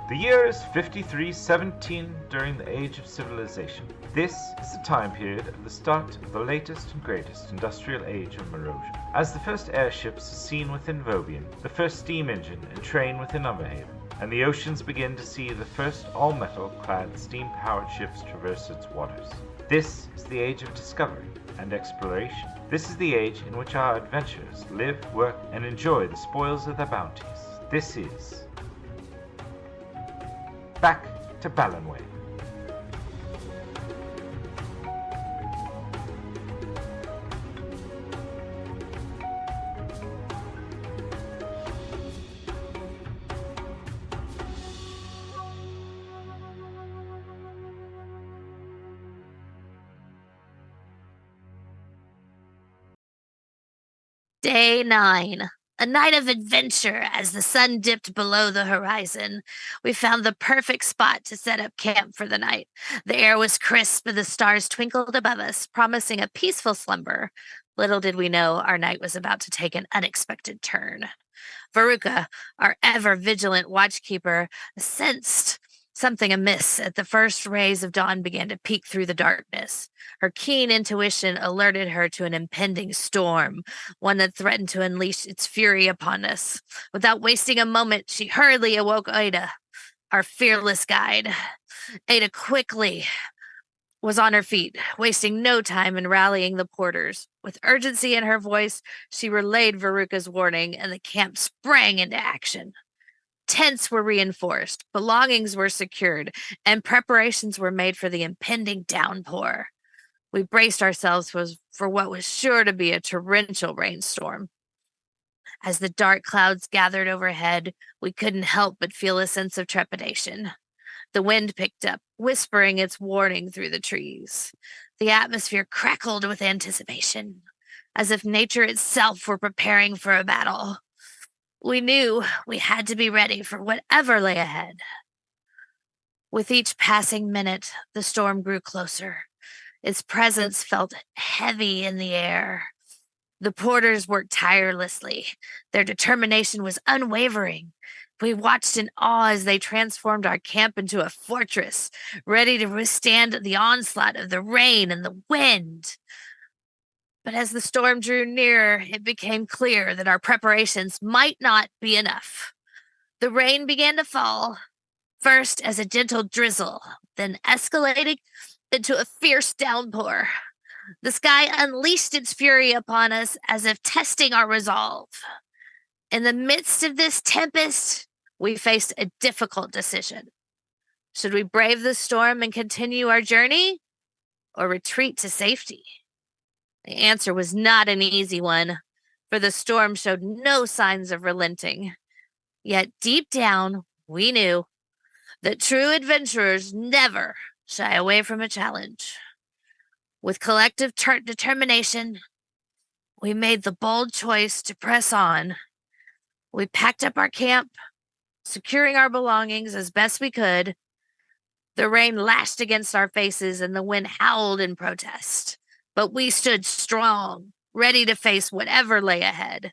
The year is 5317 during the Age of Civilization. This is the time period of the start of the latest and greatest industrial age of Merosia. As the first airships are seen within Vobian, the first steam engine and train within Umberhaven, and the oceans begin to see the first all-metal clad steam-powered ships traverse its waters. This is the age of discovery and exploration. This is the age in which our adventurers live, work, and enjoy the spoils of their bounties. This is Back to Ballinway. Day 9. A night of adventure as the sun dipped below the horizon. We found the perfect spot to set up camp for the night. The air was crisp and the stars twinkled above us, promising a peaceful slumber. Little did we know our night was about to take an unexpected turn. Veruca, our ever vigilant watchkeeper, sensed something amiss as the first rays of dawn began to peek through the darkness. Her keen intuition alerted her to an impending storm, one that threatened to unleash its fury upon us. Without wasting a moment, she hurriedly awoke Ada, our fearless guide. Ada quickly was on her feet, wasting no time in rallying the porters. With urgency in her voice, she relayed Veruca's warning, and the camp sprang into action. Tents were reinforced, belongings were secured, and preparations were made for the impending downpour. We braced ourselves for what was sure to be a torrential rainstorm. As the dark clouds gathered overhead, we couldn't help but feel a sense of trepidation. The wind picked up, whispering its warning through the trees. The atmosphere crackled with anticipation, as if nature itself were preparing for a battle. We knew we had to be ready for whatever lay ahead. With each passing minute, the storm grew closer. Its presence felt heavy in the air. The porters worked tirelessly. Their determination was unwavering. We watched in awe as they transformed our camp into a fortress, ready to withstand the onslaught of the rain and the wind. But as the storm drew nearer, it became clear that our preparations might not be enough. The rain began to fall, first as a gentle drizzle, then escalating into a fierce downpour. The sky unleashed its fury upon us as if testing our resolve. In the midst of this tempest, we faced a difficult decision. Should we brave the storm and continue our journey, or retreat to safety? The answer was not an easy one, for the storm showed no signs of relenting. Yet deep down, we knew that true adventurers never shy away from a challenge. With collective determination, we made the bold choice to press on. We packed up our camp, securing our belongings as best we could. The rain lashed against our faces and the wind howled in protest. But we stood strong, ready to face whatever lay ahead.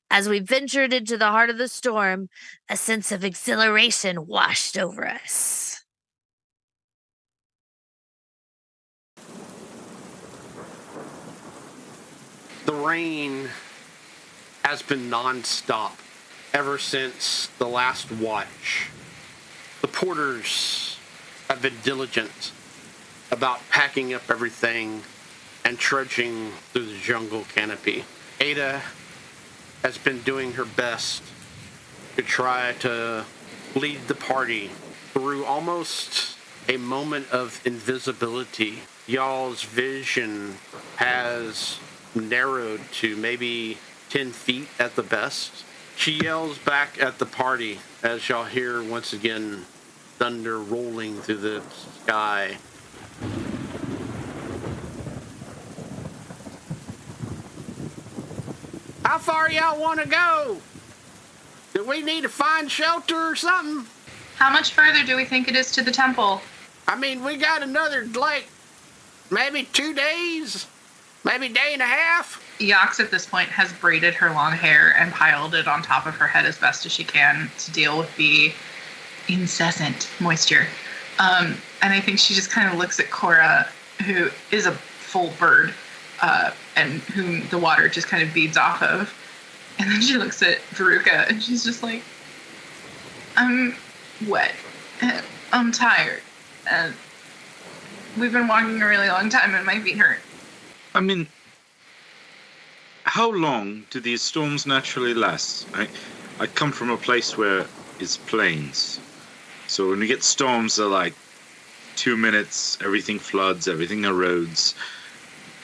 As we ventured into the heart of the storm, a sense of exhilaration washed over us. The rain has been nonstop ever since the last watch. The porters have been diligent about packing up everything and trudging through the jungle canopy. Ada has been doing her best to try to lead the party through almost a moment of invisibility. Y'all's vision has narrowed to maybe 10 feet at the best. She yells back at the party as y'all hear once again thunder rolling through the sky. How far y'all want to go? Do we need to find shelter or something? How much further do we think it is to the temple? I mean, we got another, maybe 2 days? Maybe day and a half? Yox at this point has braided her long hair and piled it on top of her head as best as she can to deal with the incessant moisture. And I think she just kind of looks at Cora, who is a full bird, and whom the water just kind of beads off of. And then she looks at Veruca, and she's just like, I'm wet. And I'm tired. And we've been walking a really long time, and my feet hurt. I mean, how long do these storms naturally last? I come from a place where it's plains. So when we get storms, they're like 2 minutes, everything floods, everything erodes.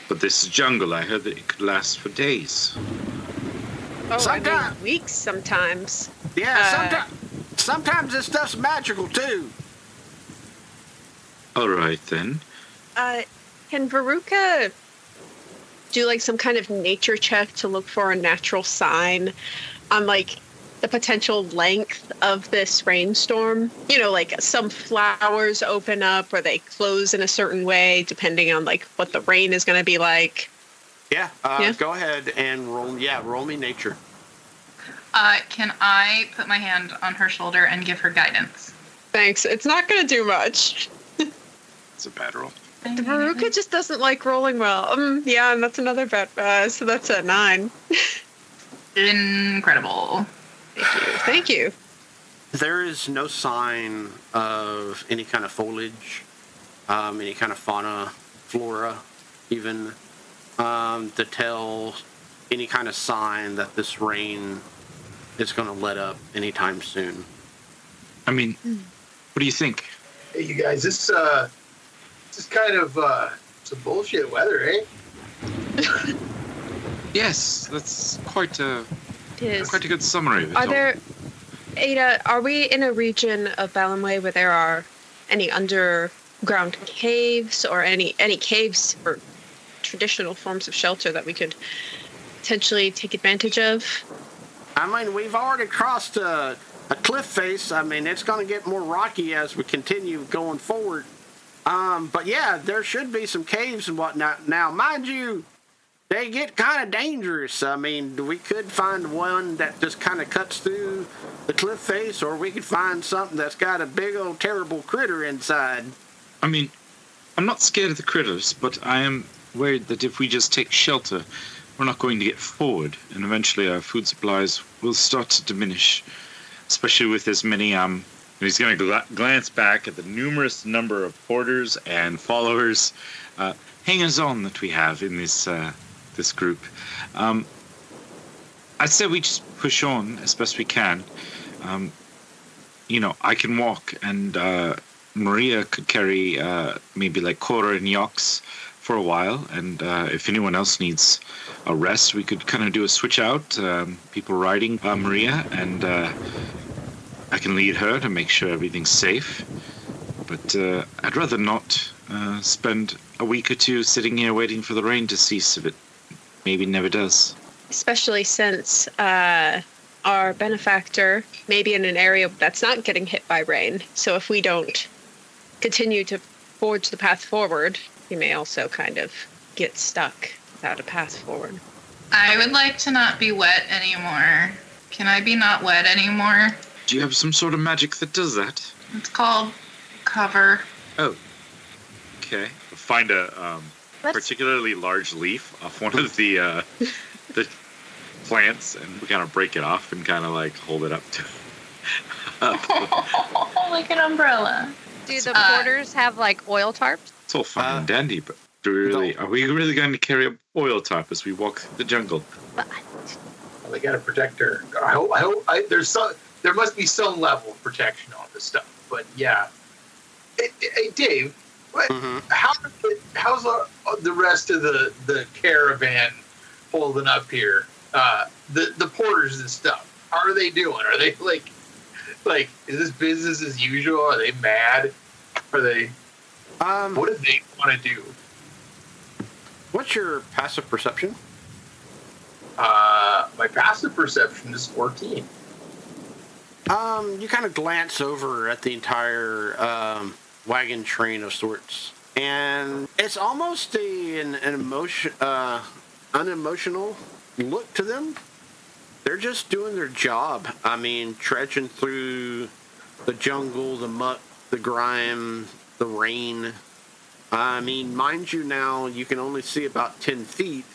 But this jungle, I heard that it could last for days. Oh, Sometimes. Weeks sometimes. Yeah, sometimes this stuff's magical, too. All right, then. Can Veruca do like some kind of nature check to look for a natural sign on like the potential length of this rainstorm? You know, like some flowers open up or they close in a certain way depending on like what the rain is going to be like. Yeah, go ahead and roll me nature. Can I put my hand on her shoulder and give her guidance? Thanks. It's not going to do much. It's a bad roll. Veruca just doesn't like rolling well. Yeah, and that's another bet. So that's a 9. Incredible. Thank you. There is no sign of any kind of foliage, any kind of fauna, flora, even to tell any kind of sign that this rain is going to let up anytime soon. I mean, what do you think? Hey, you guys, this is kind of some bullshit weather, eh? Yes, that's quite a It is. good summary of it. Are there, Ada, are we in a region of Ballinway where there are any underground caves or any caves or traditional forms of shelter that we could potentially take advantage of? I mean, we've already crossed a cliff face. I mean, it's going to get more rocky as we continue going forward. But yeah, there should be some caves and whatnot. Now, mind you, they get kind of dangerous. I mean, we could find one that just kind of cuts through the cliff face, or we could find something that's got a big old terrible critter inside. I mean, I'm not scared of the critters, but I am worried that if we just take shelter, we're not going to get forward, and eventually our food supplies will start to diminish, especially with as many, he's going to glance back at the numerous number of porters and followers, hangers-on that we have in this group. I'd say we just push on as best we can. I can walk, and Maria could carry maybe like Cora and Yox for a while, and if anyone else needs a rest, we could kind of do a switch out, people riding Maria, and I can lead her to make sure everything's safe. But I'd rather not spend a week or two sitting here waiting for the rain to cease if it maybe never does. Especially since our benefactor may be in an area that's not getting hit by rain. So if we don't continue to forge the path forward, we may also kind of get stuck without a path forward. I would like to not be wet anymore. Can I be not wet anymore? Do you have some sort of magic that does that? It's called cover. Oh, okay. Find a particularly large leaf off one of the plants, and we kind of break it off and kind of like hold it up to Like an umbrella. Do the porters have like oil tarps? It's all fine and dandy, but are we really going to carry an oil tarp as we walk through the jungle? Well, they got to protect her. There must be some level of protection on this stuff. But yeah, hey Dave, how's the rest of the caravan holding up here? The porters and stuff. How are they doing? Are they like is this business as usual? Are they mad? Are they? What do they want to do? What's your passive perception? My passive perception is 14. You kind of glance over at the entire wagon train of sorts, and it's almost an unemotional look to them. They're just doing their job. I mean, trudging through the jungle, the muck, the grime, the rain. I mean, mind you now, you can only see about 10 feet,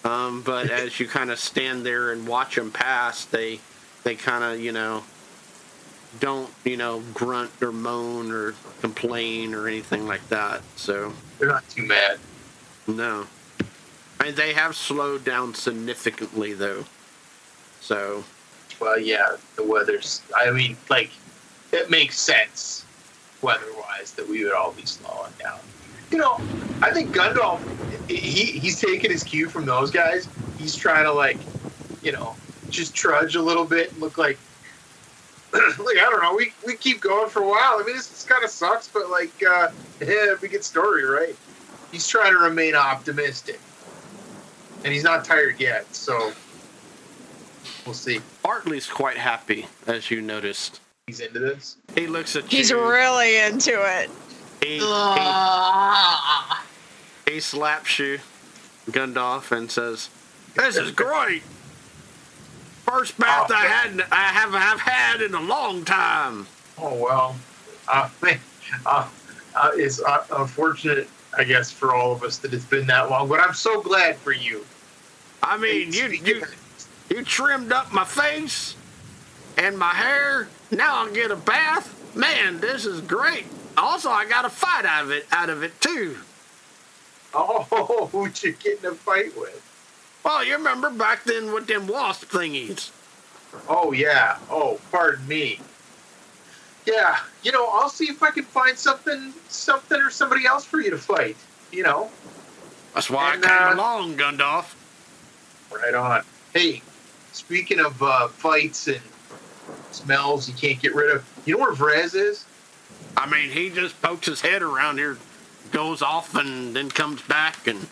but as you kind of stand there and watch them pass, they kind of, don't, grunt or moan or complain or anything like that. So They're not too mad. no. I mean, they have slowed down significantly, though. So. Well, yeah, the weather's. I mean, like, it makes sense weather-wise that we would all be slowing down. I think Gundalf, he's taking his cue from those guys. He's trying to, just trudge a little bit and look like, I don't know, we keep going for a while. I mean, this kind of sucks, but, big good story, right? He's trying to remain optimistic. And he's not tired yet, so we'll see. Bartley's quite happy, as you noticed. He's into this. He looks at you. He's really into it. He slaps you, Gundalf, and says, "This is great. First bath I have had in a long time." Oh well, it's unfortunate, I guess, for all of us that it's been that long. But I'm so glad for you. I mean, you trimmed up my face and my hair. Now I'll get a bath. Man, this is great. Also, I got a fight out of it too. Oh, who'd you get in a fight with? Well, you remember back then with them wasp thingies. Oh yeah. Oh, pardon me. Yeah, I'll see if I can find something or somebody else for you to fight. That's why I came along, Gundalf. Right on. Hey, speaking of fights and smells you can't get rid of, you know where Vrez is? I mean, he just pokes his head around here, goes off, and then comes back. And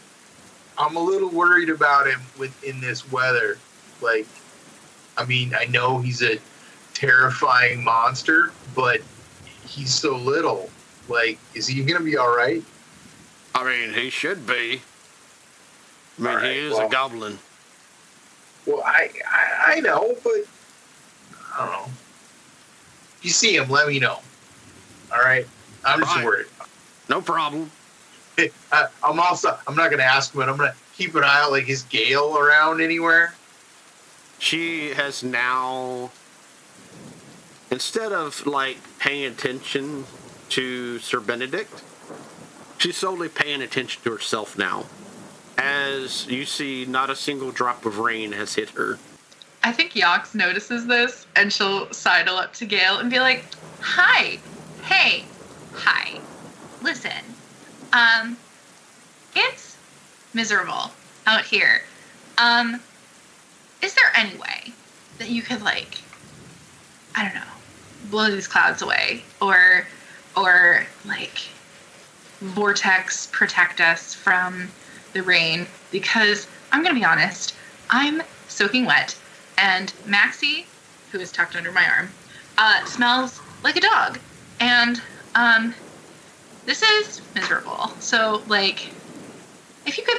I'm a little worried about him in this weather. I know he's a terrifying monster, but he's so little. Is he going to be all right? I mean, he should be. I mean, he is a goblin. Well, I know, but I don't know. If you see him, let me know. All right? I'm just worried. No problem. I'm not going to ask him, but I'm going to keep an eye out, is Gale around anywhere? She has now, instead of, paying attention to Sir Benedict, she's solely paying attention to herself now. As you see, not a single drop of rain has hit her. I think Yox notices this, and she'll sidle up to Gale and be like, "Hi. Hey. Hi. Listen. It's miserable out here. Is there any way that you could, I don't know, blow these clouds away? Or vortex protect us from the rain? Because I'm going to be honest, I'm soaking wet, and Maxie, who is tucked under my arm, smells like a dog. And, this is miserable. So, if you could,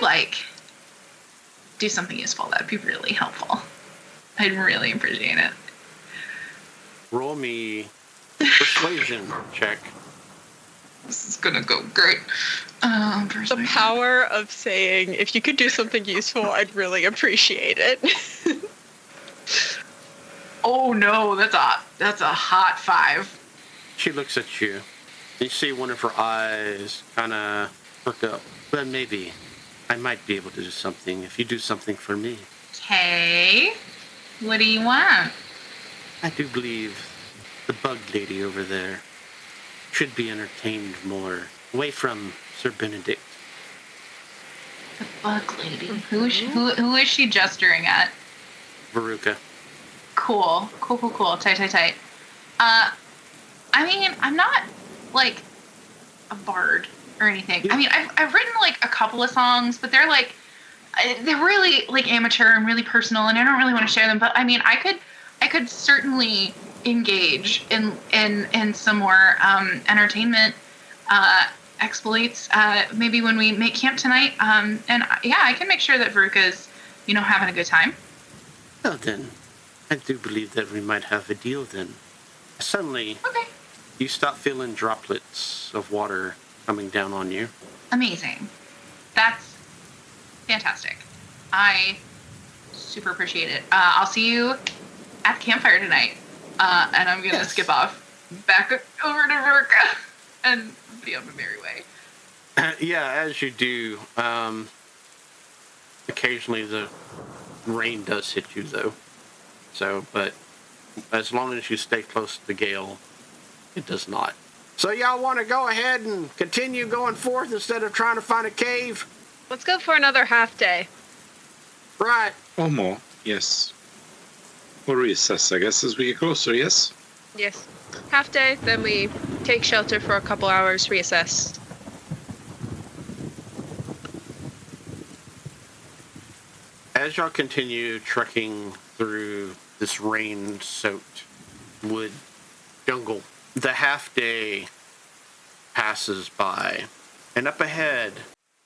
do something useful, that'd be really helpful. I'd really appreciate it." Roll me persuasion check. This is gonna go great. The power of saying, if you could do something useful, I'd really appreciate it. Oh no, that's a hot 5. She looks at you. You see one of her eyes kind of perk up. But maybe I might be able to do something if you do something for me. Okay. What do you want? I do believe the bug lady over there should be entertained more, away from Sir Benedict. The bug lady. Who is she gesturing at? Veruca. Cool. Tight. I mean, I'm not a bard or anything. I mean, I've written a couple of songs, but they're really amateur and really personal, and I don't really want to share them. But I mean, I could certainly engage in some more entertainment exploits. Maybe when we make camp tonight. And yeah, I can make sure that Veruca's having a good time. Well then, I do believe that we might have a deal then. Suddenly, Okay. you stop feeling droplets of water coming down on you. Amazing. That's fantastic. I super appreciate it. I'll see you at the campfire tonight. And I'm going to skip off back over to Verka and be on my merry way. Yeah, as you do, occasionally the rain does hit you, though. So, but as long as you stay close to Gale, it does not. So y'all want to go ahead and continue going forth instead of trying to find a cave? Let's go for another half day. Right. Or more, yes. We'll reassess, I guess, as we get closer, yes? Yes. Half day, then we take shelter for a couple hours, reassess. As y'all continue trekking through this rain-soaked wood jungle, the half day passes by, and up ahead,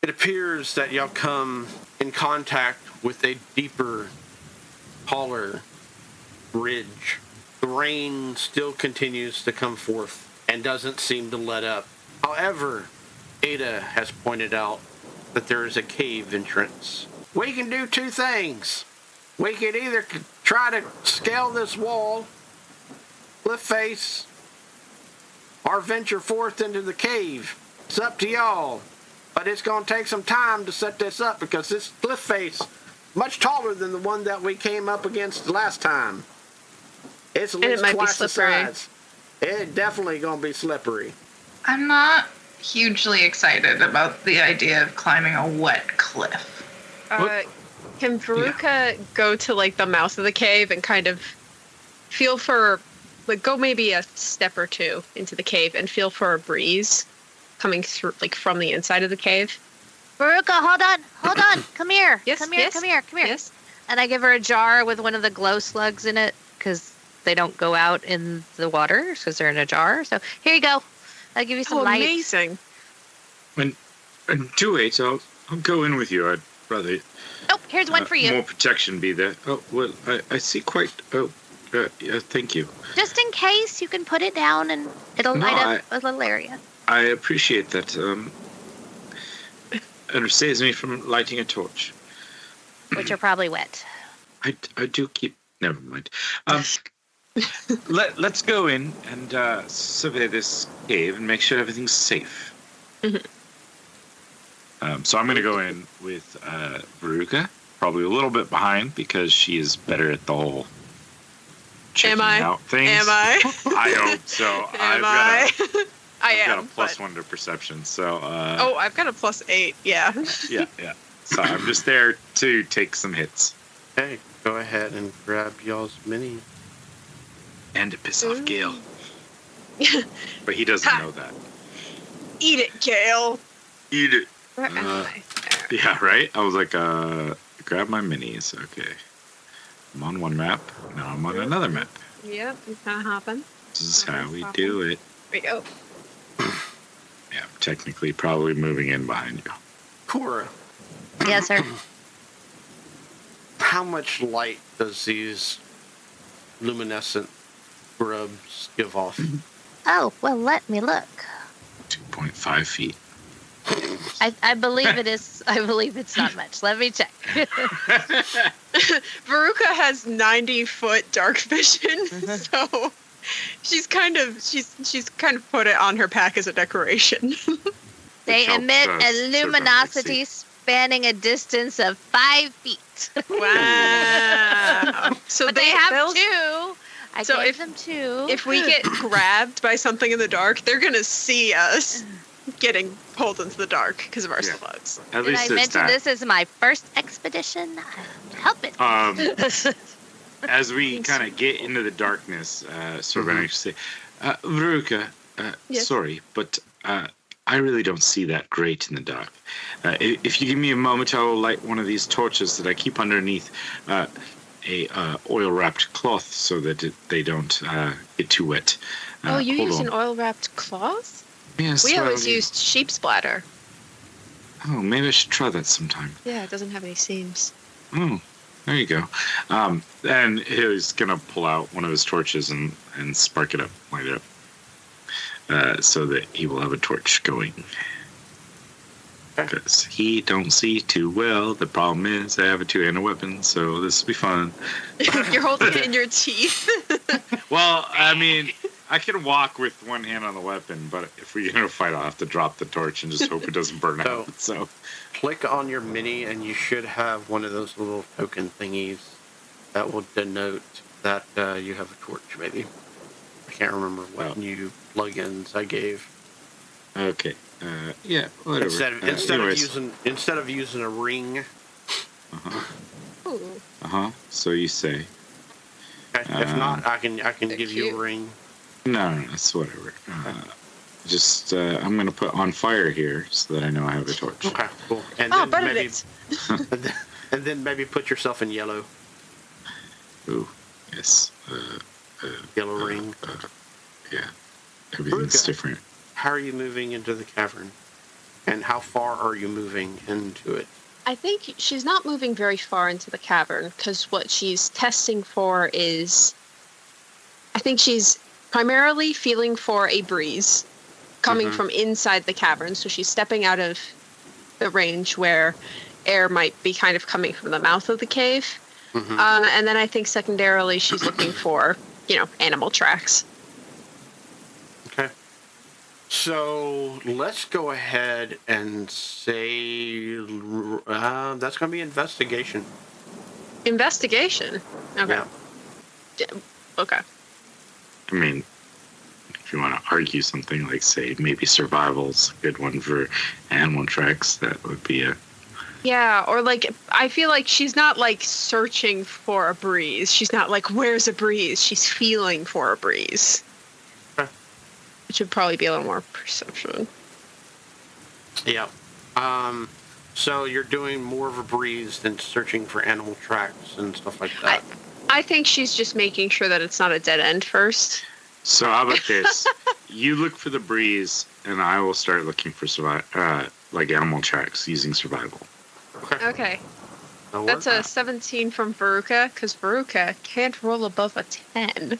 it appears that y'all come in contact with a deeper, taller ridge. The rain still continues to come forth and doesn't seem to let up. However, Ada has pointed out that there is a cave entrance. We can do two things. We could either try to scale this wall, cliff face, or venture forth into the cave. It's up to y'all. But it's going to take some time to set this up because this cliff face is much taller than the one that we came up against last time. It's at least twice the size. It's definitely going to be slippery. I'm not hugely excited about the idea of climbing a wet cliff. Can Veruca go to like the mouth of the cave and kind of feel for, like, go maybe a step or two into the cave and feel for a breeze coming through, like from the inside of the cave? Veruca, hold on. Come here. Yes, Come here. Yes. And I give her a jar with one of the glow slugs in it because they don't go out in the water because they're in a jar. So here you go. I'll give you some light. Amazing. And do wait, I'll go in with you. I'd rather... Oh, here's one for you. More protection be there. Oh, well, I see quite... Oh, yeah, thank you. Just in case, you can put it down and it'll light up a little area. I appreciate that. It saves me from lighting a torch. Which are probably wet. I do keep... Never mind. Let's go in and survey this cave and make sure everything's safe. Mm-hmm. So I'm going to go in with Veruca, probably a little bit behind because she is better at the whole checking out things. Am I? I hope so. I've got a plus one to perception. So. I've got a +8. Yeah. Yeah. So I'm just there to take some hits. Hey, go ahead and grab y'all's mini. And to piss off Gale. But he doesn't know that. Eat it, Gale. Eat it. Where am I? There. Yeah, right? I was like, grab my minis. Okay. I'm on one map. Now I'm on another map. Yep, it's not hopping. This is how we do it. There we go. Yeah, I'm technically probably moving in behind you. Cora, Yes, sir. how much light does these luminescent grubs give off? Oh, well, let me look. 2.5 feet. I believe it is. I believe it's not much. Let me check. Veruca has 90-foot dark vision, so she's kind of put it on her pack as a decoration. They helps emit us a luminosity spanning a distance of 5 feet. Wow! So But they have two. I So gave if- them two. If we get grabbed by something in the dark, they're gonna see us getting pulled into the dark because of our Yeah. slugs. At Did least I there's mention that. this is my first expedition? Help it. As we kind of get into the darkness, so we're going to say, Veruca, Yes. sorry, but I really don't see that great in the dark. If you give me a moment, I will light one of these torches that I keep underneath a oil-wrapped cloth so that they don't get too wet. You hold used on. an oil-wrapped cloth? Yes, We well, always used sheep splatter. Oh, maybe I should try that sometime. Yeah, it doesn't have any seams. Oh, There you go. And he's gonna pull out one of his torches and spark it up, light it up, so that he will have a torch going. Because he don't see too well. The problem is I have a two-handed weapon, so this will be fun. You're holding it in your teeth. Well, I mean, I can walk with one hand on the weapon, but if we're gonna fight, I'll have to drop the torch and just hope it doesn't burn out. So, click on your mini, and you should have one of those little token thingies that will denote that you have a torch. Maybe I can't remember what new plugins I gave. Okay. Yeah. Whatever. Instead of using a ring. So you say. Okay. If not, I can give you a ring. No, it's whatever. Just I'm gonna put on fire here so that I know I have a torch. Okay, cool. And then maybe put yourself in yellow. Ooh, yes. Yellow ring. Yeah. Everything's different. How are you moving into the cavern? And how far are you moving into it? I think she's not moving very far into the cavern, because what she's testing for is... I think she's primarily feeling for a breeze coming from inside the cavern, so she's stepping out of the range where air might be kind of coming from the mouth of the cave. And then I think secondarily she's looking for, animal tracks. Okay. So let's go ahead and say that's going to be investigation. Investigation? Okay. Yeah. Okay. I mean, if you want to argue something like, say, maybe survival's a good one for animal tracks, that would be a... Yeah, or I feel like she's not searching for a breeze. She's not where's a breeze? She's feeling for a breeze. Okay. Which would probably be a little more perception. Yeah. So you're doing more of a breeze than searching for animal tracks and stuff like that. I think she's just making sure that it's not a dead end first. So how about this? You look for the breeze, and I will start looking for animal tracks using survival. Okay. That's a 17 from Veruca, because Veruca can't roll above a 10.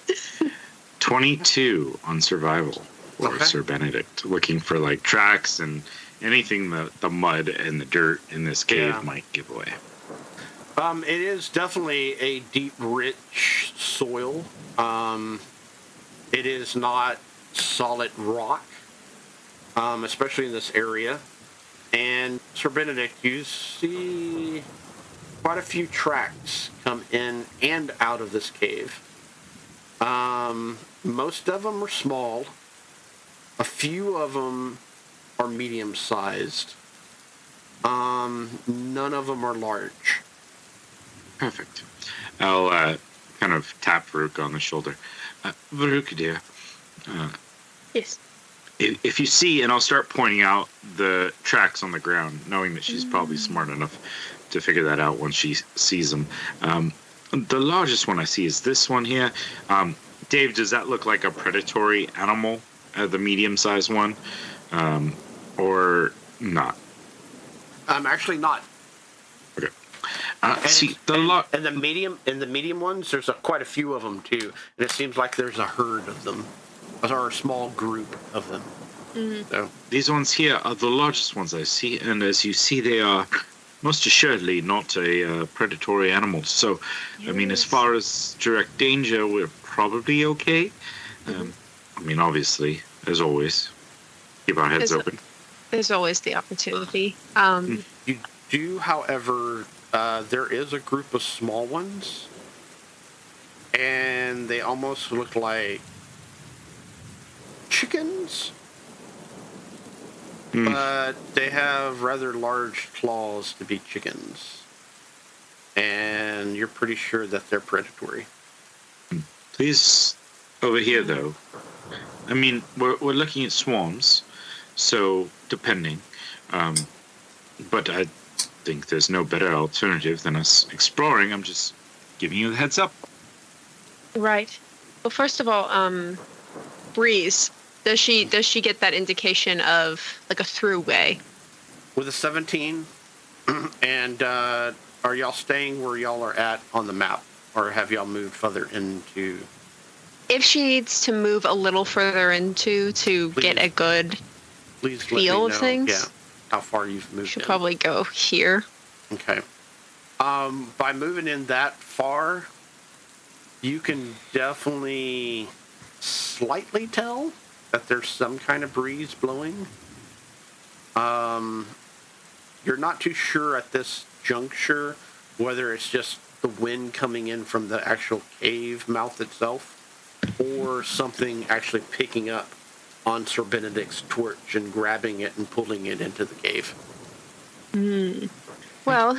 22 on survival for Sir Benedict, looking for tracks and anything the mud and the dirt in this cave might give away. It is definitely a deep, rich soil. It is not solid rock, especially in this area. And Sir Benedict, you see quite a few tracks come in and out of this cave. Most of them are small. A few of them are medium-sized. None of them are large. Perfect. I'll kind of tap Veruca on the shoulder. Veruca, dear. Yes. If you see, and I'll start pointing out the tracks on the ground, knowing that she's probably smart enough to figure that out once she sees them. The largest one I see is this one here. Dave, does that look like a predatory animal, the medium-sized one, or not? Actually not. Okay. And the medium ones, there's quite a few of them too, and it seems like there's a herd of them, or a small group of them. So these ones here are the largest ones I see, and as you see, they are most assuredly not a predatory animal. So, I mean, as far as direct danger, we're probably okay. I mean, obviously, as always, keep our heads open. There's always the opportunity. You do, however, there is a group of small ones, and they almost look like chickens, but they have rather large claws to be chickens, and you're pretty sure that they're predatory. Please, over here though, I mean, we're looking at swarms, so depending, but I think there's no better alternative than us exploring. I'm just giving you the heads up. Right. Well, first of all, Breeze, does she get that indication of a throughway? With a 17, and Are y'all staying where y'all are at on the map, or have y'all moved further into? If she needs to move a little further into to Please. get a good Please feel let of me know. things, Yeah, how far you've moved. should in. probably go here. Okay. By moving in that far, you can definitely slightly tell that there's some kind of breeze blowing. You're not too sure at this juncture whether it's just the wind coming in from the actual cave mouth itself or something actually picking up on Sir Benedict's torch and grabbing it and pulling it into the cave. Well,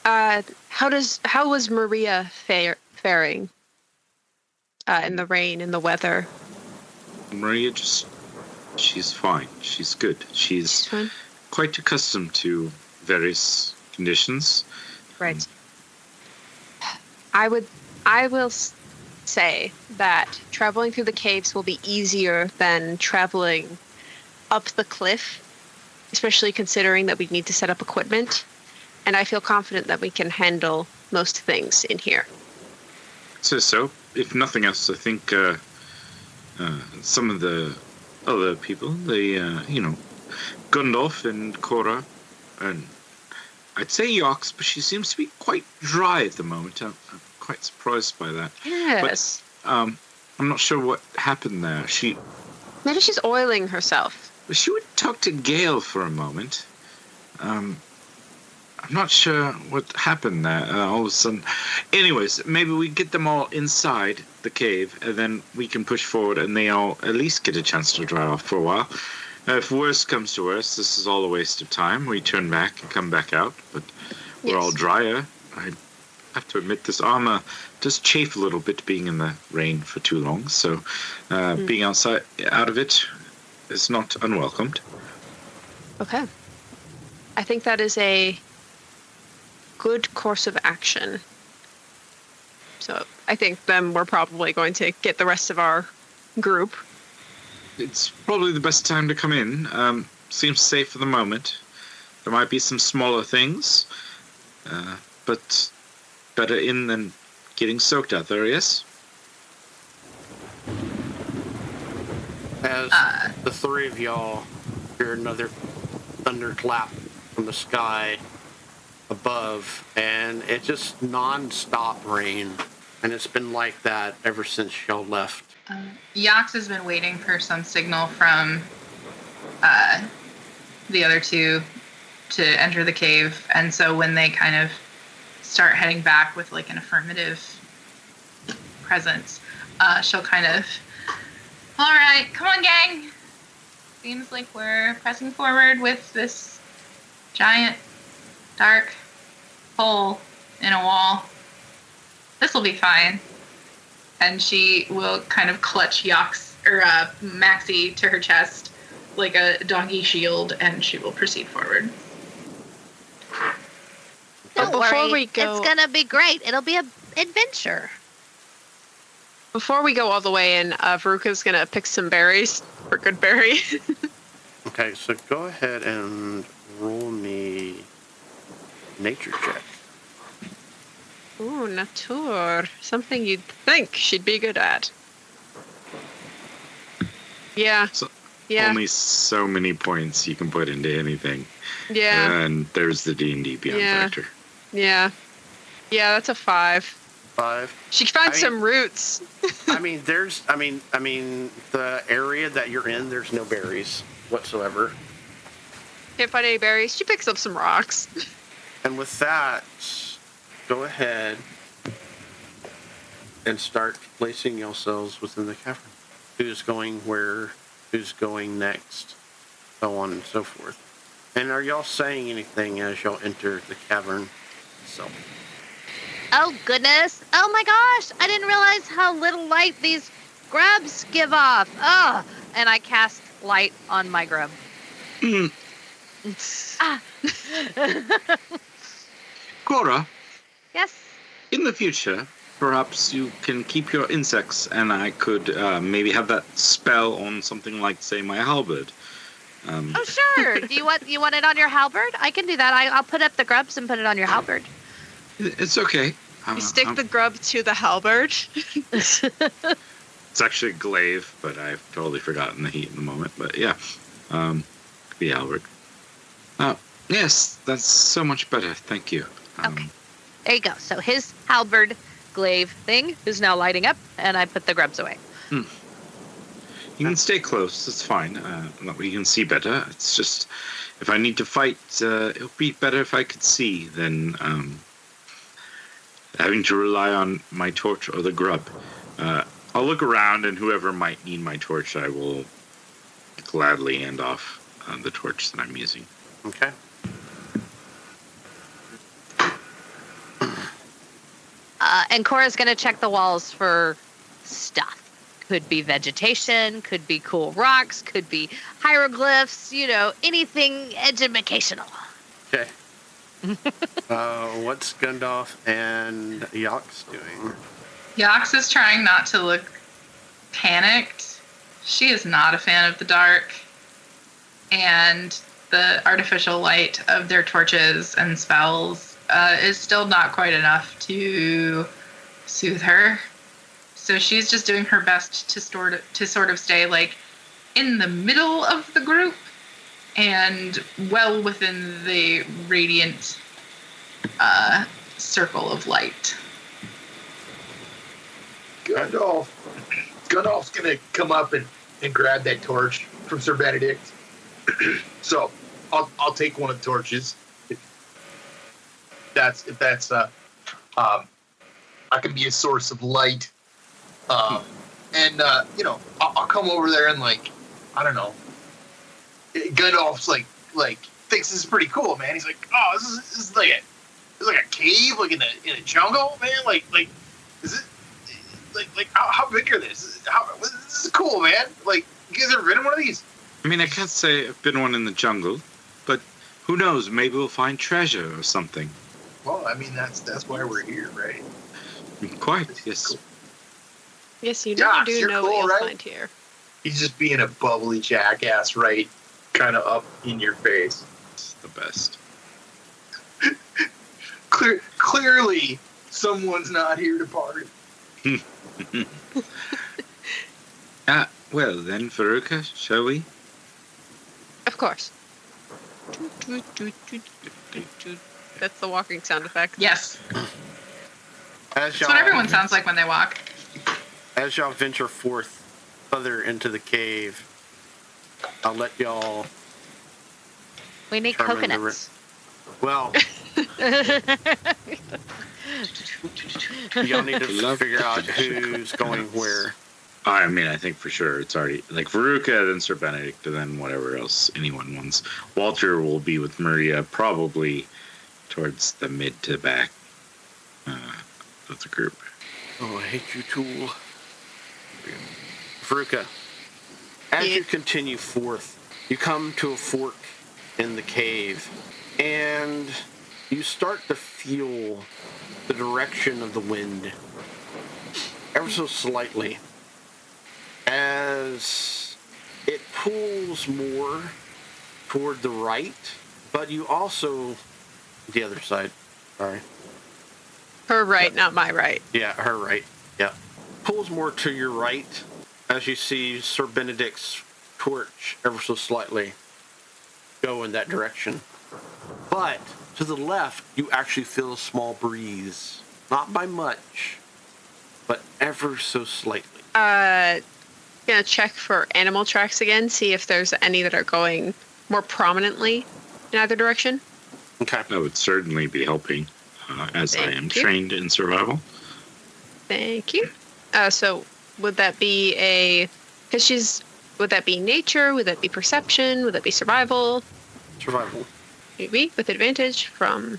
how was Maria faring in the rain, in the weather? Maria she's fine. She's good. She's fine. quite accustomed to various conditions. Right. I will say that traveling through the caves will be easier than traveling up the cliff, especially considering that we need to set up equipment. And I feel confident that we can handle most things in here. So, if nothing else, I think some of the other people, Gundolf and Cora, and I'd say Yox, but she seems to be quite dry at the moment. I'm quite surprised by that. Yes. But I'm not sure what happened there. Maybe she's oiling herself. She would talk to Gale for a moment. I'm not sure what happened there. All of a sudden. Anyways, maybe we get them all inside the cave, and then we can push forward, and they all at least get a chance to dry off for a while. If worst comes to worst, this is all a waste of time. We turn back and come back out, but we're all drier. I have to admit, this armor does chafe a little bit being in the rain for too long, so being out of it is not unwelcomed. Okay. I think that is a good course of action. So I think then we're probably going to get the rest of our group. It's probably the best time to come in. Seems safe for the moment. There might be some smaller things, but better in than getting soaked out there, yes? As the three of y'all hear another thunderclap from the sky above, and it's just non-stop rain, and it's been like that ever since y'all left. Yox has been waiting for some signal from the other two to enter the cave, and so when they kind of start heading back with like an affirmative presence, she'll kind of, all right, come on, gang. Seems like we're pressing forward with this giant, dark hole in a wall. This will be fine. And she will kind of clutch Maxie to her chest like a doggy shield, and she will proceed forward. Don't Before worry, we go- it's gonna be great. It'll be an adventure. Before we go all the way in, Veruca's going to pick some berries for good berry. Okay, so go ahead and roll me nature check. Ooh, nature. Something you'd think she'd be good at. Yeah. So Yeah. Only so many points you can put into anything. Yeah. And there's the D&D Beyond factor. Yeah. Yeah, that's a 5. 5. She finds some roots. I mean, the area that you're in, there's no berries whatsoever. Can't find any berries. She picks up some rocks. And with that, go ahead and start placing yourselves within the cavern. Who's going where? Who's going next? So on and so forth. And are y'all saying anything as y'all enter the cavern itself? Oh, goodness. Oh, my gosh. I didn't realize how little light these grubs give off. Oh, and I cast light on my grub. Ah. Cora, Yes. in the future, perhaps you can keep your insects, and I could maybe have that spell on something like, say, my halberd. Oh, sure. Do you want it on your halberd? I can do that. I'll put up the grubs and put it on your halberd. It's okay. You stick the grub to the halberd. It's actually a glaive, but I've totally forgotten the heat in the moment. But yeah, could be Albert. Yes, that's so much better. Thank you. Okay. There you go. So his halberd glaive thing is now lighting up, and I put the grubs away. You can stay close. It's fine. That way you can see better. It's just if I need to fight, it would be better if I could see than having to rely on my torch or the grub. I'll look around, and whoever might need my torch, I will gladly hand off the torch that I'm using. Okay. And Cora's going to check the walls for stuff. Could be vegetation, could be cool rocks, could be hieroglyphs, anything educational. Okay. What's Gundalf and Yox doing? Yox is trying not to look panicked. She is not a fan of the dark. And the artificial light of their torches and spells is still not quite enough to soothe her. So she's just doing her best to sort of stay like in the middle of the group and well within the radiant circle of light. Gundalf's gonna come up and grab that torch from Sir Benedict. So I'll take one of the torches. If that's I can be a source of light. And I'll come over there and I don't know. Gundalf's like thinks this is pretty cool, man. He's like, oh, this is like a cave, like in a jungle, man. Like is it like how big are this? This is cool, man. Like, you guys ever been in one of these? I mean, I can't say I've been one in the jungle, but who knows? Maybe we'll find treasure or something. Well, I mean that's why we're here, right? Quite, yes. Cool. Yes, you Yox, do you're know cool, what you'll right? find here. He's just being a bubbly jackass, right? Kind of up in your face. It's the best. Clearly, someone's not here to party. Well then, Veruca, shall we? Of course. That's the walking sound effect. Yes. That's That's what everyone sounds like when they walk. As y'all venture forth further into the cave, I'll let y'all. We need determine the coconuts. Well, y'all need to figure out who's going where. I mean, I think for sure it's already like Veruca, then Sir Benedict, and then whatever else anyone wants. Walter will be with Maria, probably towards the mid to back of the group. Oh, I hate you too. Veruca, as you continue forth, you come to a fork in the cave, and you start to feel the direction of the wind ever so slightly as it pulls more toward the right, but you also the other side. Sorry. Her right, not my right. Yeah, her right. Yeah. Pulls more to your right as you see Sir Benedict's torch ever so slightly go in that direction. But to the left, you actually feel a small breeze. Not by much, but ever so slightly. Gonna check for animal tracks again, see if there's any that are going more prominently in either direction. Okay. That would certainly be helping, as I am trained in survival. Thank you. So would that be would that be nature? Would that be perception? Would that be survival? Survival. Maybe with advantage from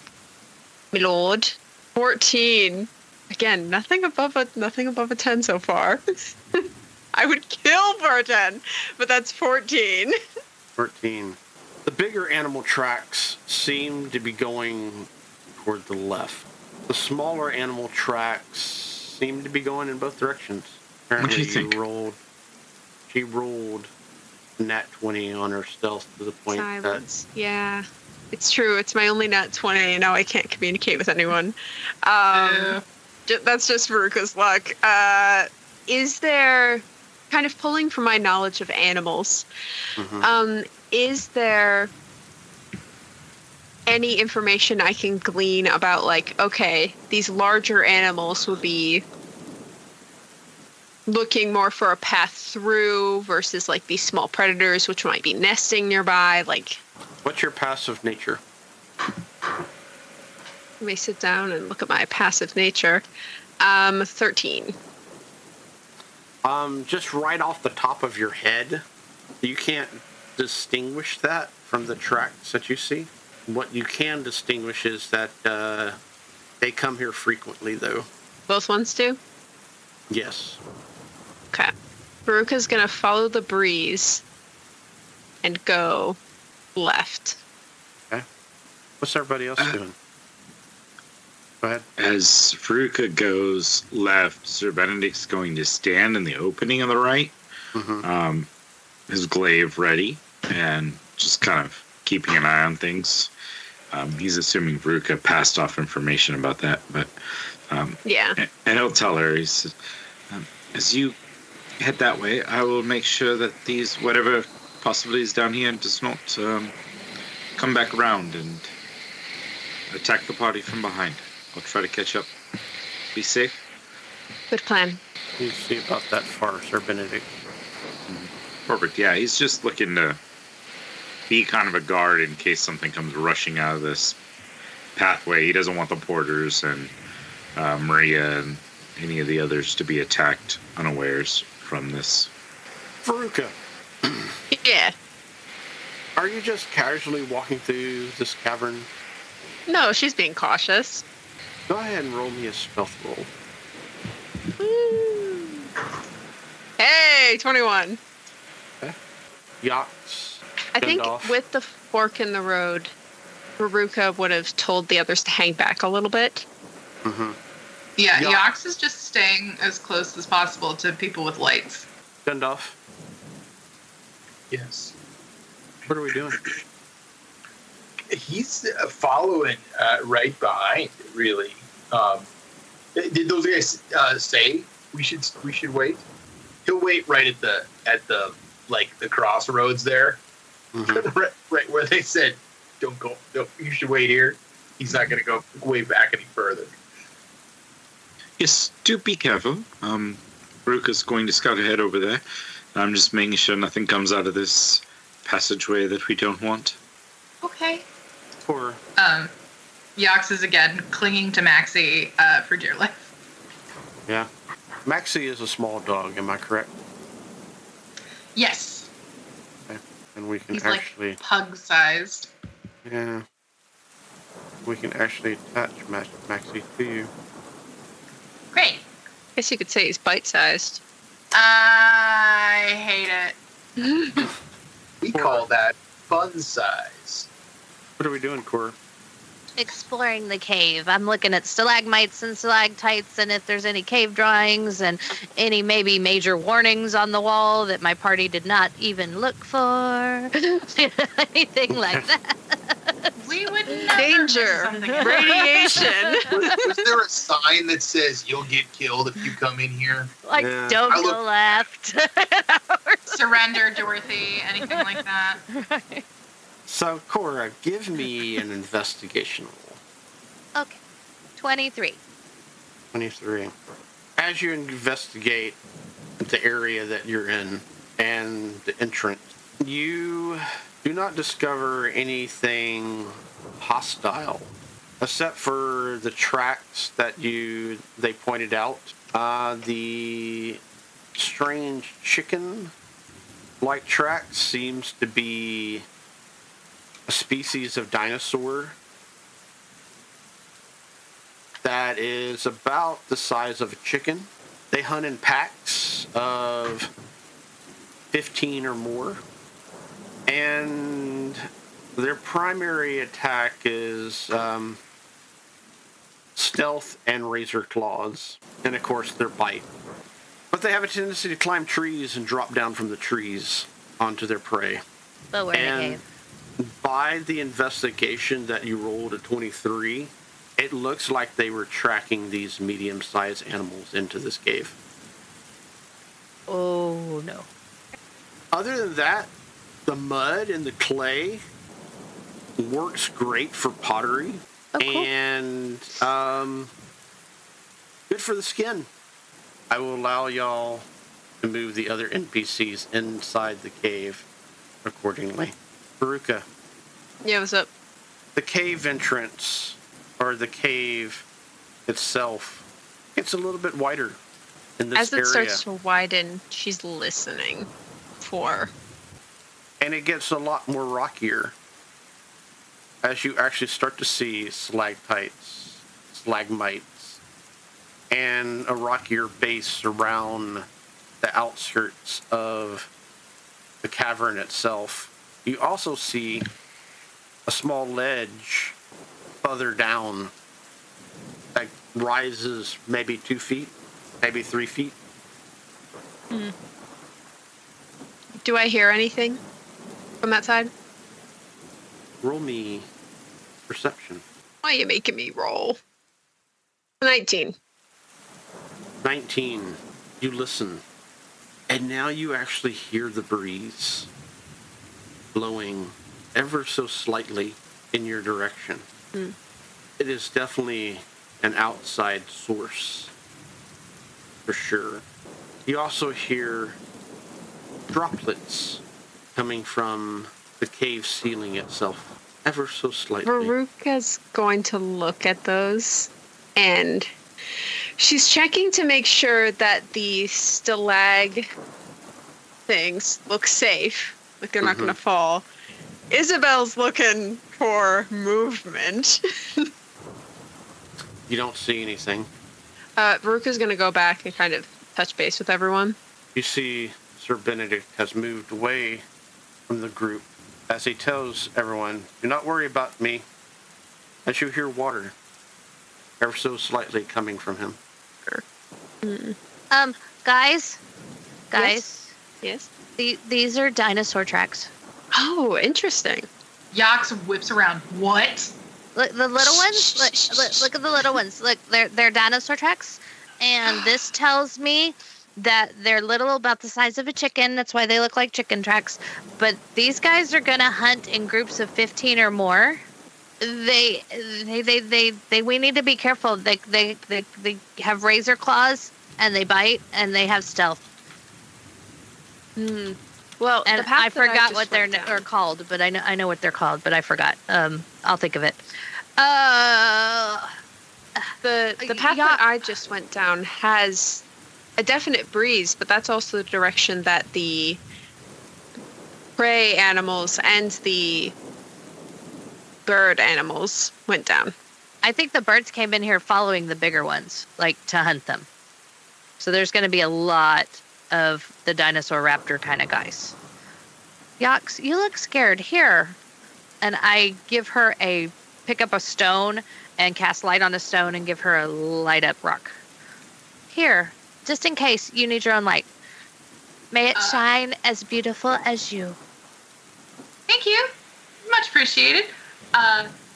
my lord. 14. Again, nothing above a 10 so far. I would kill for a 10, but that's 14. 14. The bigger animal tracks seem to be going toward the left. The smaller animal tracks seem to be going in both directions. What do you think? She rolled nat 20 on her stealth to the point Silence. Yeah. It's true. It's my only nat 20, and now I can't communicate with anyone. That's just Veruca's luck. Is there, kind of pulling from my knowledge of animals, is there any information I can glean about, like, okay, these larger animals would be looking more for a path through versus, like, these small predators, which might be nesting nearby, like... What's your passive nature? Let me sit down and look at my passive nature. 13. Just right off the top of your head, you can't distinguish that from the tracks that you see. What you can distinguish is that they come here frequently, though. Both ones do? Yes. Okay. Veruca's gonna follow the breeze and go left. Okay. What's everybody else doing? Go ahead. As Veruca goes left, Sir Benedict's going to stand in the opening on the right, his glaive ready, and just kind of keeping an eye on things. He's assuming Veruca passed off information about that, but Yeah. and he'll tell her, he says, as you head that way, I will make sure that these whatever possibilities down here does not come back around and attack the party from behind. I'll try to catch up. Be safe. Good plan. You see about that far, Sir Benedict. Perfect. Yeah, he's just looking to be kind of a guard in case something comes rushing out of this pathway. He doesn't want the porters and Maria and any of the others to be attacked unawares from this. Veruca, Yeah. are you just casually walking through this cavern? No, she's being cautious. Go ahead and roll me a stealth roll. Woo. Hey, 21. Yachts. I think Gandalf. with the fork in the road, Veruca would have told the others to hang back a little bit. Yeah, Yeah. Yox is just staying as close as possible to people with lights. Gandalf, Yes. what are we doing? He's following right behind, really. Did those guys say we should wait? He'll wait right at the like the crossroads there, right where they said, "Don't go. You should wait here." He's not going to go way back any further. Yes, do be careful. Veruca's going to scout ahead over there. I'm just making sure nothing comes out of this passageway that we don't want. Okay. For Yox is again clinging to Maxie for dear life. yeah, Maxie is a small dog. Am I correct? Yes. Okay. And we can He's actually, like pug-sized. yeah, we can actually attach Maxie to you. Great. Guess you could say he's bite-sized. I hate it. We call that fun size. What are we doing, Cora? Exploring the cave. I'm looking at stalagmites and stalactites, and if there's any cave drawings and any maybe major warnings on the wall that my party did not even look for. Anything like that. We would never Danger. miss something else. Radiation. Was there a sign that says you'll get killed if you come in here? Like, Yeah. don't I go look- left. Surrender, Dorothy, anything like that. So, Cora, give me an investigation roll. Okay. 23. 23. As you investigate the area that you're in and the entrance, you do not discover anything hostile, except for the tracks that they pointed out. The strange chicken-like track seems to be a species of dinosaur that is about the size of a chicken. They hunt in packs of 15 or more, and their primary attack is stealth and razor claws, and of course their bite. But they have a tendency to climb trees and drop down from the trees onto their prey. But we're in a And cave. By the investigation that you rolled a 23, it looks like they were tracking these medium-sized animals into this cave. Oh, no. Other than that, the mud and the clay works great for pottery. Oh, cool. And good for the skin. I will allow y'all to move the other NPCs inside the cave accordingly. Veruca, Yeah, what's up? the cave entrance, or the cave itself, it's a little bit wider in this As it area. starts to widen, she's listening for. And it gets a lot more rockier as you actually start to see stalactites, stalagmites, and a rockier base around the outskirts of the cavern itself. You also see a small ledge further down that rises maybe 2 feet, maybe 3 feet. Do I hear anything from that side? Roll me perception. Why are you making me roll? 19. 19. You listen. And now you actually hear the breeze blowing ever so slightly in your direction. It is definitely an outside source, for sure. You also hear droplets coming from the cave ceiling itself, ever so slightly. Veruca's going to look at those, and she's checking to make sure that the stalag things look safe, like they're not going to fall. Isabel's looking for movement. You don't see anything. Veruca's going to go back and kind of touch base with everyone. You see Sir Benedict has moved away from the group as he tells everyone, do not worry about me, as you hear water ever so slightly coming from him. Guys, Yes? these are dinosaur tracks. Oh, interesting. Yax whips around. What? Look, the little ones. Look at the little ones. Look, they're dinosaur tracks, and this tells me that they're little, about the size of a chicken. That's why they look like chicken tracks. But these guys are gonna hunt in groups of 15 or more. We need to be careful. They have razor claws, and they bite, and they have stealth. Well, And the path I that forgot just what went they're down- called, but I know what they're called, but I forgot. I'll think of it. The path that I just went down has a definite breeze, but that's also the direction that the prey animals and the bird animals went down. I think the birds came in here following the bigger ones, like to hunt them. So there's going to be a lot of the dinosaur raptor kind of guys. Yax, you look scared. Here. And I give her pick up a stone and cast light on a stone and give her a light up rock. Here, just in case you need your own light. May it shine as beautiful as you. Thank you. Much appreciated.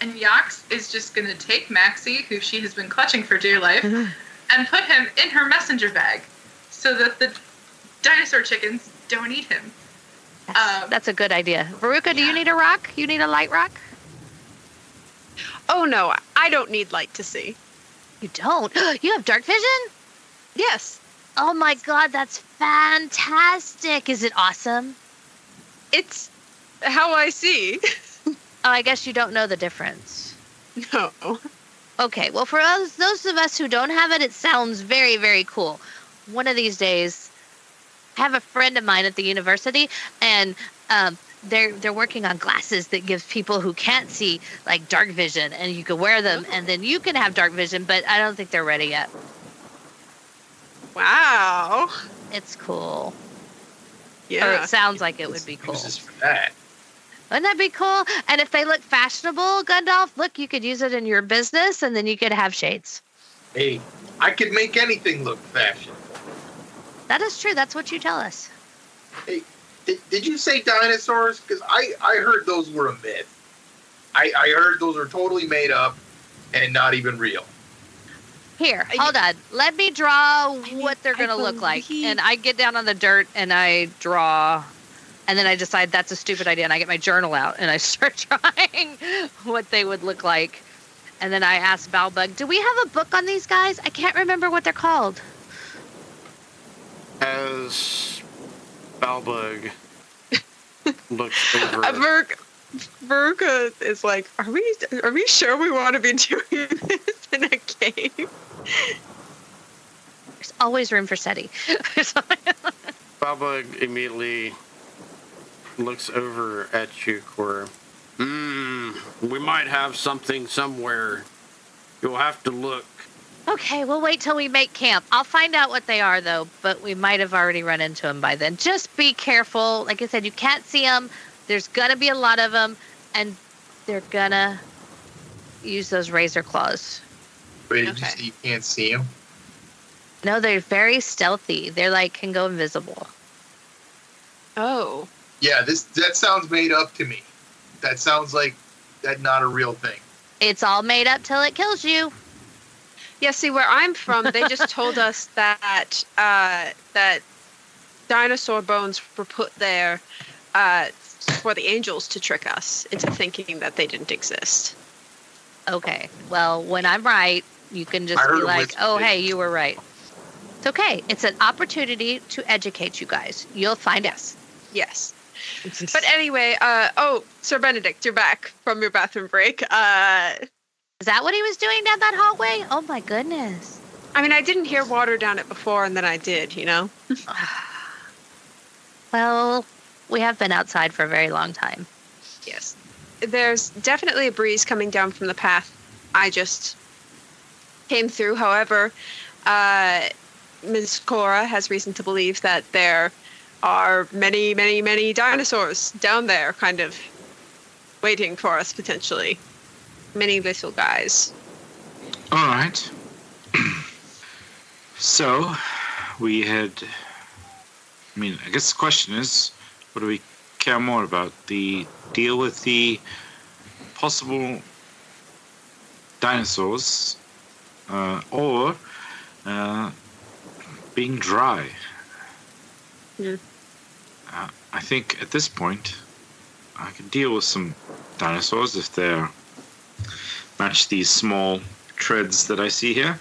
And Yax is just going to take Maxie, who she has been clutching for dear life, and put him in her messenger bag so that the dinosaur chickens don't eat him. That's a good idea. Veruca, do you need a rock? You need a light rock? Oh no, I don't need light to see. You don't? You have dark vision? Yes, Oh my god, that's fantastic. Is it awesome? it's how I see. Oh, I guess you don't know the difference. No. Okay, well, for those of us who don't have it, it sounds very, very cool. One of these days, I have a friend of mine at the university, and they're working on glasses that gives people who can't see, like, dark vision, and you can wear them, and then you can have dark vision, but I don't think they're ready yet. Wow. It's cool. Or Yeah. it sounds like it would be cool. Uses for that. Wouldn't that be cool? And if they look fashionable, Gundalf, look, you could use it in your business, and then you could have shades. Hey, I could make anything look fashionable. That is true. That's what you tell us. Hey, Did you say dinosaurs? Because I heard those were a myth. I heard those were totally made up and not even real. Here, hold on. Let me draw what they're going to look like. And I get down on the dirt and I draw. And then I decide that's a stupid idea. And I get my journal out and I start drawing what they would look like. And then I ask Balbug, do we have a book on these guys? I can't remember what they're called. As Balbug looks over. Veruca is like, are we sure we want to be doing this in a cave? There's always room for SETI. Balbug immediately looks over at you, Cora. We might have something somewhere. You'll have to look. Okay, we'll wait till we make camp. I'll find out what they are, though, but we might have already run into them by then. Just be careful. Like I said, you can't see them. There's going to be a lot of them, and they're going to use those razor claws. Wait, did you say you can't see them? No, they're very stealthy. They're like, can go invisible. Oh. Yeah, that sounds made up to me. That sounds like that's not a real thing. It's all made up till it kills you. Yeah, see, where I'm from, they just told us that that dinosaur bones were put there for the angels to trick us into thinking that they didn't exist. Okay. Well, when I'm right, you can just be like, oh, hey, you were right. It's okay. It's an opportunity to educate you guys. You'll find us. Yes. But anyway, Sir Benedict, you're back from your bathroom break. Is that what he was doing down that hallway? Oh, my goodness. I mean, I didn't hear water down it before, and then I did, you know? Well, we have been outside for a very long time. Yes. There's definitely a breeze coming down from the path. I just came through. However, Ms. Cora has reason to believe that there are many, many, many dinosaurs down there kind of waiting for us, potentially. Many little guys. All right. So, we had... I mean, I guess the question is, what do we care more about? The deal with the possible dinosaurs, or being dry? Yeah. I think at this point, I could deal with some dinosaurs if they match these small treads that I see here.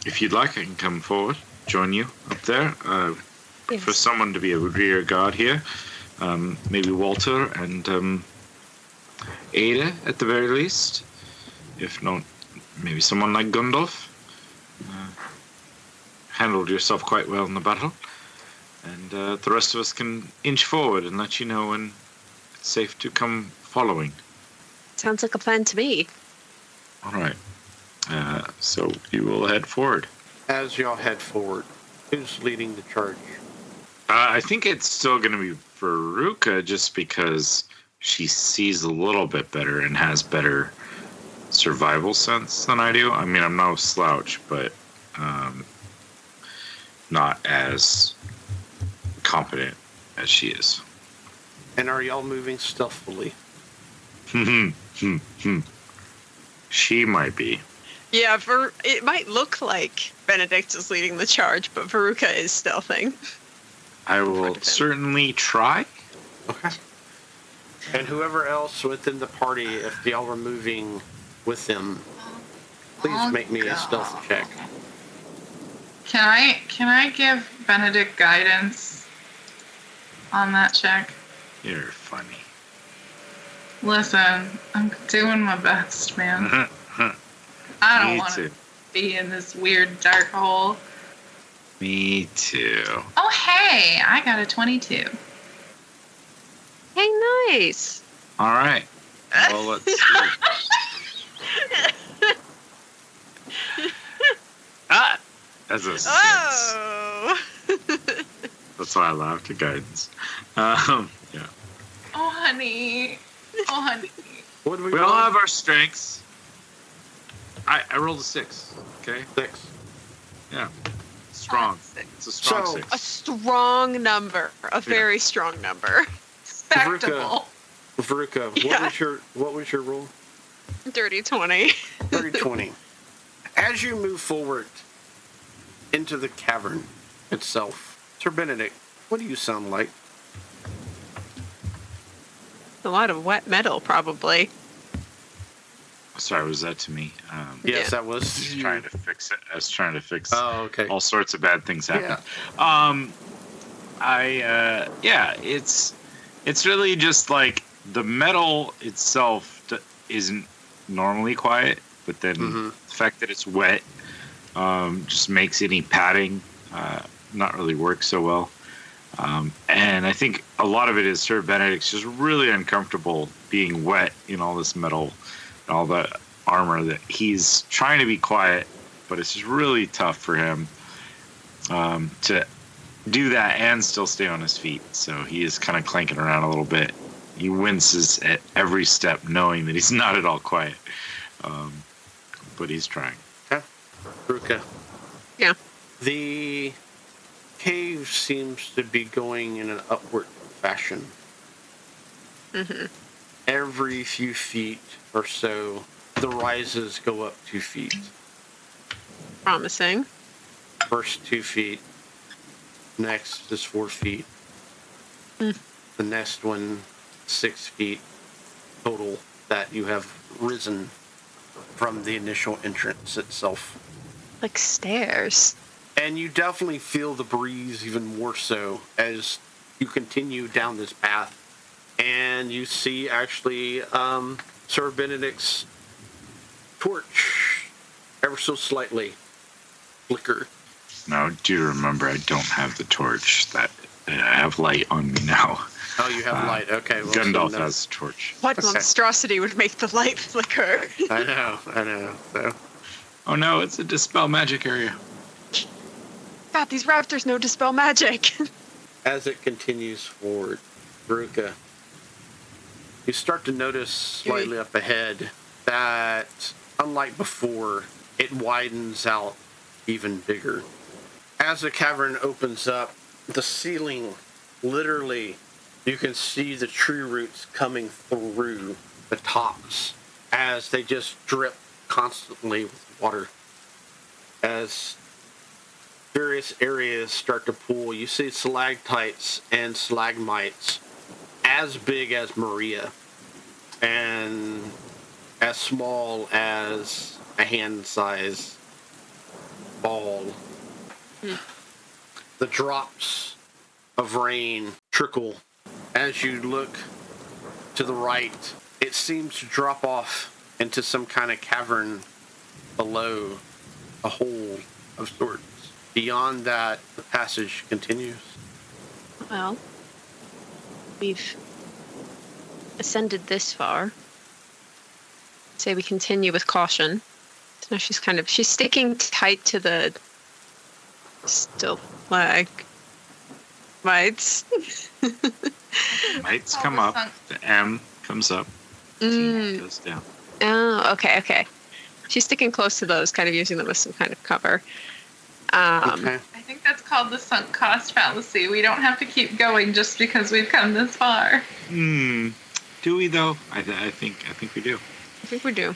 If you'd like, I can come forward, join you up there. Yes. For someone to be a rear guard here, maybe Walter and Ada at the very least. If not, maybe someone like Gundolf. Handled yourself quite well in the battle. And the rest of us can inch forward and let you know when it's safe to come following. Sounds like a plan to me. All right. So you will head forward. As y'all head forward, who's leading the charge? I think it's still going to be Veruca just because she sees a little bit better and has better survival sense than I do. I mean, I'm no slouch, but not as competent as she is. And are y'all moving stealthily? She might be. Yeah, it might look like Benedict is leading the charge, but Veruca is stealthing. I will certainly try. Okay. And whoever else within the party, if y'all were moving with them, please make me a stealth check. Can I give Benedict guidance on that check? You're funny. Listen, I'm doing my best, man. I don't want to be in this weird dark hole. Me too. Oh, hey, I got a 22. Hey, nice. All right. Well, let's see. That's a 6. Oh. That's why I laughed at guidance. Yeah. Oh, honey. Oh, honey. What do We all have our strengths. I rolled a 6. Okay. 6. Yeah. strong. It's a strong So- 6. A strong number. A very strong number. Respectable. Veruca, Yeah. what was your roll? Dirty 20. 30-20. As you move forward into the cavern itself, Sir Benedict, what do you sound like? A lot of wet metal, probably. Sorry, was that to me? Yes, Yeah. that was Just you. trying to fix it. I was trying to fix Oh, okay. all sorts of bad things happen. Yeah. It's really just like the metal itself isn't normally quiet, but then Mhm. the fact that it's wet just makes any padding not really work so well. And I think a lot of it is Sir Benedict's just really uncomfortable being wet in all this metal and all the armor that he's trying to be quiet, but it's just really tough for him to do that and still stay on his feet. So he is kind of clanking around a little bit. He winces at every step, knowing that he's not at all quiet. But he's trying. Veruca. Yeah. The cave seems to be going in an upward fashion. Mm-hmm. Every few feet or so, the rises go up 2 feet. Promising. First 2 feet. Next is 4 feet. Mm. The next one, 6 feet total that you have risen from the initial entrance itself. Like stairs. And you definitely feel the breeze even more so as you continue down this path. And you see actually Sir Benedict's torch ever so slightly flicker. Now, do remember, I don't have the torch. That I have light on me now. Oh, you have light. Okay. Well, Gandalf so no. has the torch. What Okay. monstrosity would make the light flicker? I know. So, Oh no, it's a dispel magic area. God, these raptors know dispel magic. as it continues forward, Veruca, you start to notice slightly up ahead that, unlike before, it widens out even bigger. As the cavern opens up, the ceiling, literally, you can see the tree roots coming through the tops as they just drip constantly with water. As various areas start to pool, you see stalactites and stalagmites as big as Maria and as small as a hand-sized ball. The drops of rain trickle as you look to the right. It seems to drop off into some kind of cavern below, a hole of sorts. Beyond that, the passage continues. Well, we've ascended this far. Say we continue with caution. So now she's sticking tight to the stalagmites. Lights come up. The M comes up. T goes down. Oh, okay. She's sticking close to those, kind of using them as some kind of cover. Okay. I think that's called the sunk cost fallacy. We don't have to keep going just because we've come this far. Do we though? I think we do. I think we do.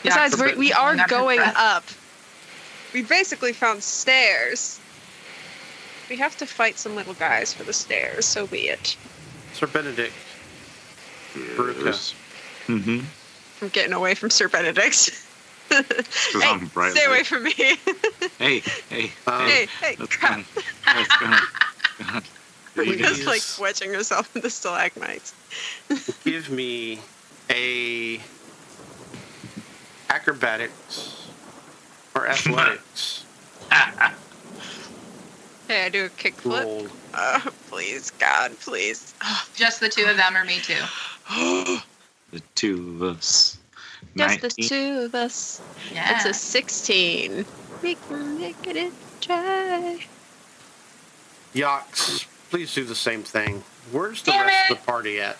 Yeah, Besides, we are pulling up her going breath. up. We basically found stairs. We have to fight some little guys for the stairs, so be it. Sir Benedict. Veruca. Mm-hmm. I'm getting away from Sir Benedict. I'm bright Stay away light. from me. Hey. hey, Let's crap. go. Let's go. There you go. Just like wedging herself in the stalagmites. Give me a acrobatics or athletics Hey, I do a kickflip. roll. Please, God, please. Just the two of them or me too? The two of us. Just the 19. two of us. Yeah. It's a 16. We can make it try. Yox, please do the same thing. Where's the Damn rest it! of the party at?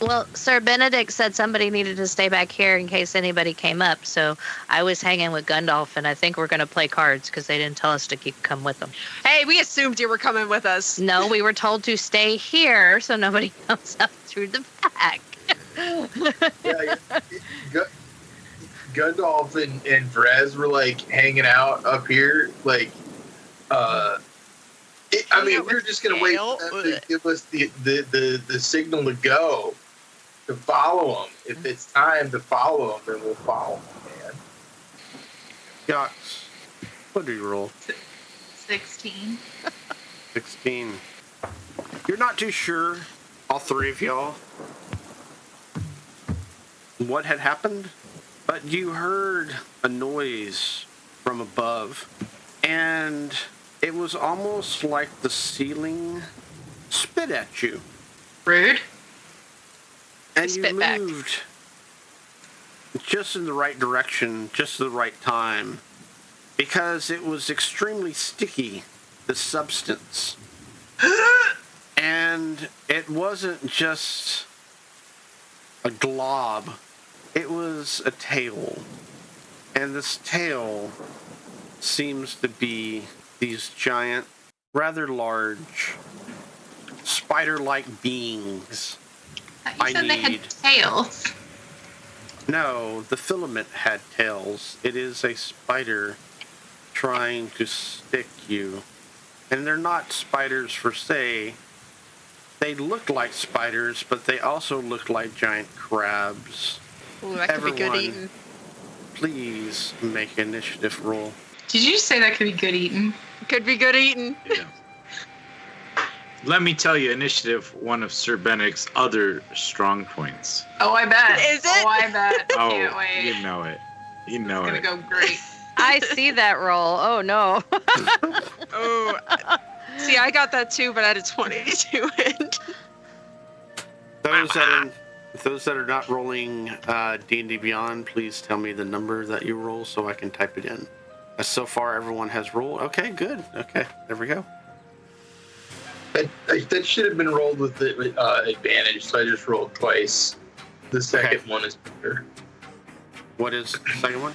Well, Sir Benedict said somebody needed to stay back here in case anybody came up, so I was hanging with Gundalf, and I think we're going to play cards because they didn't tell us to come with them. Hey, we assumed you were coming with us. No, we were told to stay here so nobody comes up through the back. Gundalf and Vrez were like hanging out up here, like we were just gonna wait for them to give us the signal to go, to follow them. If it's time to follow them, then we'll follow them, man. Yeah. What do you roll? 16. 16. You're not too sure, all three of y'all, what had happened, but you heard a noise from above, and it was almost like the ceiling spit at you. Rude. And Spit you back. moved just in the right direction, just the right time, because it was extremely sticky, the substance. And it wasn't just a glob, it was a tail. And this tail seems to be these giant, rather large, spider-like beings. You said they had tails. No, the filament had tails. It is a spider trying to stick you. And they're not spiders per se. They look like spiders, but they also look like giant crabs. Ooh, that could be good Everyone, eating. Please make an initiative roll. Did you say that could be good eating? Could be good eating. Yeah. Let me tell you, initiative, one of Sir Benedict's other strong points. Oh, I bet. Is it? Oh, I bet. Oh, Can't wait. you know it. You know It's it. gonna go great. I see that roll. Oh, no. Oh, see, I got that too, but I added 20 to it. Those that are not rolling D&D Beyond, please tell me the number that you roll so I can type it in. So far, everyone has rolled. Okay, good. Okay, there we go. That should have been rolled with advantage, so I just rolled twice. The second one is better. What is the second one?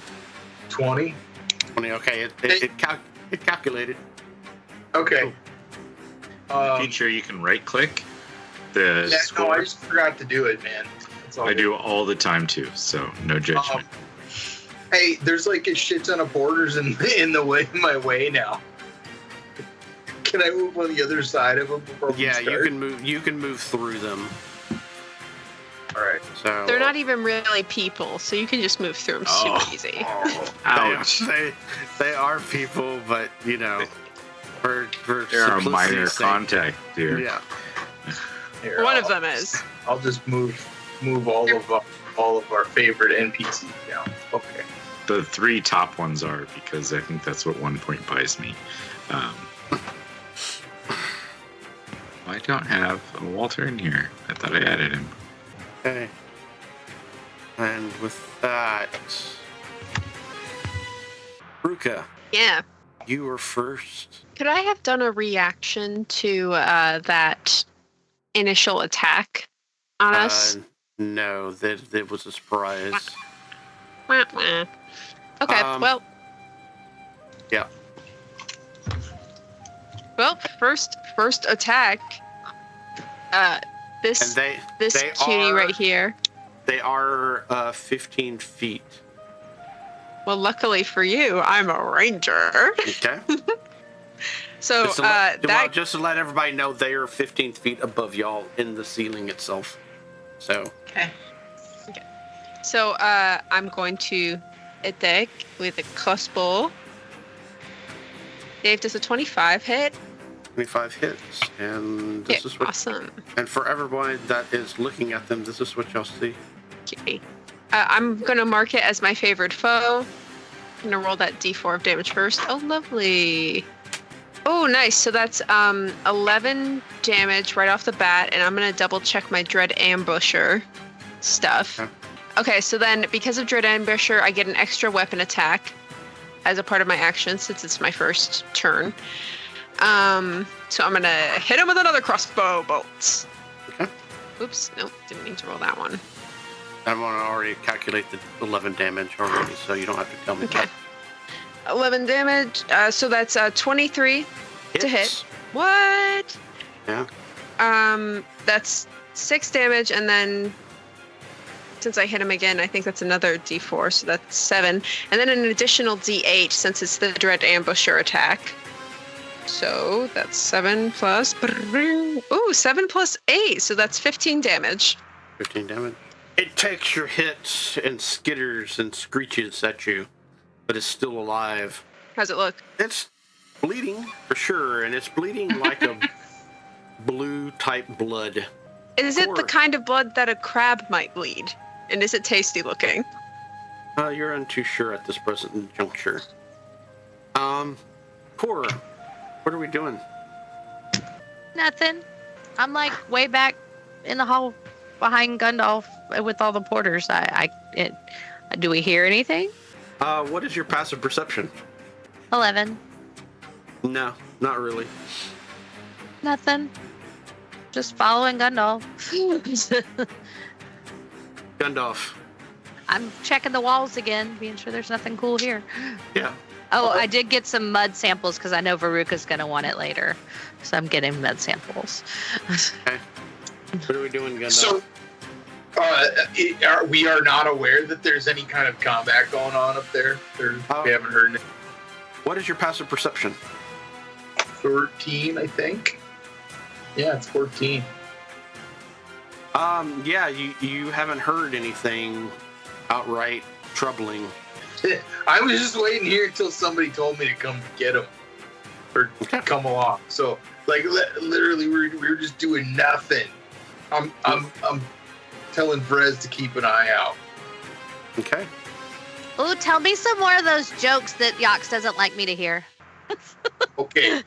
20. 20. Okay, it calculated. Okay. Future, you can right-click the Yeah, score. no, I just forgot to do it, man. That's all I good. do all the time too, so no judgment. Hey, there's like a shit ton of borders in my way now. Can I move on the other side of them before we Yeah, start? you can move through them. All right. So They're not even really people, so you can just move through them super easy. Ouch. They are people, but you know, for They're a minor simplicity's sake. contact, dear. Yeah. Here, One of them is. I'll just move all of our favorite NPCs down. Okay. The three top ones are, because I think that's what 1 point buys me. I don't have a Walter in here. I thought I added him. Okay. And with that, Ruka, Yeah. you were first. Could I have done a reaction to that initial attack on us? No, that was a surprise. Wah, wah. Okay, well. Yeah. Well, first attack. This And this they cutie are, right here. They are 15 feet. Well, luckily for you, I'm a ranger. Okay. So just to let everybody know, they are 15 feet above y'all in the ceiling itself. So. Okay. So I'm going to attack with a crossbow. Dave, does a 25 hit? 25 hits, and this is what. Awesome. And for everyone that is looking at them, this is what y'all see. Okay. I'm gonna mark it as my favorite foe. I'm gonna roll that D4 of damage first. Oh, lovely. Oh, nice. So that's 11 damage right off the bat, and I'm gonna double check my Dread Ambusher stuff. Okay, so then because of Dread Ambusher, I get an extra weapon attack as a part of my action since it's my first turn. So I'm gonna hit him with another crossbow bolt. Okay. Oops, nope, didn't mean to roll that one. I want to already calculate the 11 damage already, so you don't have to tell me Okay. that. 11 damage, so that's 23 to hit. Hits. What? Yeah. That's 6 damage, and then since I hit him again, I think that's another d4, so that's 7. And then an additional d8 since it's the Dread Ambusher attack. So that's 7 plus... Ooh, 7 plus 8, so that's 15 damage. 15 damage. It takes your hits and skitters and screeches at you, but it's still alive. How's it look? It's bleeding, for sure, and it's bleeding like a blue-type blood. Is it the Cora. kind of blood that a crab might bleed? And is it tasty looking? You're untoo sure at this present juncture. Cora, what are we doing? Nothing. I'm like way back in the hall behind Gundalf with all the porters. Do we hear anything? What is your passive perception? 11. No, not really. Nothing. Just following Gundalf. Gundalf. I'm checking the walls again, being sure there's nothing cool here. Yeah. Oh, I did get some mud samples because I know Veruca's going to want it later. So I'm getting mud samples. Okay. What are we doing, Gundalf? So, we are not aware that there's any kind of combat going on up there. We haven't heard anything. What is your passive perception? 13, I think. Yeah, it's 14. Yeah, you haven't heard anything outright troubling. I was just waiting here until somebody told me to come get him or come along. So, like, literally, we were just doing nothing. I'm telling Vrez to keep an eye out. Okay. Ooh, tell me some more of those jokes that Yox doesn't like me to hear. Okay.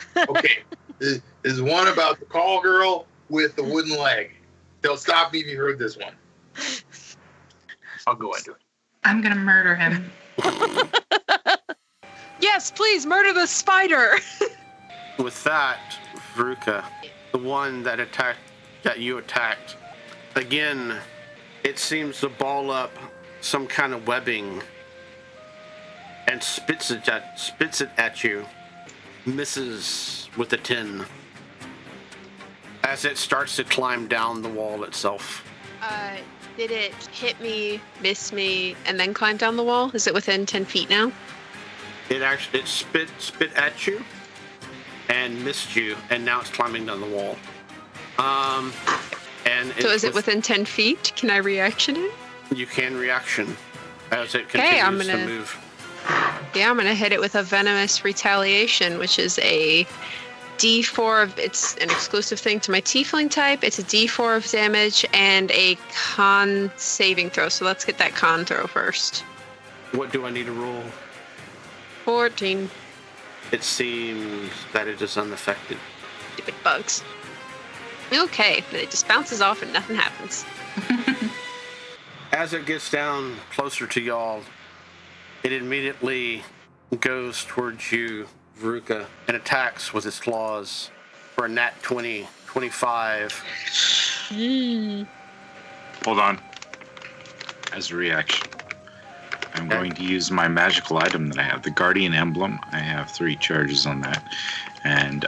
There's one about the call girl with the wooden leg. They'll stop me if you heard this one. I'll go into it. I'm gonna murder him. Yes, please murder the spider. With that, Veruca, the one that you attacked, again, it seems to ball up some kind of webbing and spits it at you. Misses with a 10 as it starts to climb down the wall itself. Did it hit me, miss me, and then climb down the wall? Is it within 10 feet now? It spit at you and missed you, and now it's climbing down the wall. So is it within 10 feet? Can I reaction it? You can reaction as it Okay, continues to move. Yeah, I'm gonna hit it with a venomous retaliation, which is a D4 of, it's an exclusive thing to my tiefling type. It's a D4 of damage and a con saving throw. So let's get that con throw first. What do I need to roll? 14. It seems that it is unaffected. Stupid bugs. Okay, but it just bounces off and nothing happens. As it gets down closer to y'all, it immediately goes towards you, Veruca, and attacks with its claws for a nat 20, 25. Hold on. As a reaction, I'm going to use my magical item that I have, the Guardian Emblem. I have 3 charges on that. And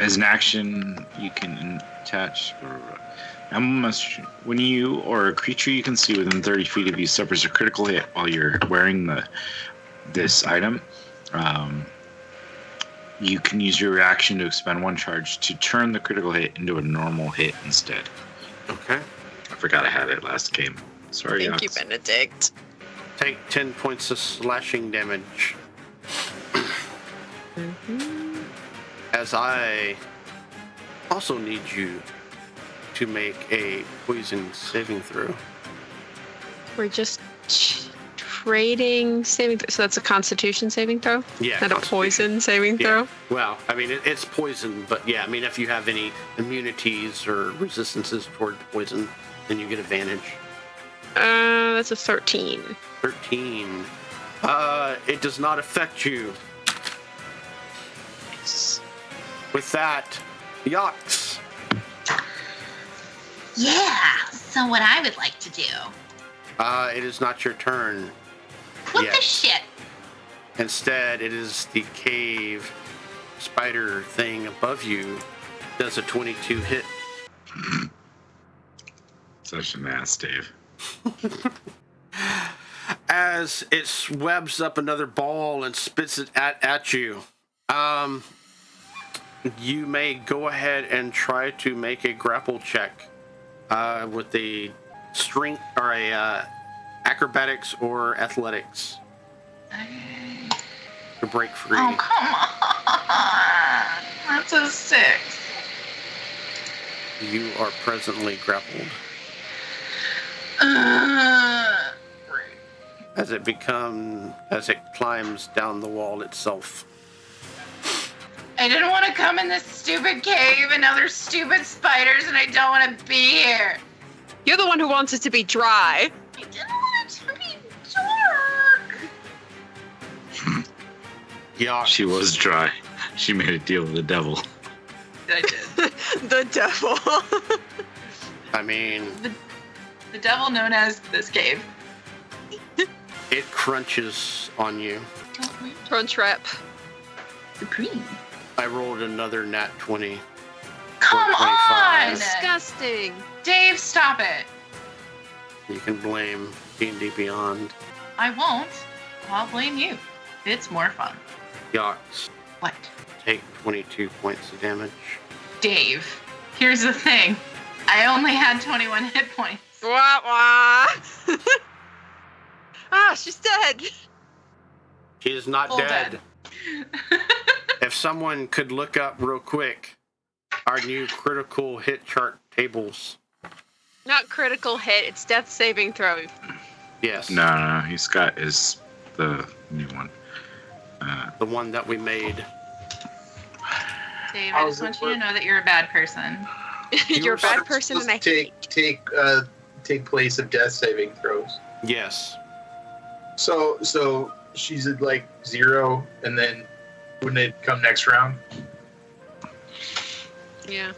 as an action, you can attach... When you or a creature you can see within 30 feet of you suffers a critical hit while you're wearing this item, you can use your reaction to expend 1 charge to turn the critical hit into a normal hit instead. Okay. I forgot I had it last game. Sorry. Thank you, Benedict. Take 10 points of slashing damage. As I also need you to make a poison saving throw. We're just trading saving throw. So that's a constitution saving throw? Yeah. Not a poison saving throw? Well, I mean, it's poison, but yeah, I mean, if you have any immunities or resistances toward poison, then you get advantage. That's a 13. 13. It does not affect you. With that, Yox, Yeah. So what I would like to do. It is not your turn. What yet. the shit? Instead, it is the cave spider thing above you. Does a 22 hit. Such an ass, Dave. As it webs up another ball and spits it at you. You may go ahead and try to make a grapple check with a strength or a acrobatics or athletics to break free. Oh, come on. That's a 6. You are presently grappled. As it climbs down the wall itself. I didn't want to come in this stupid cave and now there's stupid spiders and I don't want to be here. You're the one who wants it to be dry. I didn't want it to be dark. Yeah. She was dry. She made a deal with the devil. I did. The devil. I mean, The devil known as this cave. it crunches on you. Crunch wrap. Supreme. I rolled another nat 20. Come 25. on! Disgusting. Dave, stop it. You can blame D&D Beyond. I won't. I'll blame you. It's more fun. Yachts What? take 22 points of damage. Dave, here's the thing. I only had 21 hit points. Wah wah. Ah, she's dead. She is not Full dead. If someone could look up real quick our new critical hit chart tables. Not critical hit, it's death saving throw. Yes. No, he's got the new one. The one that we made. Dave, I just want you to know that you're a bad person. You're a bad person and I hate you. Take place of death saving throws. Yes. So she's at like 0, and then wouldn't it come next round? Yeah.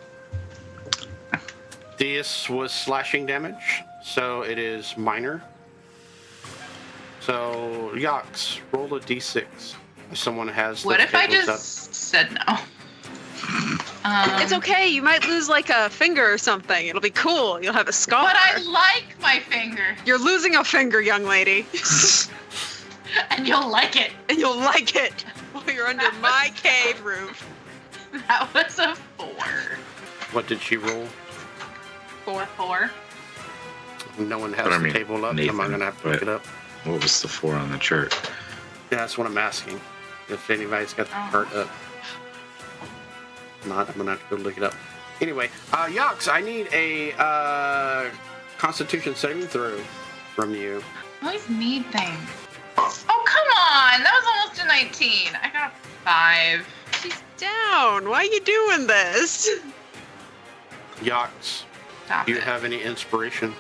This was slashing damage, so it is minor. So, Yax, roll a d6. If someone has What those if I tables just said no? It's okay, you might lose like a finger or something. It'll be cool. You'll have a scar. But I like my finger. You're losing a finger, young lady. And you'll like it. And you'll like it while you're under my cave roof. That was a 4. What did she roll? 4. No one has But I the mean, table up. Nathan, I'm going to have to look but- it up. What was the 4 on the chart? Yeah, that's what I'm asking. If anybody's got the chart up. If not, I'm going to have to go look it up. Anyway, Yax, I need a Constitution saving throw from you. I always need things. Oh, come on. That was almost a 19. I got a 5. She's down. Why are you doing this? Yax, Stop do you it. have any inspiration?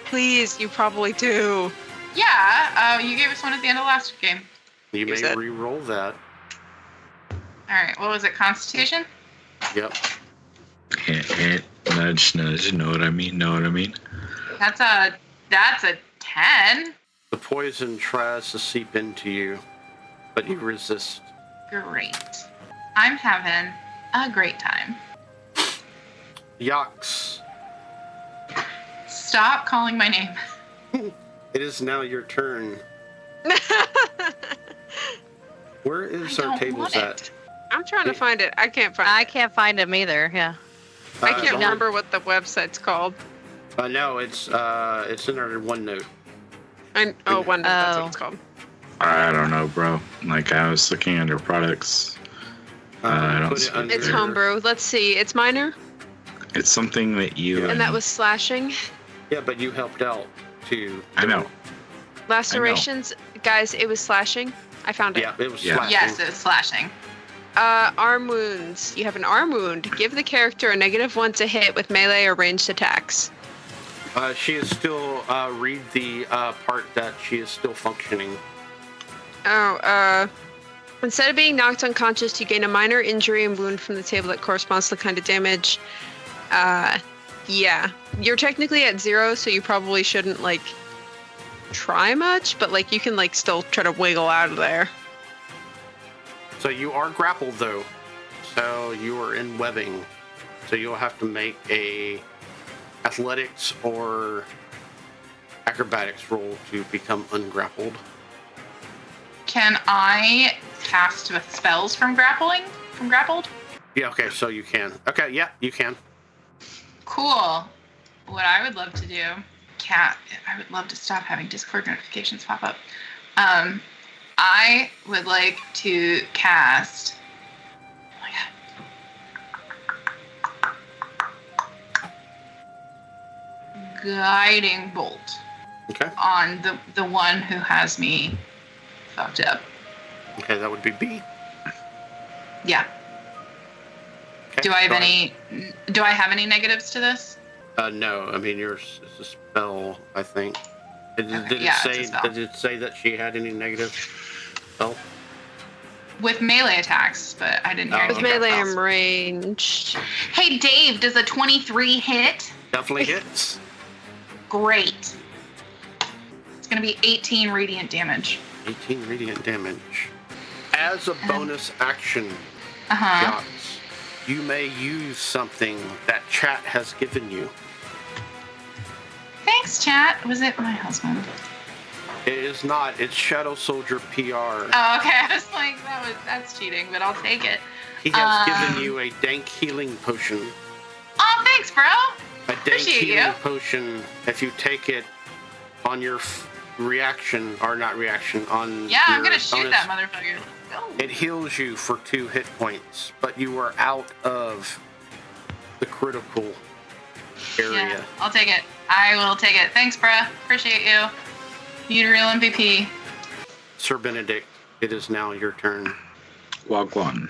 Please, you probably do. Yeah, you gave us one at the end of last game. You Use may it. re-roll that. All right, what was it? Constitution? Yep. Hint, nudge, know what I mean? That's a 10. The poison tries to seep into you, but you resist. Great. I'm having a great time. Yax, Stop calling my name. it is now your turn. Where is I our don't tables want at? it. I'm trying to find it. I can't find I it. can't find him either. Yeah. I can't don't- remember what the website's called. No, it's in our OneNote. OneNote, that's what it's called. I don't know, bro. Like, I was looking under products. I don't Put see it under- It's homebrew. Let's see. It's minor, It's something that you... and that was slashing. Yeah, but you helped out too. I know. Lacerations, guys, it was slashing. I found it. Yeah, it was Yeah. slashing. Yes, it's slashing. Arm wounds. You have an arm wound. Give the character a -1 to hit with melee or ranged attacks. She is still read the part that she is still functioning. Instead of being knocked unconscious, you gain a minor injury and wound from the table that corresponds to the kind of damage. Yeah. You're technically at 0, so you probably shouldn't, like, try much, but, like, you can, like, still try to wiggle out of there. So you are grappled, though. So you are in webbing. So you'll have to make a athletics or acrobatics roll to become ungrappled. Can I cast spells from grappled? Yeah, okay, so you can. Okay, yeah, you can. Cool. What I would love to do, I would love to stop having Discord notifications pop up. I would like to cast. Oh my god. Guiding bolt. Okay. On the one who has me fucked up. Okay, that would be B. Yeah. Okay, Do I have any negatives to this? No. I mean, yours is a spell, I think. Did Okay, yeah, it's a spell. Did it say that she had any negative spell? With melee attacks, but I didn't hear Oh, any With melee spells. and ranged. Hey, Dave, does a 23 hit? Definitely hits. Great. It's going to be 18 radiant damage. 18 radiant damage. As a bonus action, Uh-huh. Yachts, you may use something that chat has given you. Thanks, chat. Was it my husband? It is not. It's Shadow Soldier PR. Oh, okay. I was like, that's cheating, but I'll take it. He has given you a dank healing potion. Oh, thanks, bro. A dank Appreciate healing you. potion, if you take it on your reaction, or not reaction, on Yeah, I'm your going to shoot bonus, that motherfucker. Let's go. it heals you for 2 hit points, but you are out of the critical area. Yeah, I'll take it. I will take it. Thanks, bruh. Appreciate you. You the real MVP. Sir Benedict, it is now your turn. Wagwan.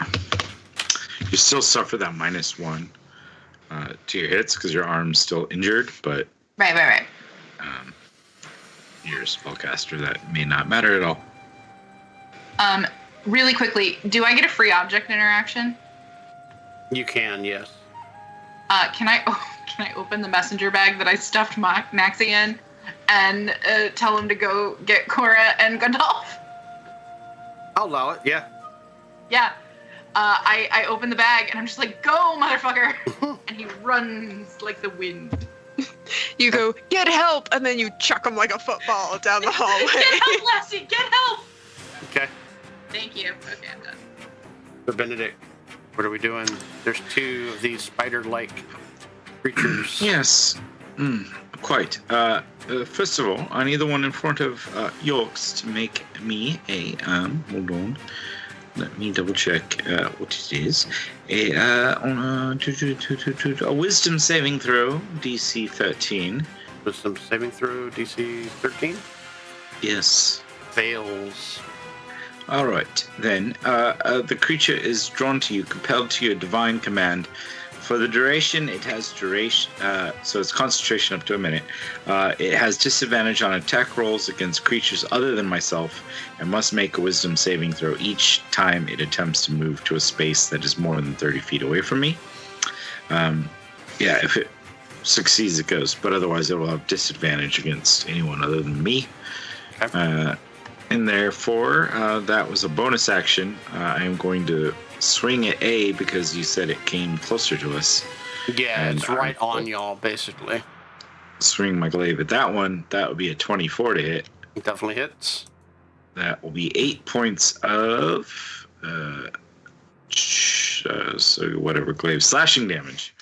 You still suffer that -1 to your hits because your arm's still injured, but Right. you're a spellcaster. That may not matter at all. Really quickly, do I get a free object interaction? You can, yes. Can I open the messenger bag that I stuffed Maxie in and tell him to go get Cora and Gandalf? I'll allow it, yeah. Yeah. I open the bag and I'm just like, go, motherfucker! And he runs like the wind. You go, get help, and then you chuck him like a football down the hallway. Get help, Lassie! Get help! Okay. Thank you. Okay, I'm done. Sir Benedict, what are we doing? There's 2 of these spider-like creatures. Yes, quite. First of all, I need the one in front of Yorks to make me a hold on. Let me double check what it is. A wisdom saving throw, DC 13. Wisdom saving throw, DC 13. Yes. Fails. All right, then. The creature is drawn to you, compelled to your divine command. For the duration, it has duration, so it's concentration up to a minute. It has disadvantage on attack rolls against creatures other than myself and must make a wisdom saving throw each time it attempts to move to a space that is more than 30 feet away from me. If it succeeds, it goes, but otherwise it will have disadvantage against anyone other than me. Okay. And therefore, that was a bonus action. I am going to swing at A because you said it came closer to us. Yeah, And it's right on y'all, basically. Swing my glaive at that one. That would be a 24 to hit. It definitely hits. That will be 8 points of so whatever glaive slashing damage.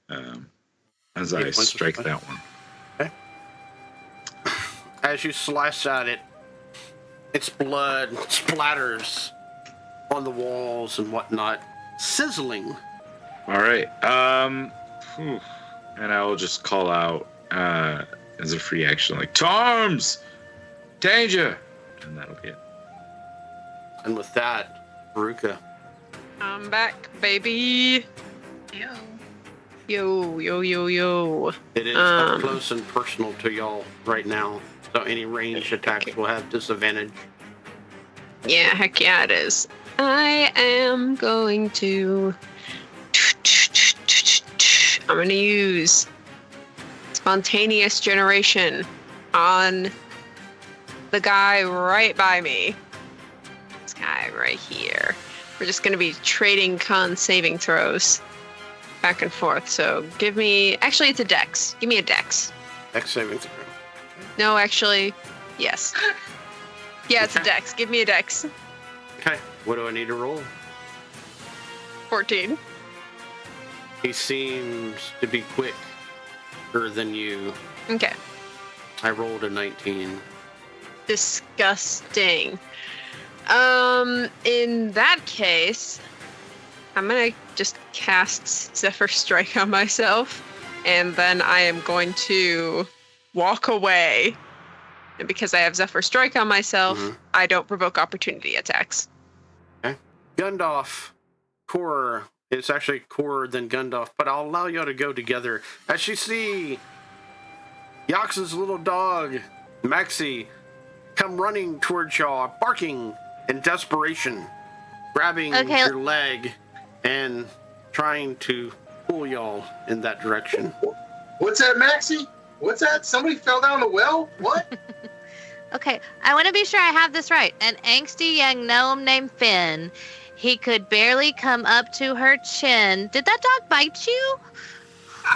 As 8 I points of strike slash. that one. Okay. As you slash at it, its blood splatters on the walls and whatnot, sizzling. All right. And I will just call out as a free action, like Torms, danger, and that'll be it. And with that, Veruca. I'm back, baby. Ew. Yo. It is up close and personal to y'all right now, so any ranged attacks will have disadvantage. Yeah, heck yeah, it is. I am going to I'm going to use spontaneous generation on the guy right by me. This guy right here. We're just going to be trading con saving throws back and forth. So give me... Actually, it's a dex. Give me a dex. Dex saving throw. No, actually, yes. Yeah, it's a dex. Give me a dex. Okay. What do I need to roll? 14. He seems to be quicker than you. Okay. I rolled a 19. Disgusting. In that case, I'm gonna just cast Zephyr Strike on myself, and then I am going to walk away. And because I have Zephyr Strike on myself, I don't provoke opportunity attacks. Okay. Gundalf, Cora. It's actually Cora than Gundalf, but I'll allow y'all to go together. As you see Yax's little dog, Maxie, come running towards y'all, barking in desperation, grabbing your leg and trying to pull y'all in that direction. What's that, Maxie? What's that? Somebody fell down the well? What? Okay, I want to be sure I have this right. An angsty young gnome named Finn. He could barely come up to her chin. Did that dog bite you?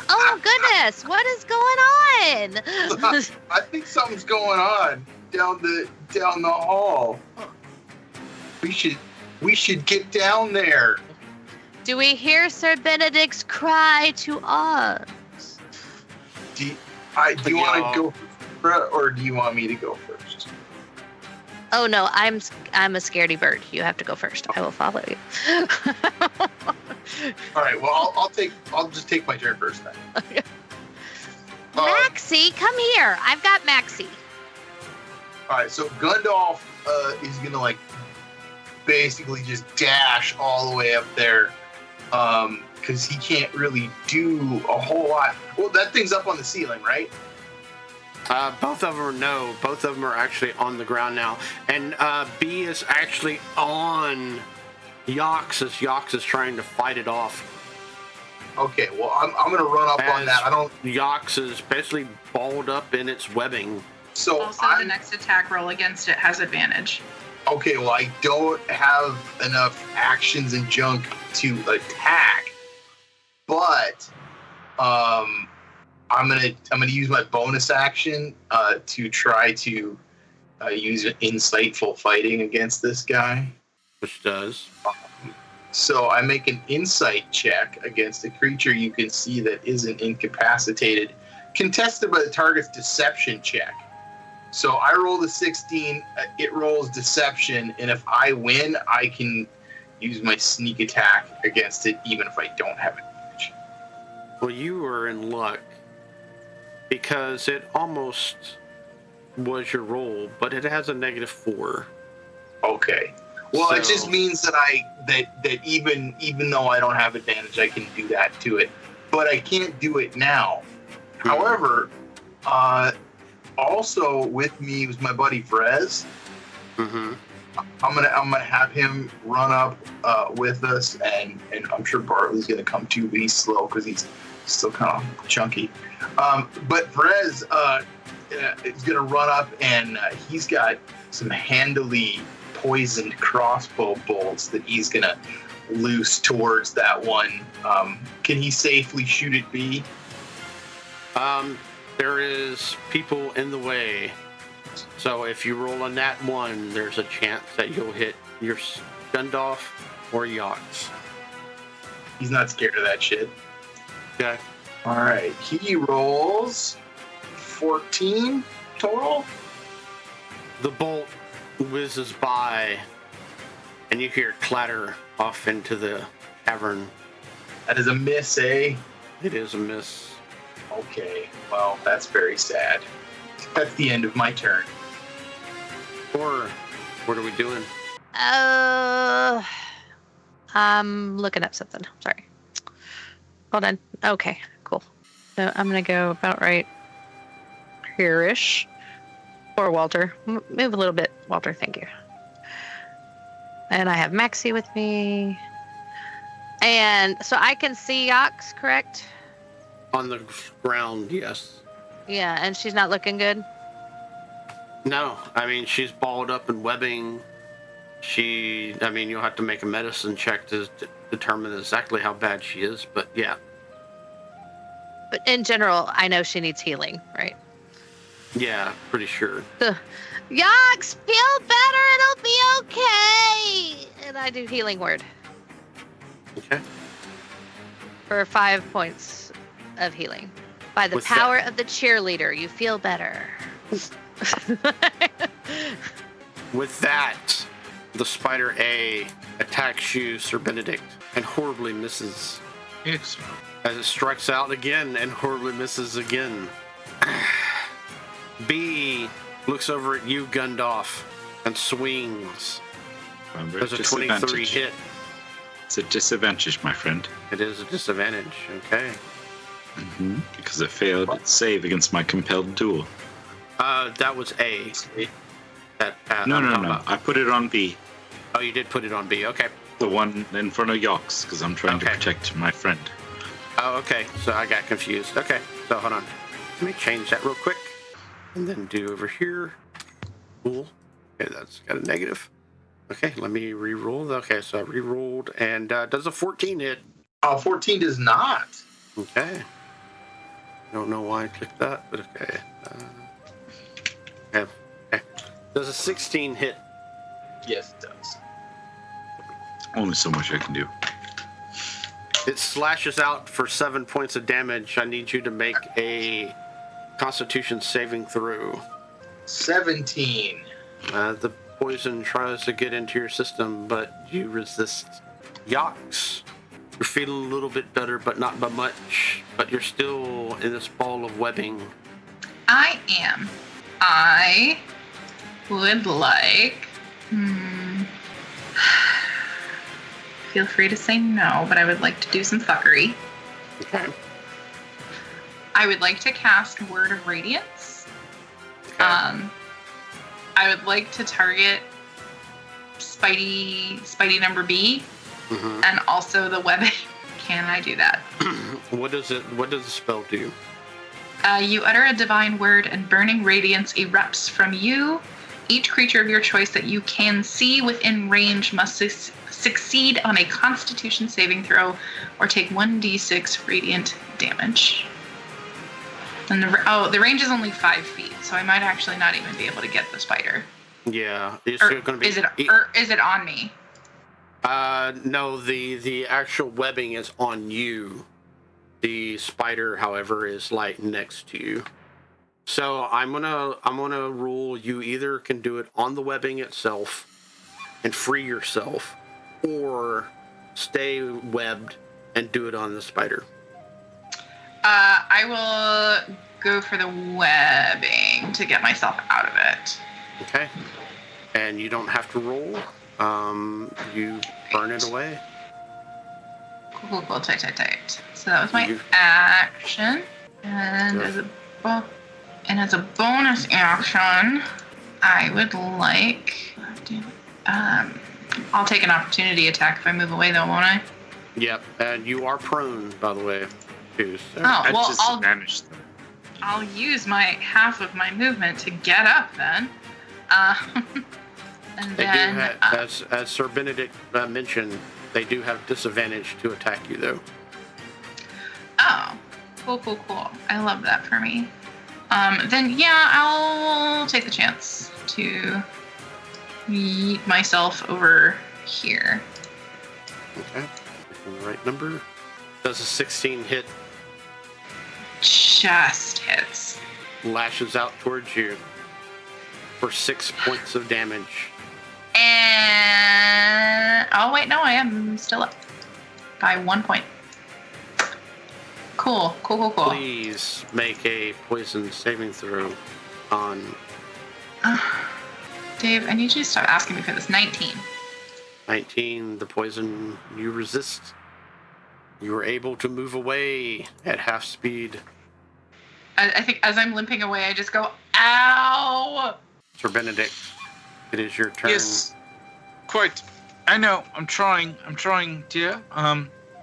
Oh, goodness. What is going on? I think something's going on down the hall. We should get down there. Do we hear Sir Benedict's cry to us? Do you want to go first, or do you want me to go first? Oh no, I'm a scaredy bird. You have to go first. I will follow you. All right. Well, I'll just take my turn first then. Okay. Maxie, come here. I've got Maxie. All right. So Gundalf is gonna basically just dash all the way up there, because he can't really do a whole lot. Well, that thing's up on the ceiling, right? Both of them are actually on the ground now. And B is actually on Yox as Yox is trying to fight it off. Okay, well, I'm going to run up on that. Yox is basically balled up in its webbing. So also, the next attack roll against it has advantage. Okay, well, I don't have enough actions and junk to attack, but I'm gonna use my bonus action to try to use insightful fighting against this guy. Which does. So I make an insight check against a creature you can see that isn't incapacitated, contested by the target's deception check. So I roll the 16, it rolls deception, and if I win, I can use my sneak attack against it, even if I don't have advantage. Well, you were in luck, because it almost was your roll, but it has a -4. Okay. Well, it just means that that even though I don't have advantage, I can do that to it, but I can't do it now. However, also with me was my buddy Frez. Mm-hmm. I'm gonna have him run up with us, and I'm sure Bartley's gonna come too, but he's slow because he's still kind of chunky. But Frez is gonna run up, and he's got some handily poisoned crossbow bolts that he's gonna loose towards that one. Can he safely shoot at B? There is people in the way, so if you roll a nat 1, there's a chance that you'll hit your Gundalf or Yox. He's not scared of that shit. Okay. All right, he rolls 14 total. The bolt whizzes by, and you hear it clatter off into the cavern. That is a miss, eh? It is a miss. Okay, well, that's very sad. That's the end of my turn. Or, what are we doing? I'm looking up something. Sorry. Hold on. Okay, cool. So I'm going to go about right here-ish. Or Walter. Move a little bit, Walter. Thank you. And I have Maxie with me. And so I can see Yox, correct? On the ground, yes. Yeah, and she's not looking good. No, I mean, she's balled up in webbing. You'll have to make a medicine check to determine exactly how bad she is, but yeah. But in general, I know she needs healing, right? Yeah, pretty sure. Yox, feel better. It'll be okay. And I do healing word Okay. for 5 points of healing. By the With power of the cheerleader, you feel better. With that, the Spider A attacks you, Sir Benedict, and horribly misses. Excellent. As it strikes out again and horribly misses again. B looks over at you, Gundalf, and swings. There's a 23 hit. It's a disadvantage, my friend. It is a disadvantage, okay. Because it failed its save against my compelled duel. That was A. No. I put it on B. Oh, you did put it on B, okay. The one in front of Yox, because I'm trying to Okay. protect my friend. Oh, okay. So I got confused. Okay. So hold on. Let me change that real quick. And then do over here. Cool. Okay, that's got a negative. Okay, let me re-roll. Okay, so I re-rolled. And does a 14 hit? 14 does not. Okay. Don't know why I clicked that, but okay. Okay. Does a 16 hit? Yes, it does. Only so much I can do. It slashes out for 7 points of damage. I need you to make a Constitution saving throw. 17. The poison tries to get into your system, but you resist. Yox, you're feeling a little bit better, but not by much. But you're still in this ball of webbing. I am. I would like. Feel free to say no, but I would like to do some fuckery. Okay. I would like to cast Word of Radiance. Okay. I would like to target Spidey number B, and also the webbing. Can I do that? What does the spell do? You utter a divine word, and burning radiance erupts from you. Each creature of your choice that you can see within range must succeed on a Constitution saving throw, or take 1d6 radiant damage. And the range is only 5 feet, so I might actually not even be able to get the spider. Yeah, it's Or going to be. is it on me? No, the actual webbing is on you. The spider, however, is like next to you. So I'm gonna rule you either can do it on the webbing itself and free yourself, or stay webbed and do it on the spider. I will go for the webbing to get myself out of it. Okay. And you don't have to roll. You burn it away. Cool. Tight. So that was my action. And as a bonus action, I would like. I'll take an opportunity attack if I move away, though, won't I? Yep. And you are prone, by the way, too. So. Oh, well, disadvantage them. I'll use my half of my movement to get up then. And They then, do have, as Sir Benedict mentioned, they do have disadvantage to attack you, though. oh, cool. I love that for me. Then yeah, I'll take the chance to yeet myself over here. Okay. The right number. Does a 16 hit? Just hits. Lashes out towards you for 6 points of damage. And oh wait, no, I am still up by 1 point. Cool. Please make a poison saving throw on. Dave, I need you to stop asking me for this. 19. 19. The poison you resist. You are able to move away at half speed. I think as I'm limping away, I just go, ow! Sir Benedict, it is your turn. Yes. Quite. I know. I'm trying, dear.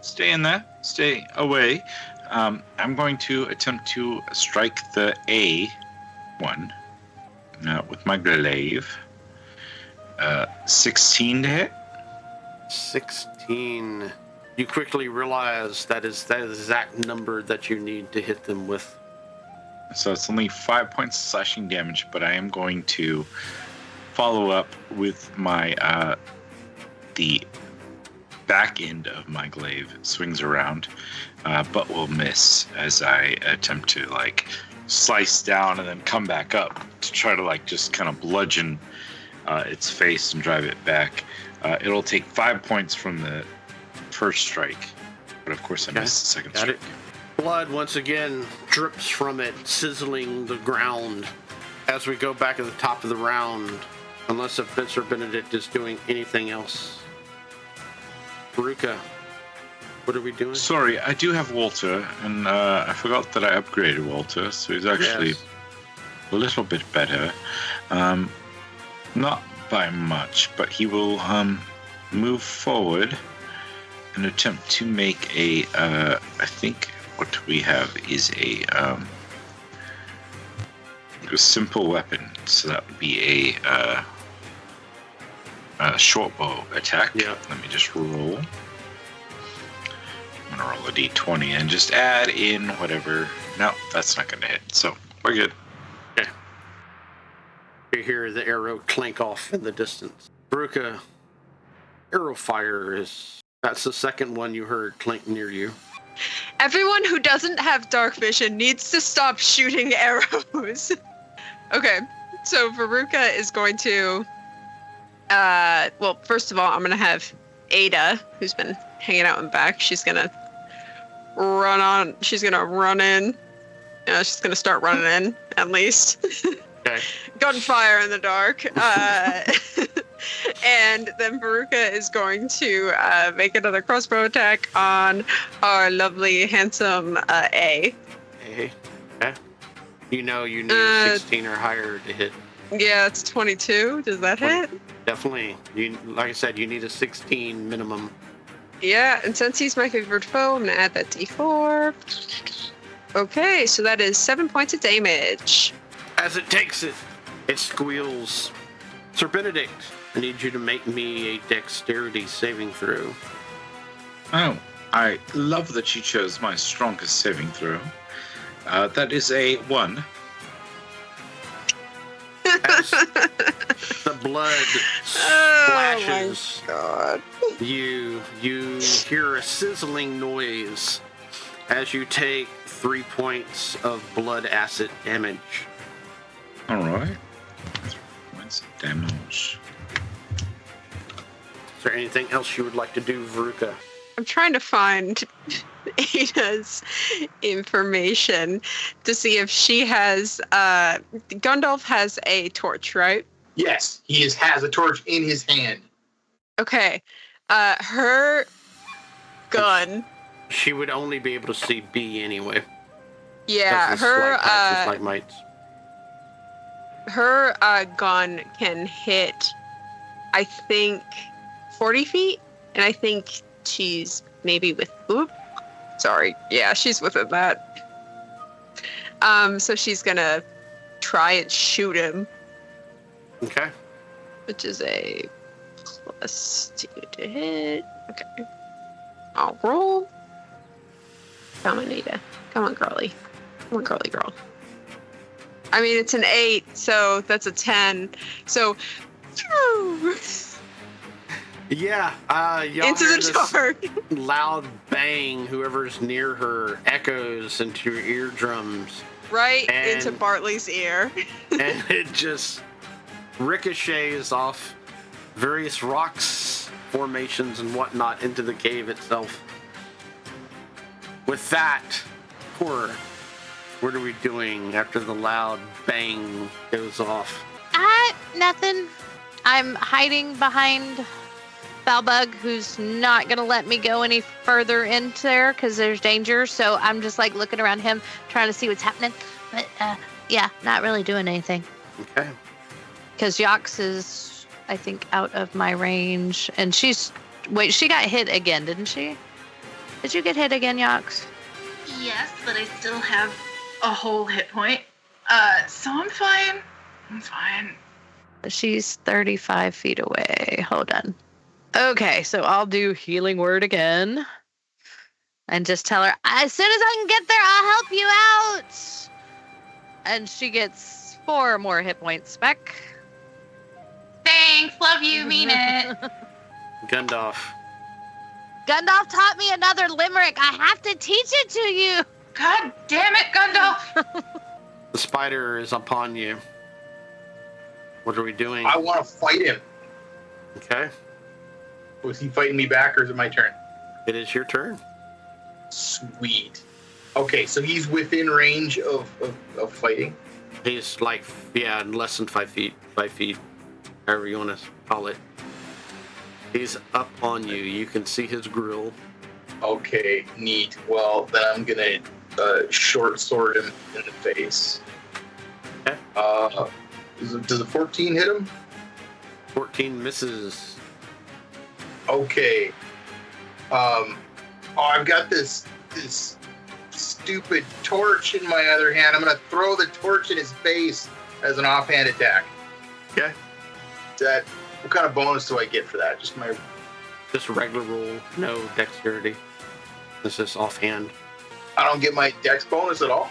Stay in there. Stay away. I'm going to attempt to strike the A one with my glaive. 16 to hit. 16. You quickly realize that is the exact number that you need to hit them with. So it's only 5 points of slashing damage, but I am going to follow up with my the back end of my glaive swings around, but will miss as I attempt to like slice down and then come back up to try to like just kind of bludgeon its face and drive it back. It'll take 5 points from the first strike, but of course I missed the second strike. Blood once again drips from it, sizzling the ground. As we go back at the top of the round, unless if Vince or Benedict is doing anything else. Veruca, what are we doing? Sorry, I do have Walter, and I forgot that I upgraded Walter, so he's actually a little bit better. Not by much, but he will move forward and attempt to make a, I think what we have is a simple weapon, so that would be a short bow attack. Yeah. Let me just roll. I'm gonna roll a d20 and just add in whatever. No, that's not gonna hit, so we're good. Okay. You hear the arrow clank off in the distance. Veruca, arrow fire that's the second one you heard clink near you. Everyone who doesn't have dark vision needs to stop shooting arrows. Okay, so Veruca is going to, well, first of all, I'm going to have Ada, who's been hanging out in back, she's going to run in. She's going to start running in, at least. Okay. Gunfire in the dark. And then Veruca is going to make another crossbow attack on our lovely, handsome A. Okay. You need 16 or higher to hit. Yeah, it's 22. Does that hit? Definitely. Like I said, you need a 16 minimum. Yeah, and since he's my favorite foe, I'm going to add that d4. Okay, so that is 7 points of damage. As it takes it, it squeals. Sir Benedict, I need you to make me a dexterity saving throw. Oh, I love that you chose my strongest saving throw. That is a 1. As the blood splashes, oh my God. you hear a sizzling noise as you take 3 points of blood acid damage. All right. 3 points of damage. Is there anything else you would like to do, Veruca? I'm trying to find Ada's information to see if she has. Gundalf has a torch, right? Yes, he has a torch in his hand. Okay. Her gun. She would only be able to see B anyway. Yeah, her slight mites. Her gun can hit, I think, 40 feet, and I think she's maybe with. Oop, sorry. Yeah, she's within that. So she's gonna try and shoot him. Okay. Which is a +2 to hit. Okay. I'll roll. Come on, Ada. Come on, girly. Come on, girly girl. I mean, it's an 8, so that's a 10. So, yeah, y'all into hear the dark. Loud bang. Whoever's near her echoes into your eardrums, Right And- into Bartley's ear. and it just ricochets off various rocks, formations, and whatnot into the cave itself. With that, Horror, what are we doing after the loud bang goes off? Nothing. I'm hiding behind Balbug, who's not going to let me go any further into there because there's danger. So I'm just like looking around him, trying to see what's happening. But yeah, not really doing anything. Okay. Because Yox is, I think, out of my range. And she got hit again, didn't she? Did you get hit again, Yox? Yes, but I still have a whole hit point. So I'm fine. I'm fine. She's 35 feet away. Hold on. Okay, so I'll do healing word again. And just tell her, as soon as I can get there, I'll help you out. And she gets 4 more hit points back. Thanks. Love you. Mean it. Gundalf. Gundalf taught me another limerick. I have to teach it to you. God damn it, Gundalf. The spider is upon you. What are we doing? I want to fight him. Okay. Was he fighting me back, or is it my turn? It is your turn. Sweet. Okay, so he's within range of fighting. He's like, less than 5 feet. 5 feet. However you want to call it. He's up on you. You can see his grill. Okay, neat. Well, then I'm gonna short sword him in the face. Okay. Does a 14 hit him? 14 misses. Okay. I've got this stupid torch in my other hand. I'm gonna throw the torch in his face as an offhand attack. Okay. What kind of bonus do I get for that? Just regular roll, no dexterity. This is offhand. I don't get my dex bonus at all.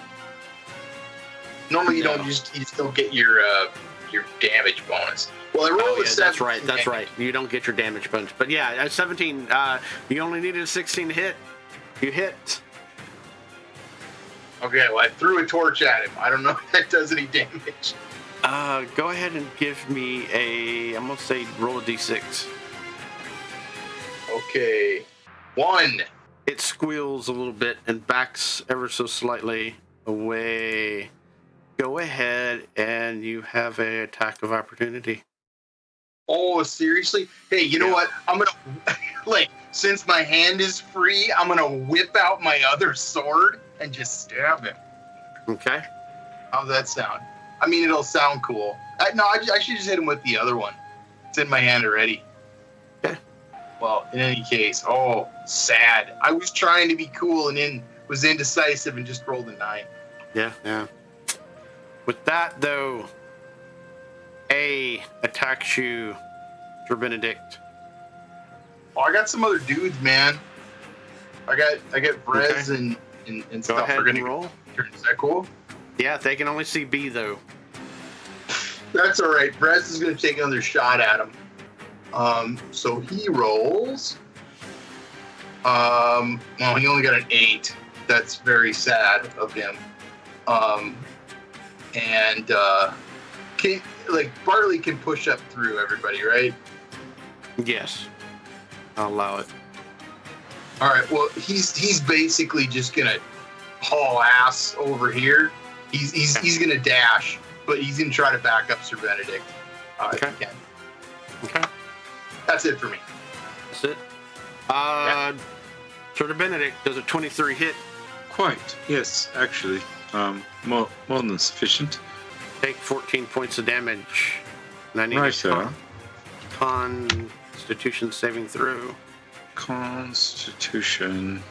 Normally, you No. don't. You just don't get your damage bonus. Well, I rolled a 17. That's right. You don't get your damage bonus. But yeah, at 17, you only needed a 16 to hit. You hit. Okay, well, I threw a torch at him. I don't know if that does any damage. Go ahead and give me I'm going to say roll a d6. Okay. 1. It squeals a little bit and backs ever so slightly away. Go ahead and you have an attack of opportunity. Oh, seriously? Hey, you know what? I'm going to, since my hand is free, I'm going to whip out my other sword and just stab him. Okay. How's that sound? I mean, it'll sound cool. I should just hit him with the other one. It's in my hand already. Okay. Well, in any case, sad. I was trying to be cool and then was indecisive and just rolled a 9. Yeah. With that, though, A attacks you, Sir Benedict. Oh, I got some other dudes, man. I got Brez and stuff. Go ahead We're gonna and roll. Is that cool? Yeah, they can only see B, though. That's all right. Brez is going to take another shot at him. So he rolls. Well, he only got an 8. That's very sad of him. And Bartley can push up through everybody, right? Yes. I'll allow it. All right. Well, he's basically just gonna haul ass over here. He's gonna dash, but he's gonna try to back up Sir Benedict. Okay. If he can. Okay. That's it for me. That's it. Sir Benedict, does a 23 hit? Quite, yes, actually. More than sufficient. Take 14 points of damage. And I need Right, a sir. Constitution saving throw. Constitution.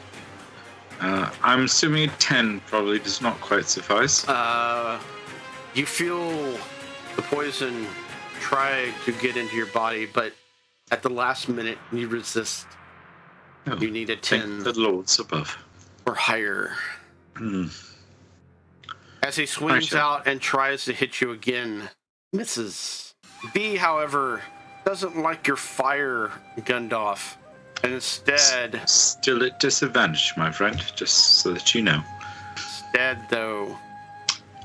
I'm assuming 10 probably does not quite suffice. You feel the poison try to get into your body, but at the last minute you resist. Oh, You need a 10 thank the Lord's above. or higher. Hmm. As he swings Right, out and tries to hit you again, misses. B, however, doesn't like your fire, Gundalf, and instead, Still at disadvantage, my friend, just so that you know. though,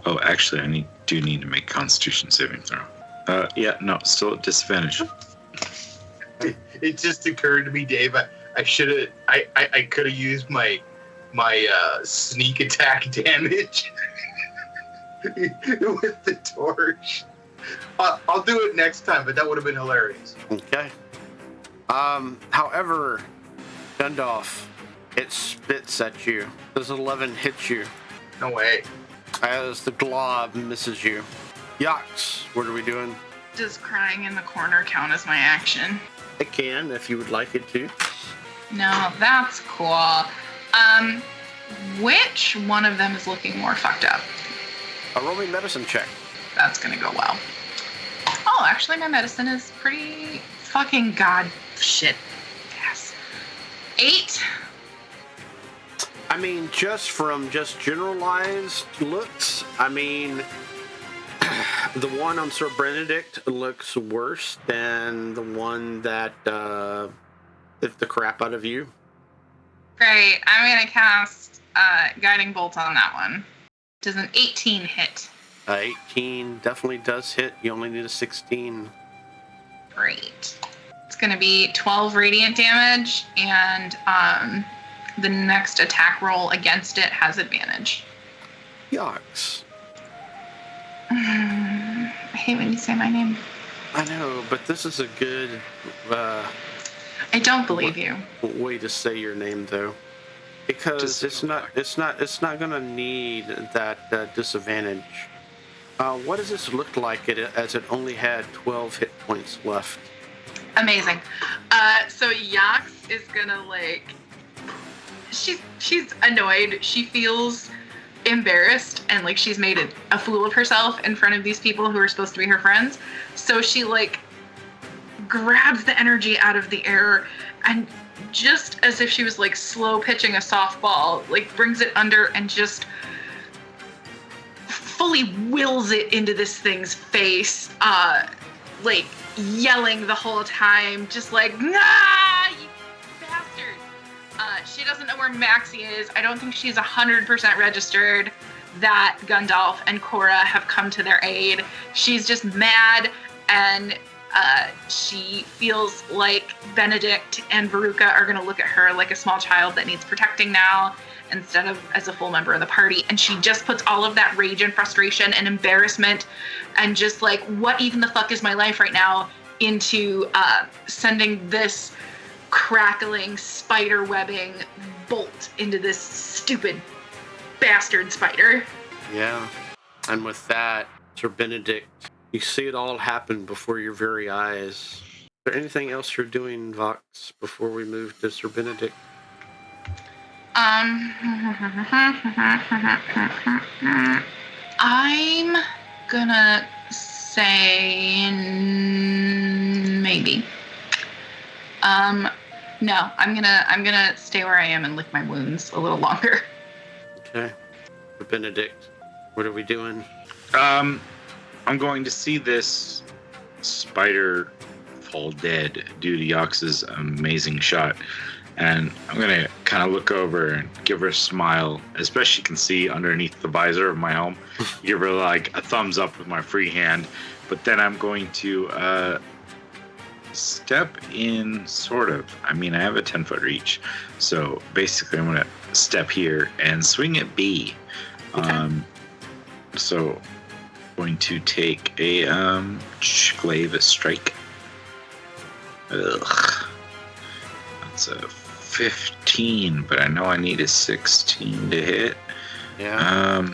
Oh, actually, I do need to make Constitution saving throw. Still at disadvantage. It just occurred to me, Dave. I could have used my sneak attack damage with the torch. I'll do it next time, but that would have been hilarious. okay. However, Gundalf, it spits at you. Does 11 hit you? No way. As the glob misses you. Yachts, what are we doing? Does crying in the corner count as my action? It can, if you would like it to. No, that's cool. Which one of them is looking more fucked up? A rolling medicine check. That's gonna go well. Oh, actually, my medicine is pretty fucking shit. Yes. 8. I mean, just from generalized looks, I mean, the one on Sir Benedict looks worse than the one that hit the crap out of you. Great. I'm gonna cast Guiding Bolt on that one. Does an 18 hit? 18 definitely does hit. You only need a 16. Great. It's gonna be 12 radiant damage, and the next attack roll against it has advantage. Yucks. I hate when you say my name. I know, but this is a good I don't believe you. way to say your name, though, because it's not gonna need that disadvantage. What does this look like as it only had 12 hit points left? Amazing. So Yax is gonna she's annoyed. She feels embarrassed and like she's made a fool of herself in front of these people who are supposed to be her friends. So she grabs the energy out of the air and just as if she was slow pitching a softball, brings it under and just fully wills it into this thing's face, yelling the whole time, just nah, you bastard. She doesn't know where Maxie is. I don't think she's 100% registered that Gundalf and Cora have come to their aid. She's just mad, and she feels like Benedict and Veruca are going to look at her like a small child that needs protecting now instead of as a full member of the party. And she just puts all of that rage and frustration and embarrassment and just what even the fuck is my life right now into sending this crackling spider webbing bolt into this stupid bastard spider. Yeah. And with that, Sir Benedict, you see it all happen before your very eyes. Is there anything else you're doing, Vox, before we move to Sir Benedict? I'm gonna say maybe. No, I'm gonna stay where I am and lick my wounds a little longer. Okay. Sir Benedict, what are we doing? I'm going to see this spider fall dead due to Yox's amazing shot. And I'm going to kind of look over and give her a smile, as best she can see underneath the visor of my helm. Give her a thumbs up with my free hand. But then I'm going to step in, sort of. I mean, I have a 10-foot reach. So basically, I'm going to step here and swing at B. Okay. So I'm going to take a glaive strike. Ugh. That's a 15, but I know I need a 16 to hit. Yeah.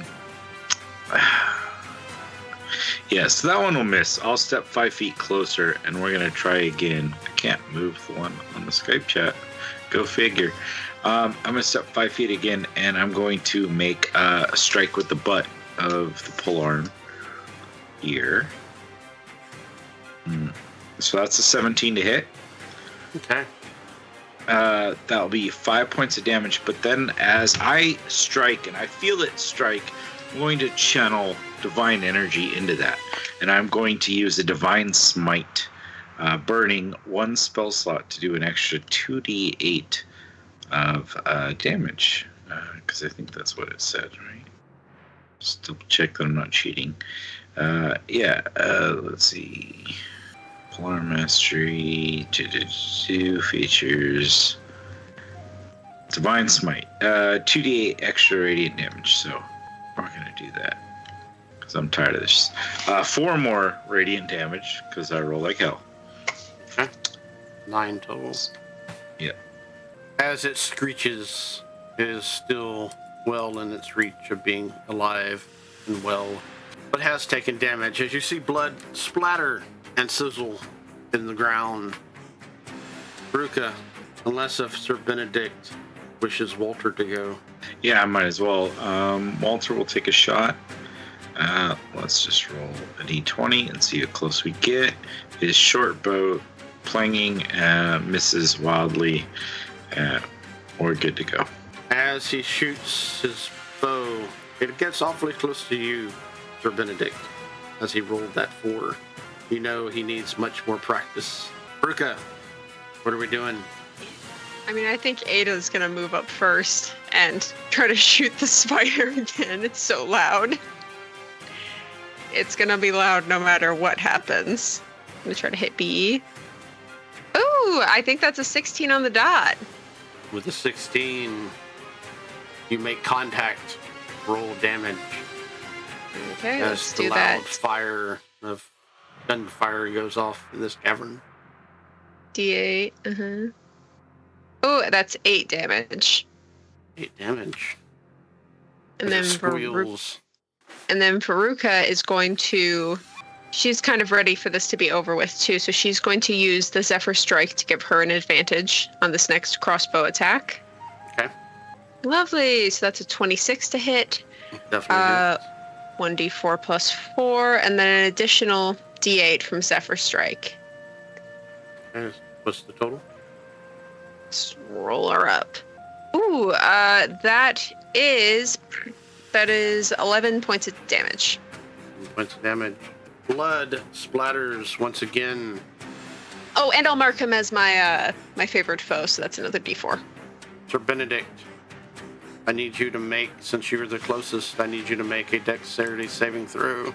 Yeah, so that one will miss. I'll step 5 feet closer, and we're going to try again. I can't move the one on the Skype chat. Go figure. I'm going to step 5 feet again, and I'm going to make a strike with the butt of the polearm here. So that's a 17 to hit. Okay. That'll be 5 points of damage, but then as I strike and I feel it strike, I'm going to channel divine energy into that, and I'm going to use a divine smite, burning one spell slot to do an extra 2d8 of damage, because I think that's what it said, right? Just double check that I'm not cheating. Let's see. Polar Mastery, features, Divine Smite, 2d8 extra radiant damage, so we're going to do that, because I'm tired of this. 4 more radiant damage, because I roll like hell. Okay. 9 totals. Yep. As it screeches, it is still well in its reach of being alive and well, but has taken damage. As you see blood splatter and sizzle in the ground. Veruca, unless of Sir Benedict wishes Walter to go. Yeah, I might as well. Walter will take a shot. Let's just roll a d20 and see how close we get. His short bow planging misses wildly. We're good to go. As he shoots his bow, it gets awfully close to you, Sir Benedict. As he rolled that 4, you know he needs much more practice. Ruka, what are we doing? I mean, I think Ada's gonna move up first and try to shoot the spider again. It's so loud. It's gonna be loud no matter what happens. I'm gonna try to hit B. Ooh, I think that's a 16 on the dot. With a 16, you make contact. Roll damage. Okay, As let's the do loud that. fire of gunfire goes off in this cavern. D8. Oh, that's 8 damage. 8 damage. And As then it squeals. Veruca is going to. She's kind of ready for this to be over with too, so she's going to use the Zephyr Strike to give her an advantage on this next crossbow attack. Okay. Lovely. So that's a 26 to hit. Definitely. 1d4 plus 4, and then an additional d8 from Zephyr Strike. Okay. What's the total? Let's roll her up. Ooh, that is 11 points of damage. Points of damage. Blood splatters once again. Oh, and I'll mark him as my my favorite foe, so that's another d4. Sir Benedict, I need you to make, since you're the closest, I need you to make a dexterity saving throw.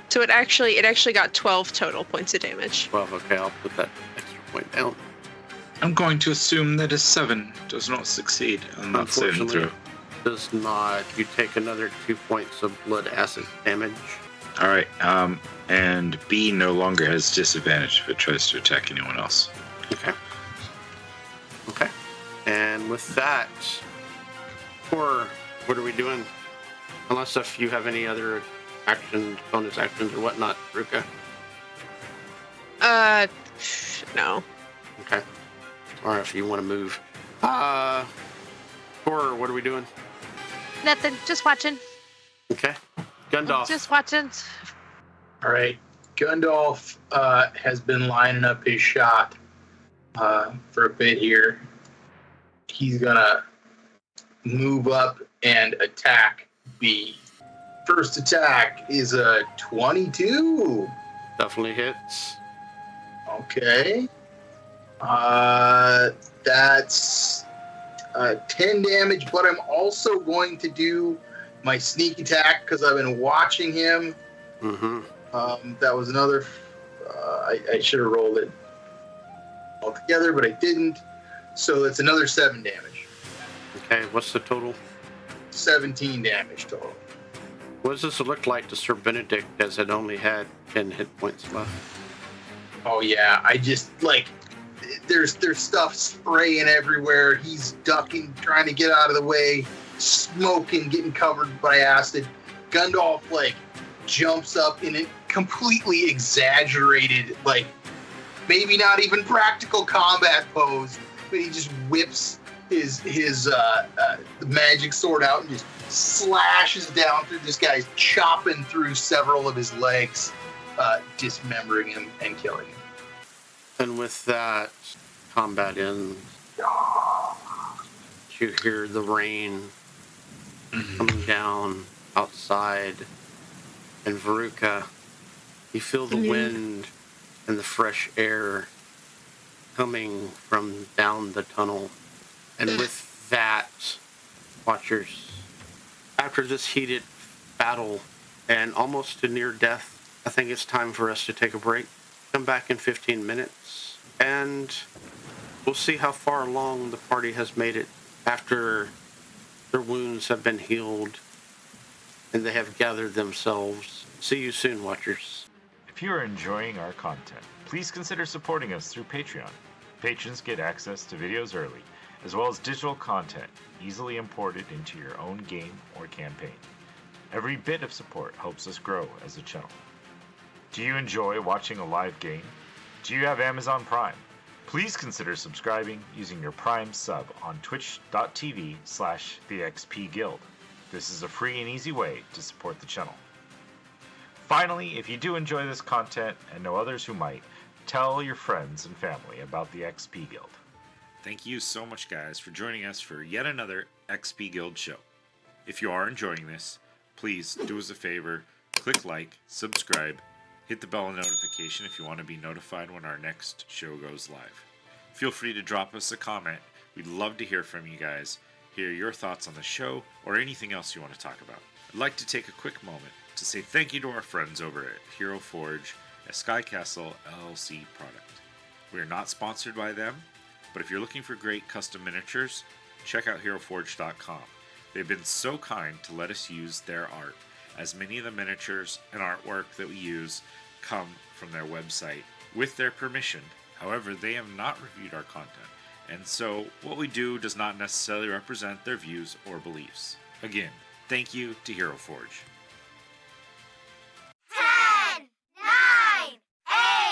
So it actually got 12 total points of damage. 12, okay, I'll put that extra point down. I'm going to assume that a 7 does not succeed on that saving Unfortunately, throw. does not. You take another 2 points of blood acid damage. All right. And B no longer has disadvantage if it tries to attack anyone else. Okay. Okay. And with that, or what are we doing? Unless if you have any other actions, bonus actions or whatnot, Ruka. No. Okay. Or if you want to move. Or what are we doing? Nothing. Just watching. Okay. Gundalf. Just watching. All right. Gundalf has been lining up his shot for a bit here. He's going to move up and attack B. First attack is a 22. Definitely hits. Okay. That's 10 damage, but I'm also going to do my sneak attack because I've been watching him. Mm-hmm. That was another. I should have rolled it all together, but I didn't. So that's another 7 damage. Okay, what's the total? 17 damage total. What does this look like to Sir Benedict as it only had 10 hit points left? Oh yeah, I just there's stuff spraying everywhere. He's ducking, trying to get out of the way, smoking, getting covered by acid. Gundalf jumps up in a completely exaggerated, maybe not even practical combat pose, but he just whips his magic sword out and just slashes down through this guy, chopping through several of his legs, dismembering him and killing him. And with that, combat ends. You hear the rain coming down outside. And Veruca, you feel the wind and the fresh air coming from down the tunnel. And with that, Watchers, after this heated battle and almost to near death, I think it's time for us to take a break. Come back in 15 minutes, and we'll see how far along the party has made it after their wounds have been healed and they have gathered themselves. See you soon, Watchers. If you are enjoying our content, please consider supporting us through Patreon. Patrons get access to videos early, as well as digital content easily imported into your own game or campaign. Every bit of support helps us grow as a channel. Do you enjoy watching a live game? Do you have Amazon Prime? Please consider subscribing using your Prime sub on twitch.tv/thexpguild. This is a free and easy way to support the channel. Finally, if you do enjoy this content and know others who might, tell your friends and family about the XP Guild. Thank you so much, guys, for joining us for yet another XP Guild show. If you are enjoying this, please do us a favor, click like, subscribe, hit the bell notification if you want to be notified when our next show goes live. Feel free to drop us a comment. We'd love to hear from you guys, hear your thoughts on the show, or anything else you want to talk about. I'd like to take a quick moment to say thank you to our friends over at Hero Forge, a Sky Castle LLC product. We are not sponsored by them, but if you're looking for great custom miniatures, check out HeroForge.com. They've been so kind to let us use their art, as many of the miniatures and artwork that we use come from their website with their permission. However, they have not reviewed our content, and so what we do does not necessarily represent their views or beliefs. Again, thank you to Hero Forge. 10, 9,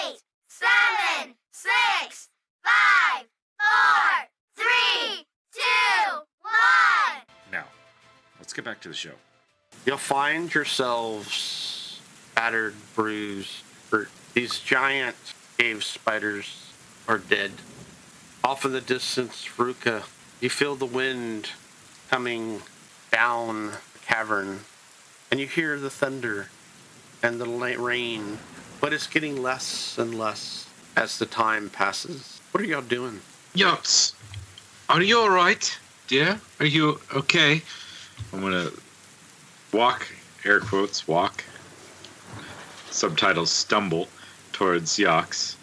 8, 7, 6, 5, 4, 3, 2, 1. Now, let's get back to the show. You'll find yourselves battered, bruised, hurt. These giant cave spiders are dead. Off in the distance, Veruca, you feel the wind coming down the cavern, and you hear the thunder and the rain, but it's getting less and less as the time passes. What are y'all doing? Yachts, are you alright, dear? Are you okay? I'm gonna walk, air quotes, walk, subtitles stumble, towards Yox.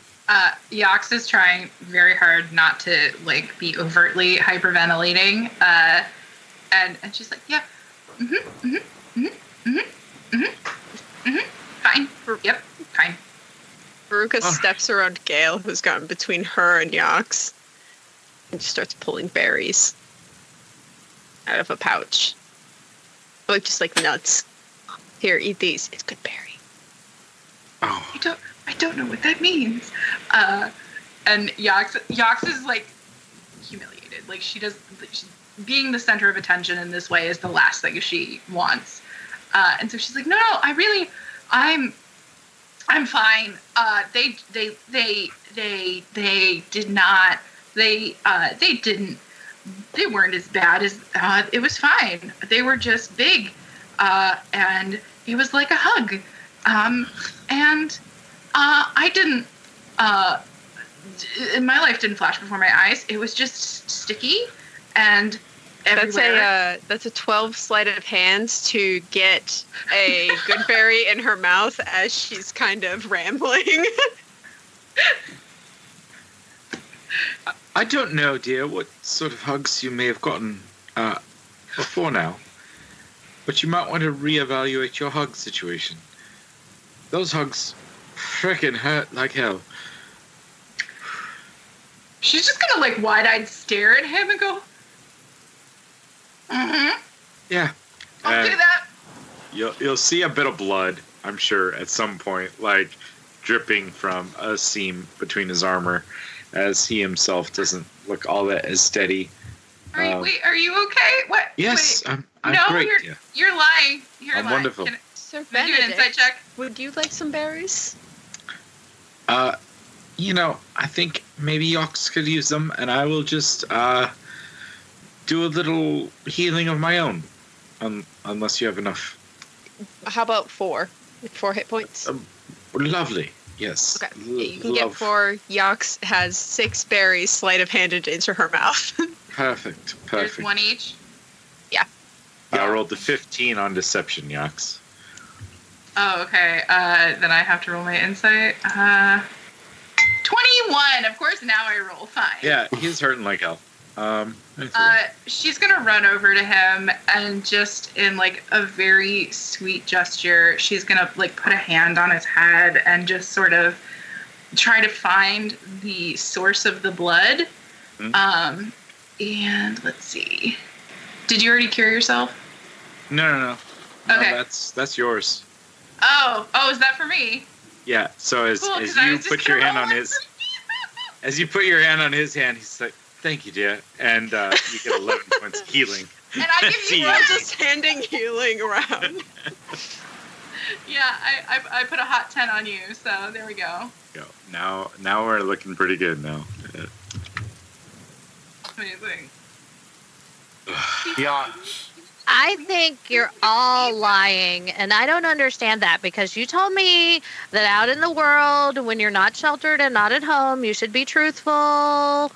Yox is trying very hard not to be overtly hyperventilating, and she's like, yeah, fine, yep, fine. Veruca steps around Gale, who's gotten between her and Yox, and just starts pulling berries out of a pouch. Just like nuts. Here, eat these. It's good berry. Oh. I don't know what that means. And Yox is humiliated. Being the center of attention in this way is the last thing she wants. And so she's like, no, I'm fine. They weren't as bad as, it was fine. They were just big. And it was like a hug. And I didn't, my life didn't flash before my eyes. It was just sticky and everywhere. That's a 12 sleight of hands to get a good berry in her mouth as she's kind of rambling. I don't know, dear, what sort of hugs you may have gotten before now, but you might want to reevaluate your hug situation. Those hugs frickin' hurt like hell. She's just gonna wide-eyed stare at him and go, Yeah. I'll do that. You'll see a bit of blood, I'm sure, at some point, dripping from a seam between his armor, as he himself doesn't look all that as steady. Are you okay? What? Yes, wait. I'm no, great. you're lying. I'm wonderful. Sir Can I do an insight check? Would you like some berries? I think maybe Yox could use them, and I will just do a little healing of my own, unless you have enough. How about 4? 4 hit points? Lovely. Yes. Okay. You can get 4. Yox has 6 berries sleight of handed into her mouth. Perfect. There's 1 each? Yeah. I rolled the 15 on deception, Yox. Oh, okay. Then I have to roll my insight. 21! Of course, now I roll fine. Yeah, he's hurting like hell. She's gonna run over to him and just in a very sweet gesture, she's gonna put a hand on his head and just sort of try to find the source of the blood. Mm-hmm. And let's see. Did you already cure yourself? No. Okay. No, that's yours. Oh, is that for me? Yeah. So as Cool, you put your hand on his, As you put your hand on his hand, he's like, "Thank you, dear," and you get 11 points of healing. And I give See you ya. We're just handing healing around. Yeah, I put a hot 10 on you, so there we go. Go. Now we're looking pretty good now. Amazing. Yeah. I think you're all lying, and I don't understand that because you told me that out in the world, when you're not sheltered and not at home, you should be truthful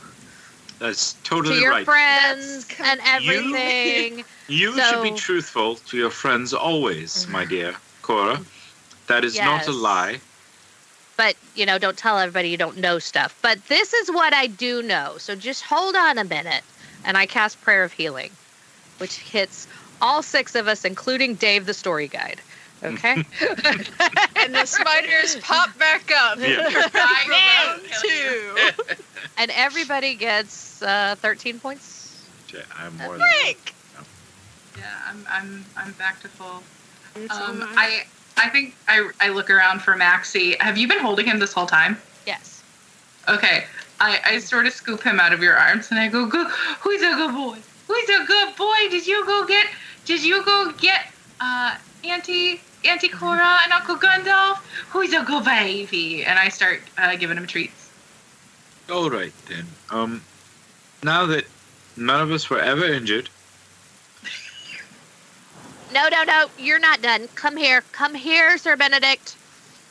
That's to totally your right. friends That's and everything. You should be So- truthful to your friends always, my dear Cora. That is not a Yes. lie. But, don't tell everybody you don't know stuff. But this is what I do know. So just hold on a minute. And I cast Prayer of Healing, which hits all 6 of us, including Dave, the story guide. Okay? And the spiders pop back up. Yeah. Round 2. And everybody gets 13 points. I'm more than Break. Yeah, I'm back to full. It's all right. I think I look around for Maxie. Have you been holding him this whole time? Yes. Okay. I sort of scoop him out of your arms and I go, who's a good boy? Who's a good boy? Did you go get Auntie Cora and Uncle Gundalf? Who's a good baby? And I start giving him treats. All right then. Now that none of us were ever injured, No, you're not done. Come here, Sir Benedict.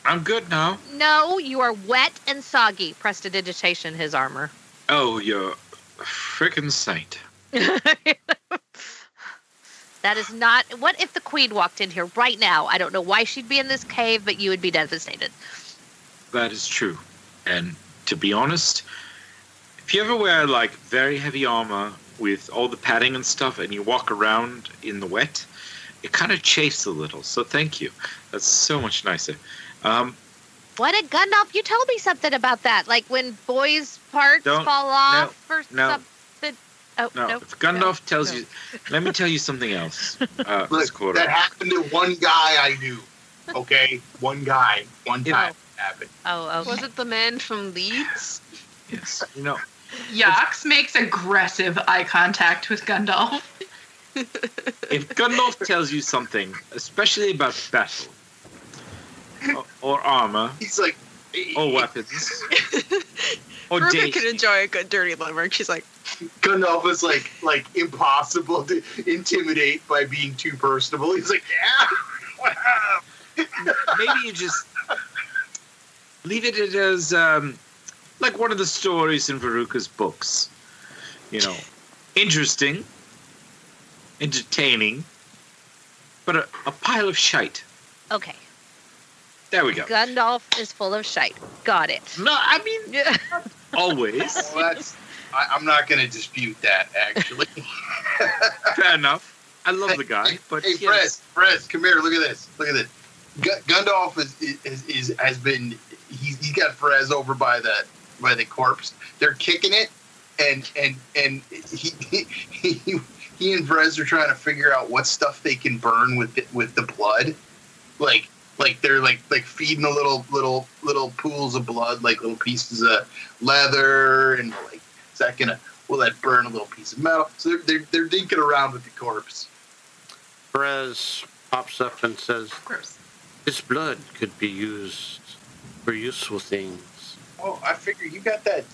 I'm good now. No, you are wet and soggy. Prestidigitation his armor. Oh, you're a frickin' saint. That is not... What if the queen walked in here right now? I don't know why she'd be in this cave, but you would be devastated. That is true. And to be honest, if you ever wear like very heavy armor with all the padding and stuff and you walk around in the wet, it kind of chafes a little. So thank you. That's so much nicer. What did Gundalf? You told me something about that. Like when boys' parts Don't- fall off or no. something. Oh, No, no. if Gundalf tells you, let me tell you something else. Miss Look, Cora. that happened to one guy I knew. Okay, one guy, one time it happened. Oh, okay. Was it the man from Leeds? Yes. Yax makes aggressive eye contact with Gundalf. If Gundalf tells you something, especially about battle or armor He's like, or weapons or Ruka dating, can enjoy a good dirty limerick. She's like, Gandalf is like impossible to intimidate by being too personable. He's like, yeah. maybe you just leave it as like one of the stories in Veruca's books. Interesting, entertaining, but a pile of shite. Okay. There we go. Gundalf is full of shite. Got it. No, I mean, always. Well, I'm not going to dispute that, actually. Fair enough. I love the guy, but hey, yes. Fred, come here. Look at this. Gundalf has been. He's got Frez over by the corpse. They're kicking it, and he and Frez are trying to figure out what stuff they can burn with the blood, like they're like feeding the little pools of blood, like little pieces of leather, and like, will that burn a little piece of metal? So they're dinking around with the corpse. Perez pops up and says, Of course. "This blood could be used for useful things." Oh, I figure you got that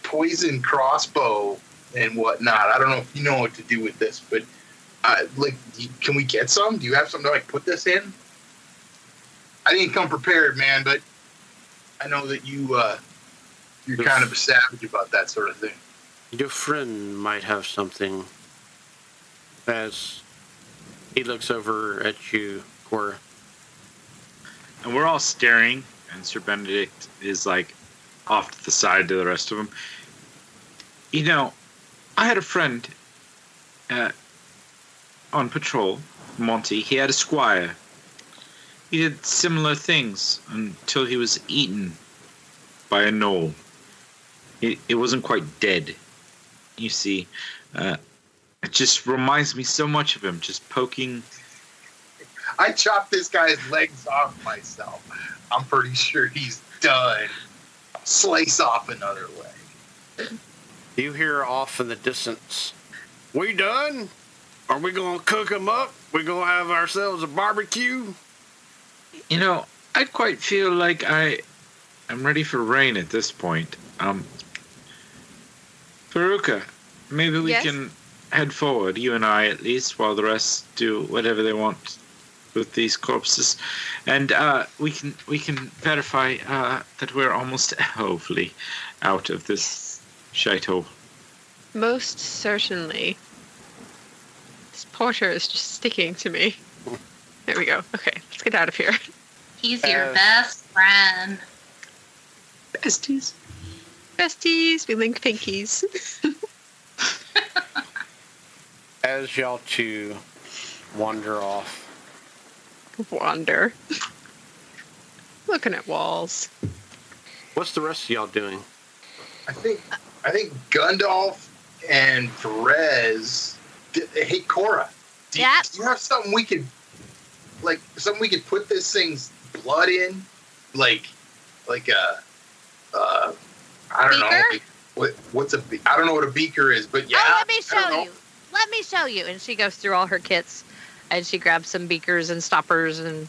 poison crossbow and whatnot. I don't know if you know what to do with this, but can we get some? Do you have something to put this in? I didn't come prepared, man, but I know that you're kind of a savage about that sort of thing. Your friend might have something. As he looks over at you, Cora. And we're all staring, and Sir Benedict is like off to the side to the rest of them. I had a friend on patrol, Monty. He had a squire. He did similar things until he was eaten by a gnoll. It wasn't quite dead. You see, it just reminds me so much of him, just poking. I chopped this guy's legs off myself. I'm pretty sure he's done. slice off another leg. You hear off in the distance, "We done? Are we going to cook them up? We going to have ourselves a barbecue?" You know, I quite feel like I'm ready for rain at this point. Veruca, maybe we Yes? can head forward, you and I at least, while the rest do whatever they want with these corpses, and we can verify that we're almost hopefully out of this shithole. Most certainly. This porter is just sticking to me. There we go. Okay, let's get out of here. He's your best friend. Besties. Besties, we link pinkies. As y'all two wander off, Wander. Looking at walls. what's the rest of y'all doing? I think Gundalf and Perez. Hey, Cora, do you have something we could put this thing's blood in, like I don't know. What's a I don't know what a beaker is, but yeah. Oh, let me show you. Let me show you. And she goes through all her kits, and she grabs some beakers and stoppers and,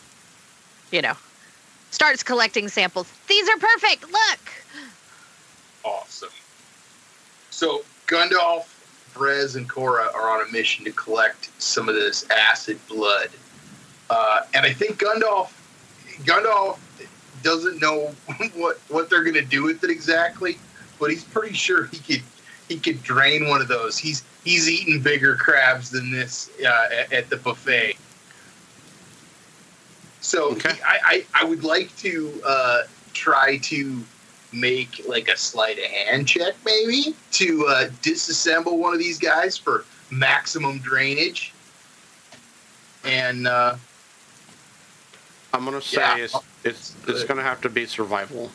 starts collecting samples. These are perfect. Look. Awesome. So Gundalf, Brez, and Cora are on a mission to collect some of this acid blood, and I think Gundalf doesn't know what they're going to do with it exactly, but he's pretty sure he could drain one of those. He's eaten bigger crabs than this at the buffet. So Okay. I would like to try to make like a sleight of hand check maybe to disassemble one of these guys for maximum drainage. And I'm gonna say Yeah. it's gonna have to be survival.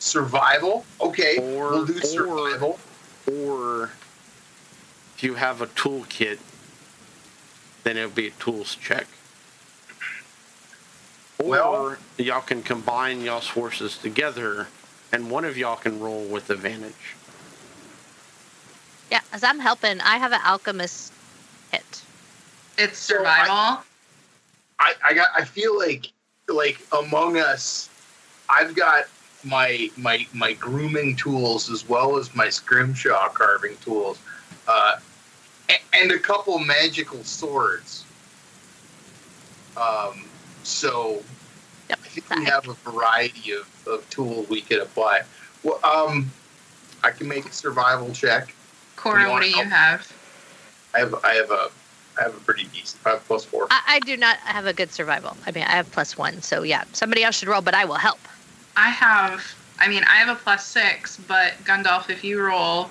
survival. Okay, Or- we'll do or- survival. Or if you have a toolkit, then it'll be a tools check. Or Well- y'all can combine y'all's forces together, and one of y'all can roll with advantage. Yeah, as I'm helping, I have an alchemist hit. It's So survival. I feel like among us, I've got my grooming tools as well as my scrimshaw carving tools, and a couple magical swords. So Yep. I think we have a variety of tools we could apply. Well, I can make a survival check. Cora, you what do want you help? have? I have a pretty decent. I have +4. I do not have a good survival. I mean, I have +1, so yeah, somebody else should roll, but I will help. I have a +6, but Gundalf, if you roll,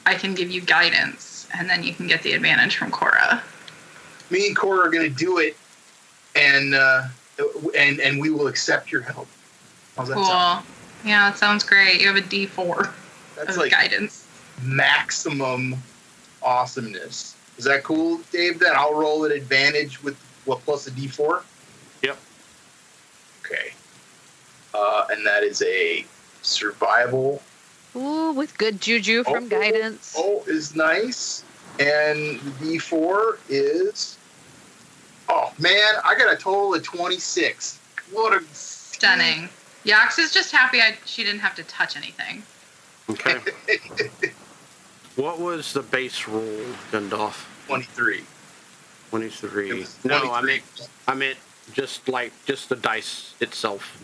I can give you guidance, and then you can get the advantage from Cora. Me and Cora are going to do it, and we will accept your help. How's that Cool. sound? Yeah, that sounds great. You have a D4 That's of like guidance. maximum awesomeness. Is that cool, Dave? Then I'll roll at advantage with plus a D4. Yep. Okay. And that is a survival. Ooh, with good juju from guidance. Oh, is nice. And the D4 is. Oh man, I got a total of 26. What a Stunning. Yax is just happy she didn't have to touch anything. Okay. What was the base roll, Gundalf? 23. 23. It was No, 23. I meant just the dice itself.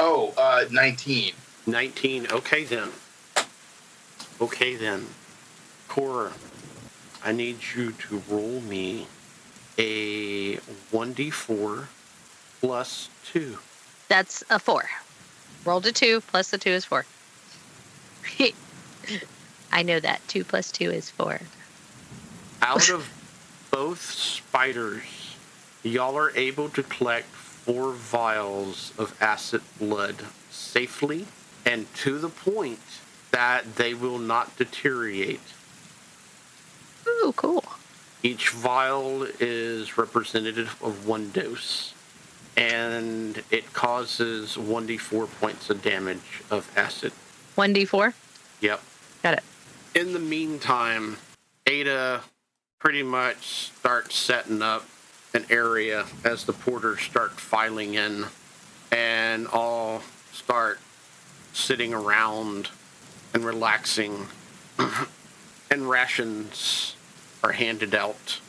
Oh, 19. 19. Okay then. Cora, I need you to roll me a 1d4 plus 2. That's a 4. Rolled a 2, plus the 2 is 4. I know that. 2 plus 2 is 4. Out of both spiders, y'all are able to collect 4 vials of acid blood safely and to the point that they will not deteriorate. Ooh, cool. Each vial is representative of 1 dose. and it causes 1d4 points of damage of acid. 1d4? Yep. Got it. In the meantime, Ada pretty much starts setting up an area as the porters start filing in and all start sitting around and relaxing and rations are handed out.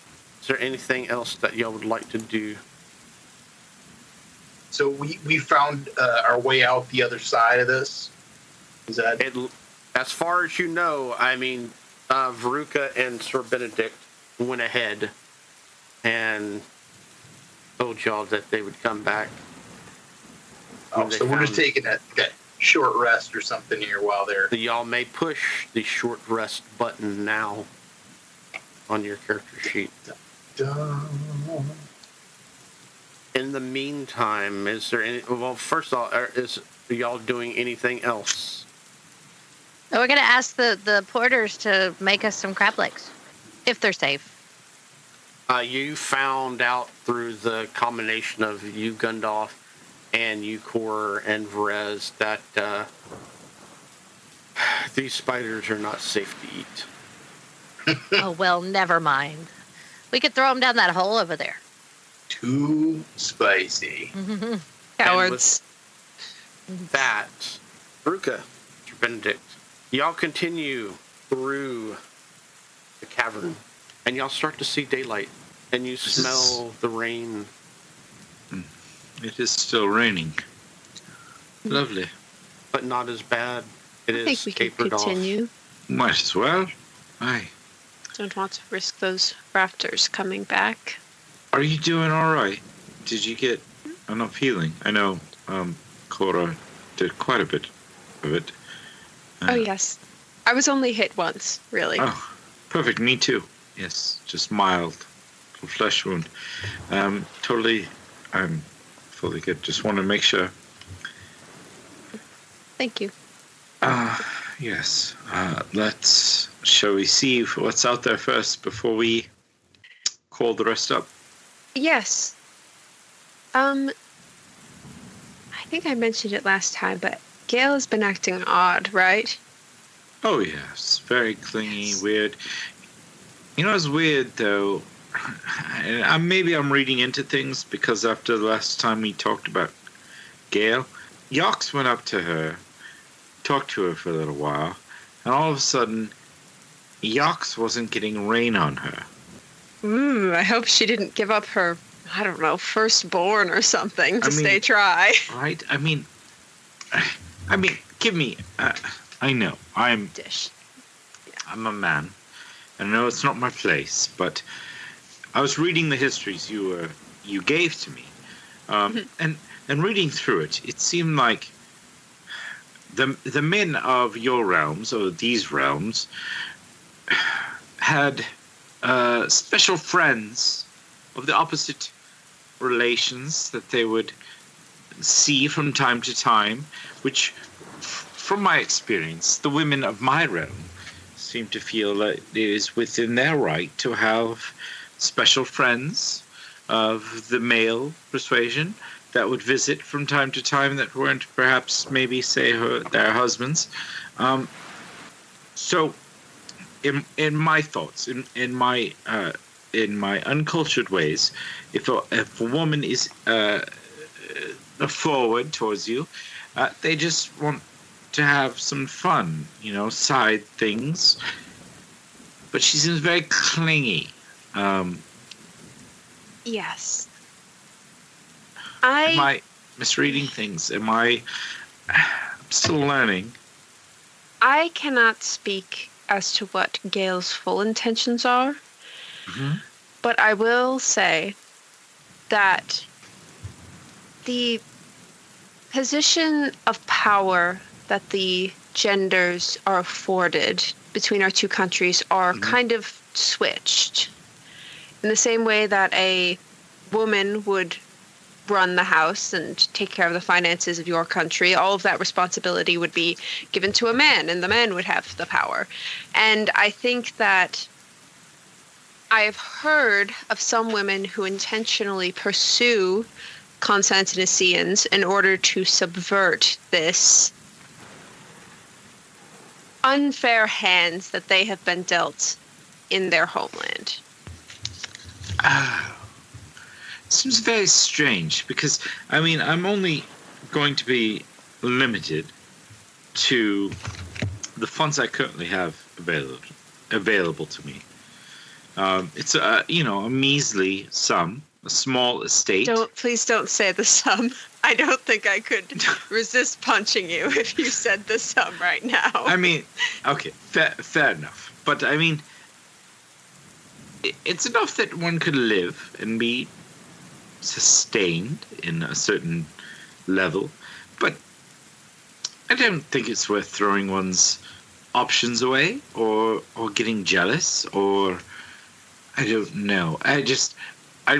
Is there anything else that y'all would like to do? So we found our way out the other side of this. Is that it? As far as you know, I mean, Veruca and Sir Benedict went ahead and told y'all that they would come back. So we're just taking that short rest or something here while they're... Y'all may push the short rest button now on your character sheet. In the meantime, is there any... Well, first of all, are y'all doing anything else? We're going to ask the porters to make us some crab legs, if they're safe. You found out through the combination of you, Gundalf, and you, Cor, and Vrez, that these spiders are not safe to eat. Oh, well, never mind. We could throw them down that hole over there. Too spicy. Cowards. That, Veruca, Mr. Benedict, y'all continue through the cavern, and y'all start to see daylight, and you smell the rain. It is still raining. Lovely. But not as bad. I think we can continue. Might as well. Aye. Don't want to risk those raptors coming back. Are you doing all right? Did you get enough healing? I know Cora did quite a bit of it. Oh, yes. I was only hit once, really. Oh, perfect. Me too. Yes, just mild flesh wound. Totally, I'm fully good. Just want to make sure. Thank you. Yes. Shall we see what's out there first before we call the rest up? Yes. I think I mentioned it last time, but Gale has been acting odd, right? Oh, yes. Very clingy, weird. You know, it's weird, though. And maybe I'm reading into things because after the last time we talked about Gale, Yox went up to her, talked to her for a little while, and all of a sudden, Yox wasn't getting rain on her. I hope she didn't give up her, I don't know, firstborn or something to stay dry. Right? I mean, give me... I know, I'm a man. I know it's not my place, but I was reading the histories you gave to me, and reading through it, it seemed like the men of your realms, or these realms, had special friends of the opposite relations that they would see from time to time, which, from my experience, the women of my realm seem to feel that it is within their right to have special friends of the male persuasion that would visit from time to time that weren't perhaps maybe say their husbands. So in my thoughts, in my uncultured ways, if a woman is forward towards you, they just want to have some fun, side things. But she seems very clingy. Yes. Am I misreading things? I'm still learning. I cannot speak as to what Gale's full intentions are, but I will say that the position of power that the genders are afforded between our two countries are kind of switched. In the same way that a woman would run the house and take care of the finances of your country, all of that responsibility would be given to a man, and the man would have the power. And I think that I have heard of some women who intentionally pursue Constantinopolitans in order to subvert this unfair hands that they have been dealt in their homeland. Seems very strange because, I mean, I'm only going to be limited to the funds I currently have available to me. It's a measly sum, a small estate. Please don't say the sum. I don't think I could resist punching you if you said the sum right now. I mean, okay, fair enough. But I mean, it's enough that one could live and be sustained in a certain level. But I don't think it's worth throwing one's options away or getting jealous or I don't know.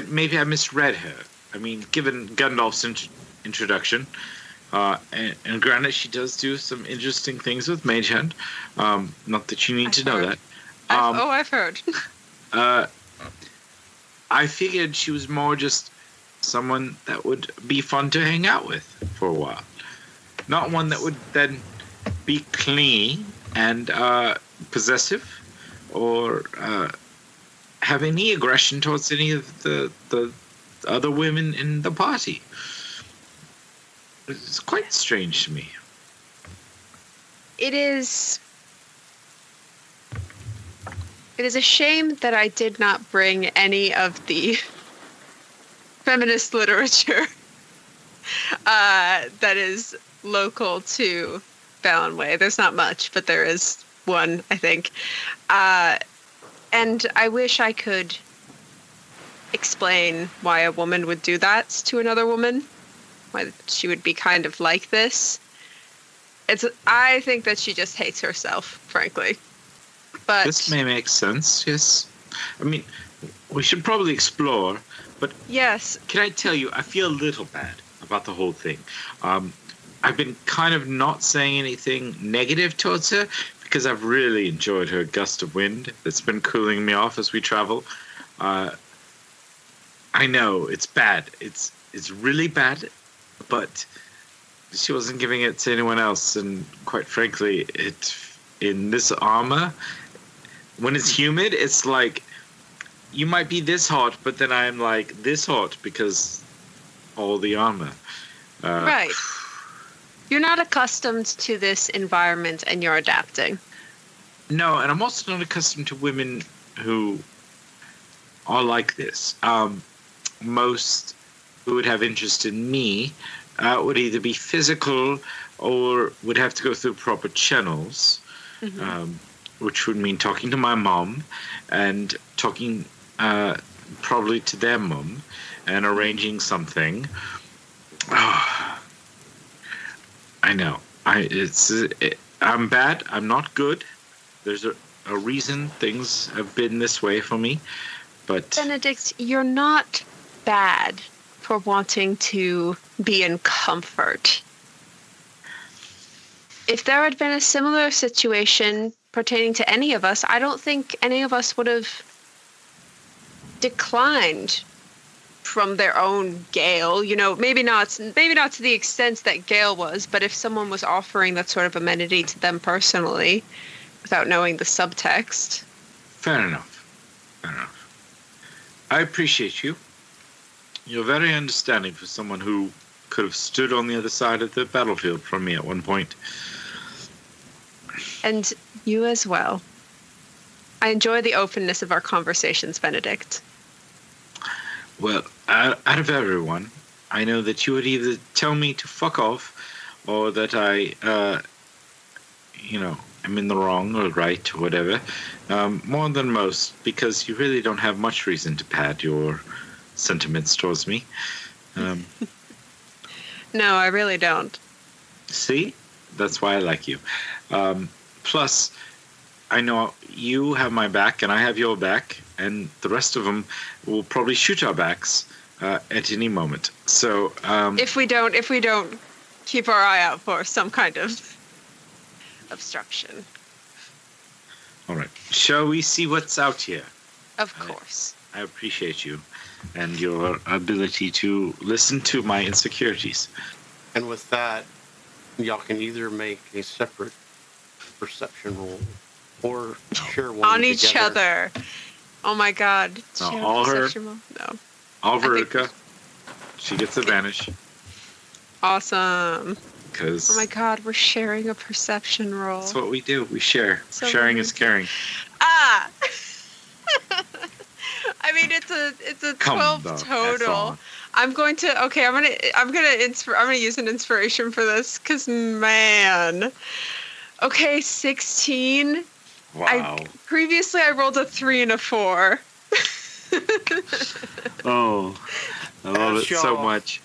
Maybe I misread her. I mean, given Gandalf's introduction, and granted, she does do some interesting things with Mage Hand. Not that you need to know that. I've heard. I figured she was more just someone that would be fun to hang out with for a while. Not one that would then be clingy and possessive or have any aggression towards any of the other women in the party. It's quite strange to me. It is a shame that I did not bring any of the feminist literature that is local to Ballinway. There's not much, but there is one, I think. And I wish I could explain why a woman would do that to another woman, why she would be kind of like this. I think that she just hates herself, frankly. But this may make sense, yes. I mean, we should probably explore, but yes. Can I tell you, I feel a little bad about the whole thing. I've been kind of not saying anything negative towards her because I've really enjoyed her gust of wind that's been cooling me off as we travel. I know it's bad. It's really bad, but she wasn't giving it to anyone else, and quite frankly, in this armor, when it's humid, it's like you might be this hot, but then I'm like this hot because all the armor. Right. You're not accustomed to this environment and you're adapting. No, and I'm also not accustomed to women who are like this. Most who would have interest in me would either be physical or would have to go through proper channels, which would mean talking to my mom and talking probably to their mom and arranging something. I know. I'm bad. I'm not good. There's a reason things have been this way for me. But Benedict, you're not bad for wanting to be in comfort. If there had been a similar situation pertaining to any of us, I don't think any of us would have declined from their own Gale. You know, maybe not to the extent that Gale was, but if someone was offering that sort of amenity to them personally without knowing the subtext. Fair enough. I appreciate you. You're very understanding for someone who could have stood on the other side of the battlefield from me at one point. And you as well. I enjoy the openness of our conversations, Benedict. Well, out of everyone, I know that you would either tell me to fuck off or that I, am in the wrong or right or whatever. More than most, because you really don't have much reason to pad your sentiments towards me. No, I really don't. See? That's why I like you. Plus, I know you have my back and I have your back, and the rest of them will probably shoot our backs at any moment. So if we don't keep our eye out for some kind of obstruction. All right. Shall we see what's out here? Of course. I appreciate you. and your ability to listen to my insecurities. And with that, y'all can either make a separate perception roll or share one On each together. other. Oh my god. No, Share all her. perception roll? No. All think- Veruca. She gets advantage. Awesome. Because Oh my god, we're sharing a perception roll. that's what we do. We share. So Sharing is caring. Ah! I mean, it's a Come 12 the F total. on. I'm gonna use an inspiration for this because man. Okay, 16. Wow. Previously I rolled a 3 and a 4. Oh, I love As it so y'all much.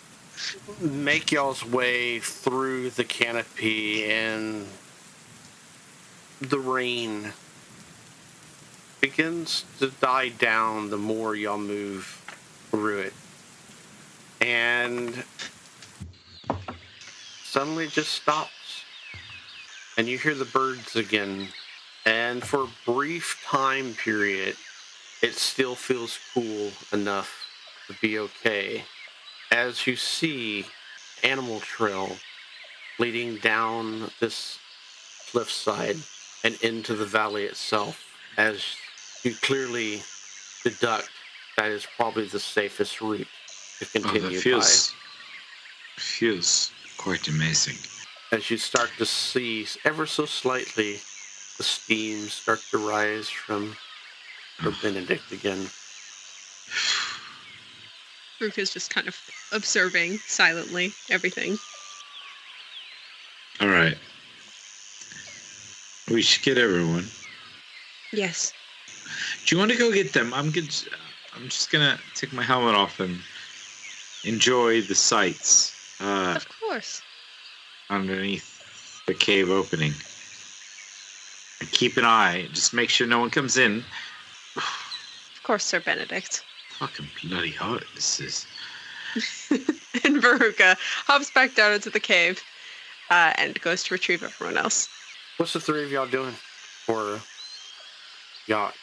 Make y'all's way through the canopy, and the rain begins to die down the more y'all move through it. And suddenly it just stops. And you hear the birds again. And for a brief time period, it still feels cool enough to be okay. As you see animal trail leading down this cliffside and into the valley itself, as you clearly deduct that is probably the safest route to continue feels quite amazing. by. As you start to see ever so slightly the steam start to rise from Benedict again. Ruka's just kind of observing silently everything. All right. We should get everyone. Yes. Do you want to go get them? I'm just gonna take my helmet off and enjoy the sights Of course. underneath the cave opening. And keep an eye. Just make sure no one comes in. Of course, Sir Benedict. Fucking bloody hot this is. And Veruca hops back down into the cave and goes to retrieve everyone else. What's the three of y'all doing? Or Yacht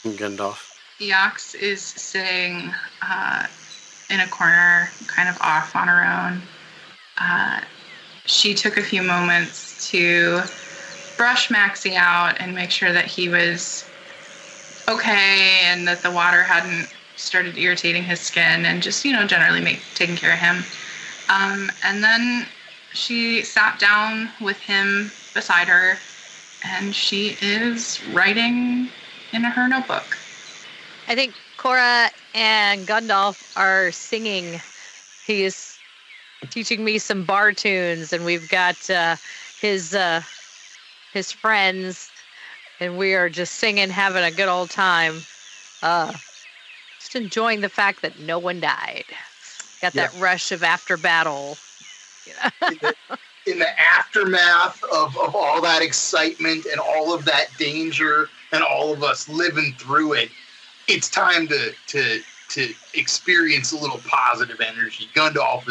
and Gandalf? Yax is sitting in a corner, kind of off on her own. She took a few moments to brush Maxie out and make sure that he was okay and that the water hadn't started irritating his skin, and just, generally taking care of him. And then she sat down with him beside her, and she is writing in her notebook. I think Cora and Gundalf are singing. He is teaching me some bar tunes, and we've got his friends, and we are just singing, having a good old time. Just enjoying the fact that no one died. Got that rush of after battle. In the aftermath of all that excitement and all of that danger and all of us living through it, it's time to experience a little positive energy. Gundalf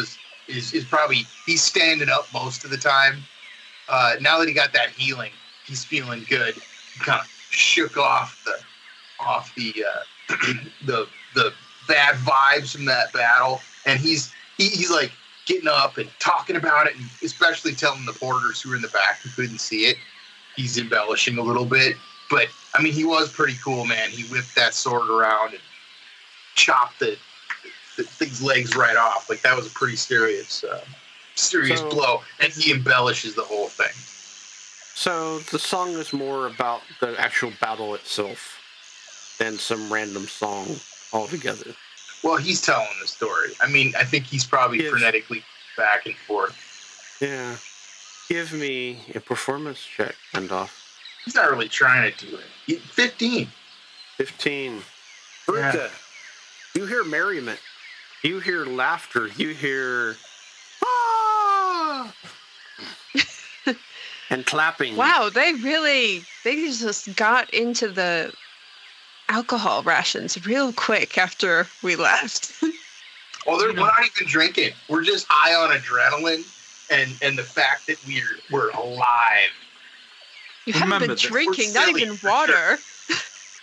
is probably, he's standing up most of the time. Now that he got that healing, he's feeling good. He kind of shook off the bad vibes from that battle, and he's like getting up and talking about it, and especially telling the porters who were in the back who couldn't see it. He's embellishing a little bit, but I mean, he was pretty cool, man. He whipped that sword around and chopped the thing's legs right off. Like, that was a pretty serious blow, and he embellishes the whole thing. So the song is more about the actual battle itself than some random song altogether. Well, he's telling the story. I mean, I think he's probably frenetically back and forth. Yeah. Give me a performance check, Gandalf. He's not really trying to do it. 15. 15. Veruca, you hear merriment. You hear laughter. You hear ah! and clapping. Wow, they just got into the alcohol rations real quick after we left. Well, we're not even drinking. We're just high on adrenaline and the fact that we're alive. You haven't been drinking, not even water.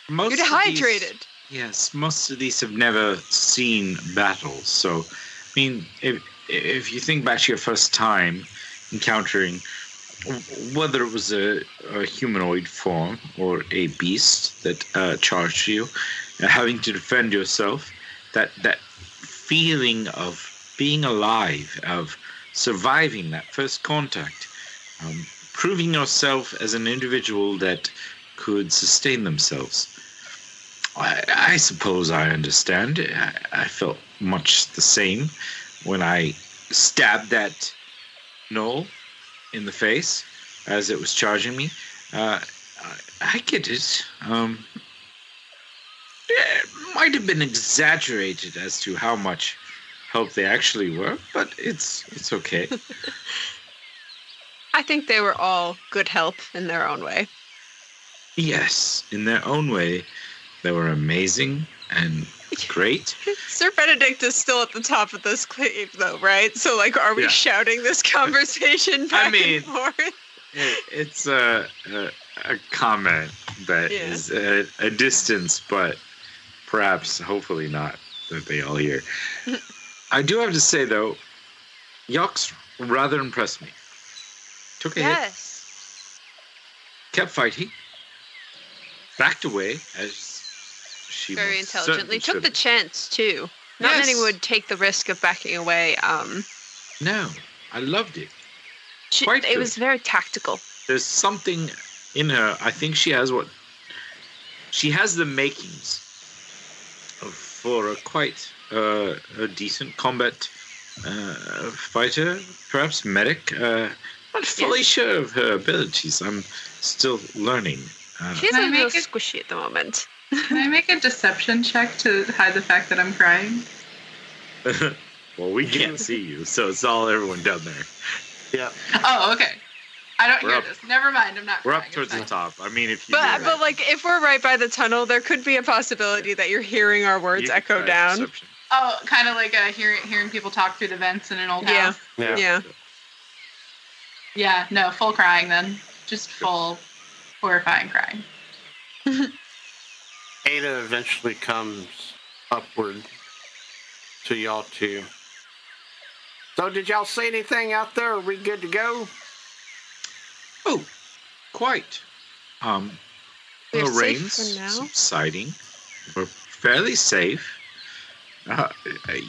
You're dehydrated. Yes, most of these have never seen battles. So, I mean, if you think back to your first time encountering, whether it was a humanoid form or a beast that charged you, having to defend yourself, that feeling of being alive, of surviving that first contact, proving yourself as an individual that could sustain themselves. I suppose I understand. I felt much the same when I stabbed that gnoll in the face as it was charging me. I get it. It might have been exaggerated as to how much help they actually were, but it's okay. I think they were all good help in their own way. Yes, in their own way, they were amazing and great. Sir Benedict is still at the top of this cave, though, right? So, like, are we Yeah. shouting this conversation back mean, and forth? It's a comment that is a distance, but perhaps, hopefully not, that they all hear. I do have to say, though, Yox rather impressed me. Took a hit, Yes. kept fighting, backed away as she Very most intelligently. certainly Took the should chance, too. Not Yes. many would take the risk of backing away. have. No, I loved it. Quite It good. was very tactical. There's something in her. I think she has the makings for a quite a decent combat fighter, perhaps medic. Not fully sure of her abilities. I'm still learning. She's Can I a little make it- squishy at the moment. Can I make a deception check to hide the fact that I'm crying? Well, we can't see you, so it's all everyone down there. Yeah. Oh, okay. I don't We're hear up. this. Never mind. I'm not We're crying. up towards It's the fine. top. I mean, if you But like, if we're right by the tunnel, there could be a possibility that you're hearing our words echo down. Oh, kind of like hearing people talk through the vents in an old Yeah. house. Yeah. Yeah, no, full crying then. Just full horrifying crying. Ada eventually comes upward to y'all two. So did y'all see anything out there? Are we good to go? Oh, quite. We're The safe rain's for now? subsiding. We're fairly safe.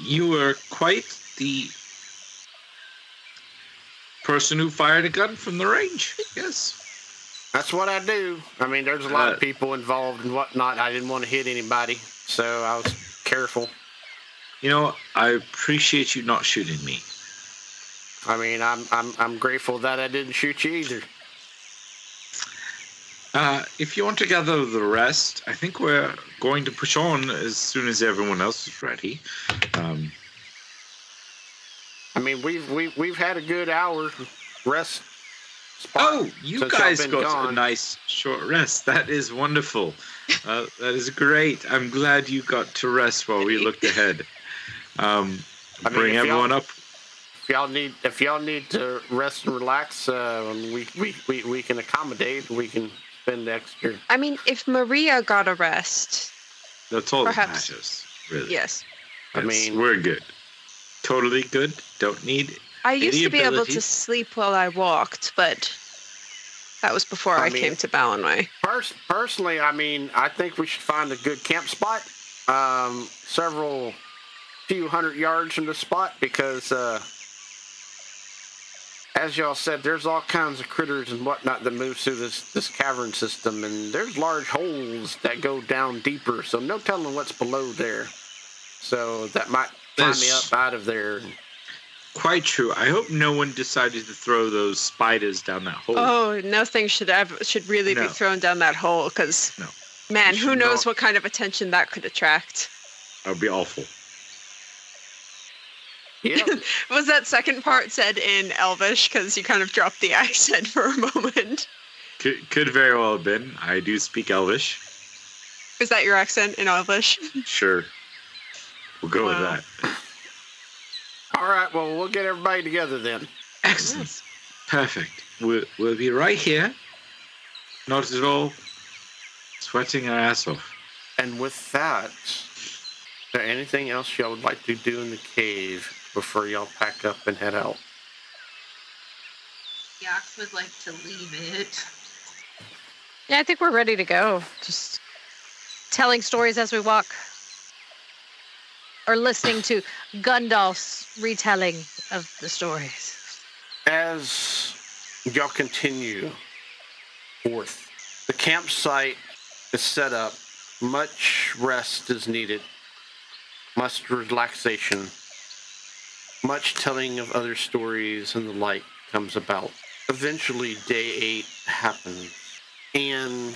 You were quite the person who fired a gun from the range. Yes. That's what I do. I mean, there's a lot of people involved and whatnot. I didn't want to hit anybody, so I was careful. You know, I appreciate you not shooting me. I mean, I'm grateful that I didn't shoot you either. If you want to gather the rest, I think we're going to push on as soon as everyone else is ready. I mean, we've had a good hour rest spot. Oh, you since y'all guys been got gone. a nice short rest. That is wonderful. That is great. I'm glad you got to rest while we looked ahead. Bring if everyone up. If y'all need to rest and relax, we can accommodate. We can spend extra. I mean, if Maria got a rest, That's all perhaps. that matters, really. yes. I Yes, mean- we're good. Totally good. Don't need. I used Any to be able to abilities? sleep while I walked, but that was before I mean- came to Ballinway. Personally, I mean, I think we should find a good camp spot, several few hundred yards from the spot, because as y'all said, there's all kinds of critters and whatnot that move through this cavern system, and there's large holes that go down deeper, so no telling what's below there. So that might find me That's- up out of there. Quite true. I hope no one decided to throw those spiders down that hole. Oh, nothing should really be No. thrown down that hole, because No. man, You who should knows not. what kind of attention that could attract. That would be awful. Yeah. Was that second part said in Elvish? Because you kind of dropped the accent for a moment. Could very well have been. I do speak Elvish. Is that your accent in Elvish? Sure. We'll go Wow. with that. All right, well, we'll get everybody together then. Excellent. Perfect. We'll be right here. Not at all sweating our ass off. And with that, is there anything else y'all would like to do in the cave before y'all pack up and head out? Yax would like to leave it. Yeah, I think we're ready to go. Just telling stories as we walk. Or listening to Gundalf's retelling of the stories. As y'all continue forth, the campsite is set up. Much rest is needed. Much relaxation. Much telling of other stories and the like comes about. Eventually, day 8 happens. And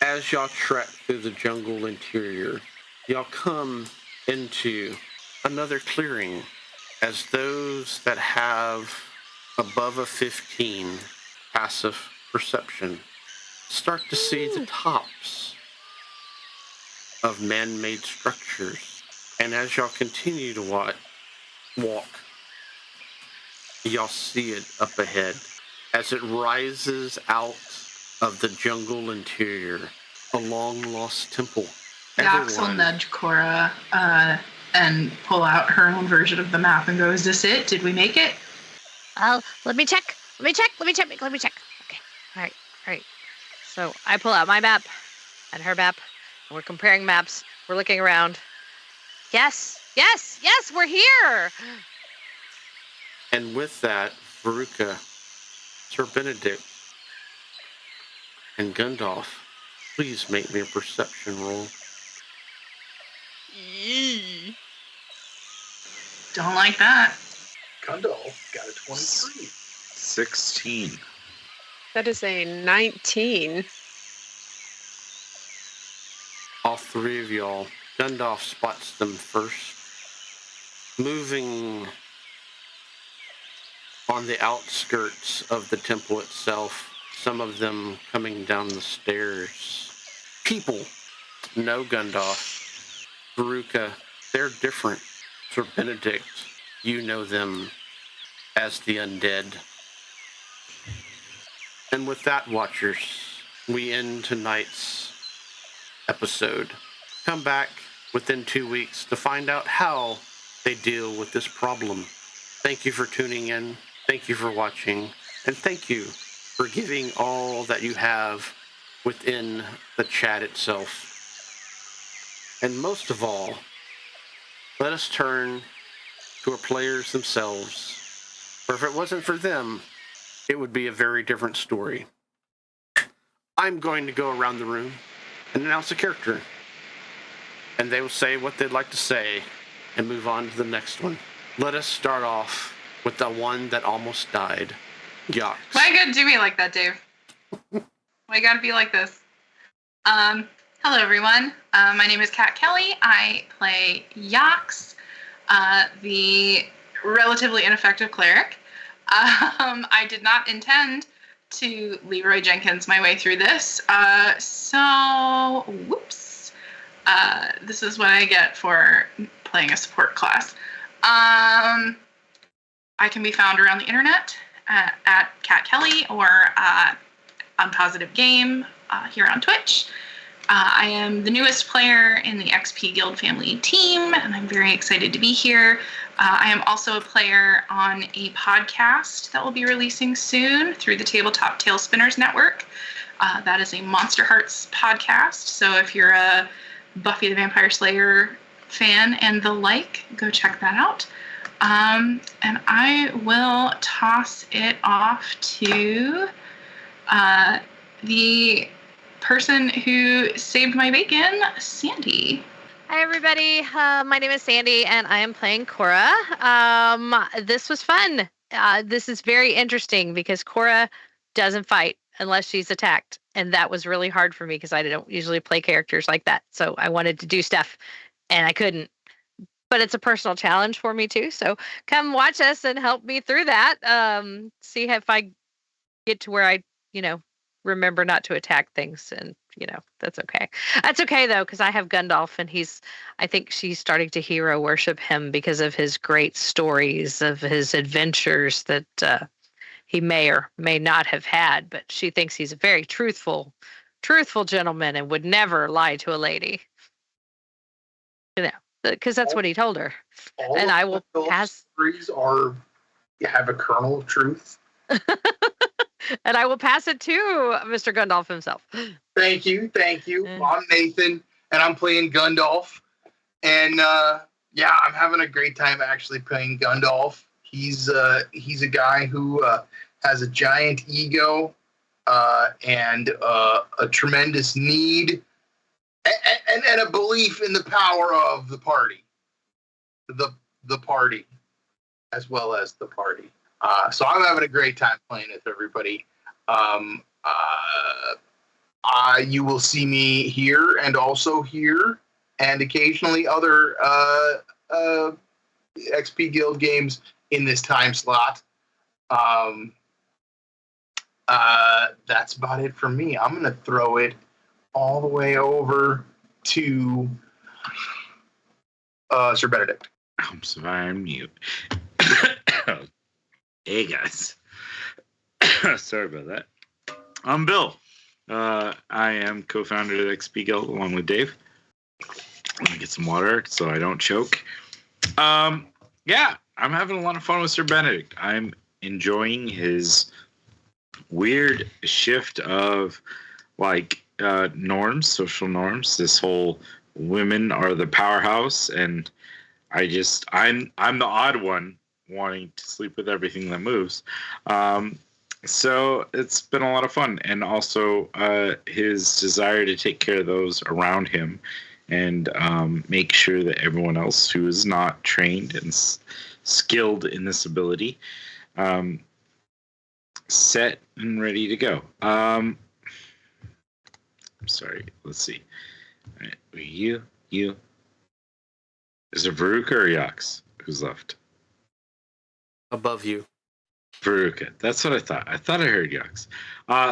as y'all trek through the jungle interior, y'all come into another clearing. As those that have above a 15 passive perception start to see the tops of man-made structures. And as y'all continue to walk, y'all see it up ahead as it rises out of the jungle interior, a long-lost temple. Yax will nudge Cora and pull out her own version of the map and go, "Is this it? Did we make it?" Let me check. Okay. All right. So I pull out my map and her map, and we're comparing maps. We're looking around. Yes, we're here. And with that, Veruca, Sir Benedict, and Gundalf, please make me a perception roll. Don't like that. Gundalf got a 23. 16. That is a 19. All three of y'all, Gundalf spots them first, moving on the outskirts of the temple itself, some of them coming down the stairs. People know Gundalf. Veruca, they're different. Sir Benedict, you know them as the undead. And with that, Watchers, we end tonight's episode. Come back within 2 weeks to find out how they deal with this problem. Thank you for tuning in. Thank you for watching. And thank you for giving all that you have within the chat itself. And most of all, let us turn to our players themselves. For if it wasn't for them, it would be a very different story. I'm going to go around the room and announce a character. And they will say what they'd like to say and move on to the next one. Let us start off with the one that almost died, Yax. Why you gotta do me like that, Dave? Why you gotta be like this? Hello, everyone. My name is Kat Kelly. I play Yax, the relatively ineffective cleric. I did not intend to Leroy Jenkins my way through this. So, whoops. This is what I get for playing a support class. I can be found around the internet at Kat Kelly or on Positive Game here on Twitch. I am the newest player in the XP Guild family team, and I'm very excited to be here. I am also a player on a podcast that will be releasing soon through the Tabletop Tail Spinners Network. That is a Monster Hearts podcast, so if you're a Buffy the Vampire Slayer fan and the like, go check that out. And I will toss it off to the person who saved my bacon, Sandy. Hi, everybody. My name is Sandy, and I am playing Cora. This was fun. This is very interesting because Cora doesn't fight unless she's attacked. And that was really hard for me because I don't usually play characters like that. So I wanted to do stuff, and I couldn't. But it's a personal challenge for me, too. So come watch us and help me through that. See if I get to where I, remember not to attack things, and that's okay. That's okay though, because I have Gundalf, and I think she's starting to hero worship him because of his great stories of his adventures that he may or may not have had, but she thinks he's a very truthful truthful gentleman and would never lie to a lady. Because that's what he told her. All And of I will Philip's pass. stories have a kernel of truth. And I will pass it to Mr. Gundolf himself. Thank you. I'm Nathan, and I'm playing Gundolf. And I'm having a great time actually playing Gundolf. He's a guy who has a giant ego and a tremendous need and a belief in the power of the party, the party, as well as the party. So I'm having a great time playing with everybody. You will see me here and also here, and occasionally other XP Guild games in this time slot. That's about it for me. I'm gonna throw it all the way over to Sir Benedict. I'm sorry, I'm mute. Hey guys. Sorry about that. I'm Bill. I am co-founder of XP Guild along with Dave. I'm gonna get some water so I don't choke. I'm having a lot of fun with Sir Benedict. I'm enjoying his weird shift of norms, social norms. This whole women are the powerhouse, and I'm the odd one wanting to sleep with everything that moves. So it's been a lot of fun, and also his desire to take care of those around him and make sure that everyone else who is not trained and skilled in this ability set and ready to go. I'm sorry. Let's see. All right, you. Is it Veruca or Yax who's left? Above you. Veruca. That's what I thought. I thought I heard Yax.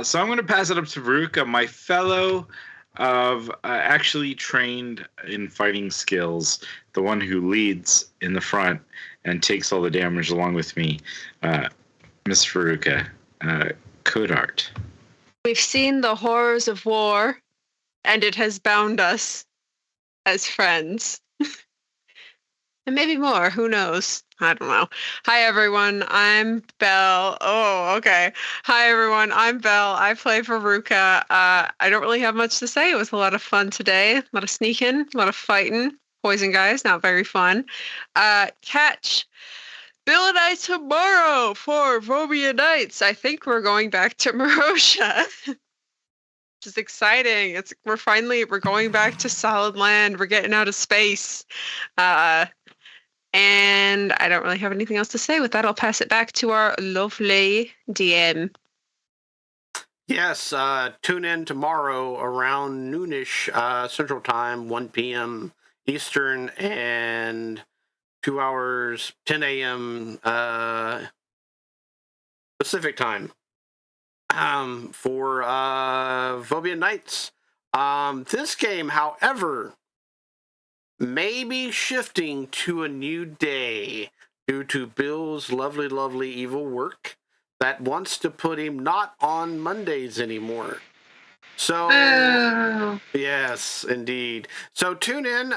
So I'm going to pass it up to Veruca, my fellow of actually trained in fighting skills, the one who leads in the front and takes all the damage along with me, Miss Veruca. Code art. We've seen the horrors of war, and it has bound us as friends. And maybe more, who knows? I don't know. Hi everyone, I'm Belle. Oh, okay. Hi everyone, I'm Belle. I play Veruca. I don't really have much to say. It was a lot of fun today. A lot of sneaking, a lot of fighting. Poison guys, not very fun. Catch Bill and I tomorrow for Phobia Nights. I think we're going back to Marosha. Which is exciting. We're going back to solid land. We're getting out of space. And I don't really have anything else to say. With that, I'll pass it back to our lovely DM. Yes, tune in tomorrow around noonish Central Time, 1 p.m. Eastern, and 2 hours, 10 a.m. Pacific Time for Phobia Nights. This game, however, may be shifting to a new day due to Bill's lovely, lovely evil work that wants to put him not on Mondays anymore. So, yes, indeed. So tune in.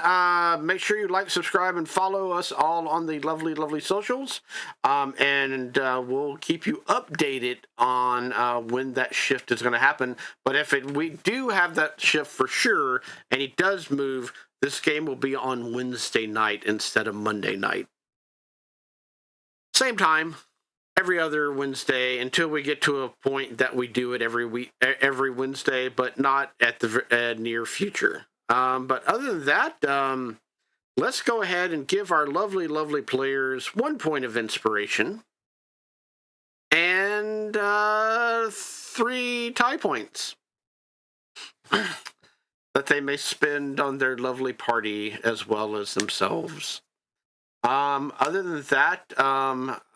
Make sure you like, subscribe, and follow us all on the lovely, lovely socials. And we'll keep you updated on when that shift is going to happen. But if we do have that shift for sure, and it does move, this game will be on Wednesday night instead of Monday night. Same time. Every other Wednesday until we get to a point that we do it every Wednesday, but not at the near future. But other than that, let's go ahead and give our lovely, lovely players 1 point of inspiration and 3 tie points that they may spend on their lovely party as well as themselves. Other than that,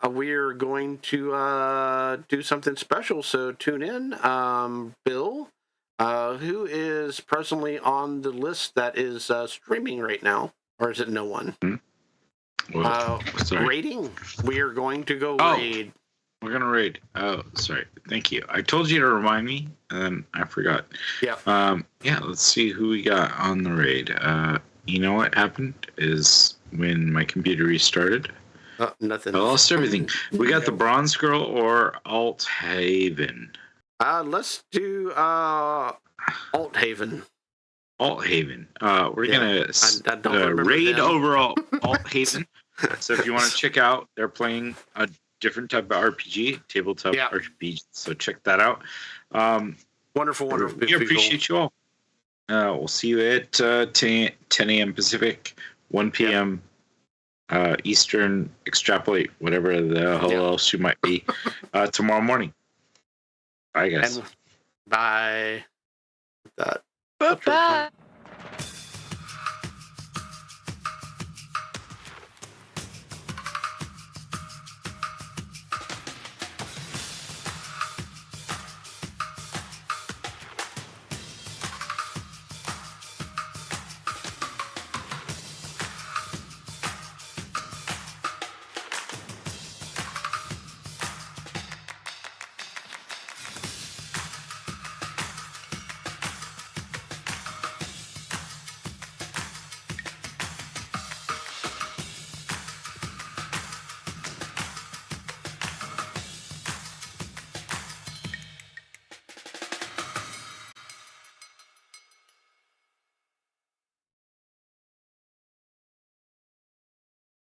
we're going to do something special, so tune in. Bill, who is presently on the list that is streaming right now, or is it no one? Well, sorry. Raiding. We are going to go raid. We're gonna raid. Oh, sorry. Thank you. I told you to remind me, and then I forgot. Yeah. Yeah. Let's see who we got on the raid. You know what happened is when my computer restarted, Nothing. I lost everything. We got the Bronze Girl or Alt Haven. Let's do Alt Haven. Alt Haven. We're gonna I don't remember raid them. over Alt Haven. So if you want to check out, they're playing a different type of RPG, tabletop RPG. So check that out. Wonderful. We appreciate you all. We'll see you at 10 a.m. Pacific, 1 p.m. Eastern. Extrapolate whatever the hell else you might be tomorrow morning. Bye, guys. And bye. Bye.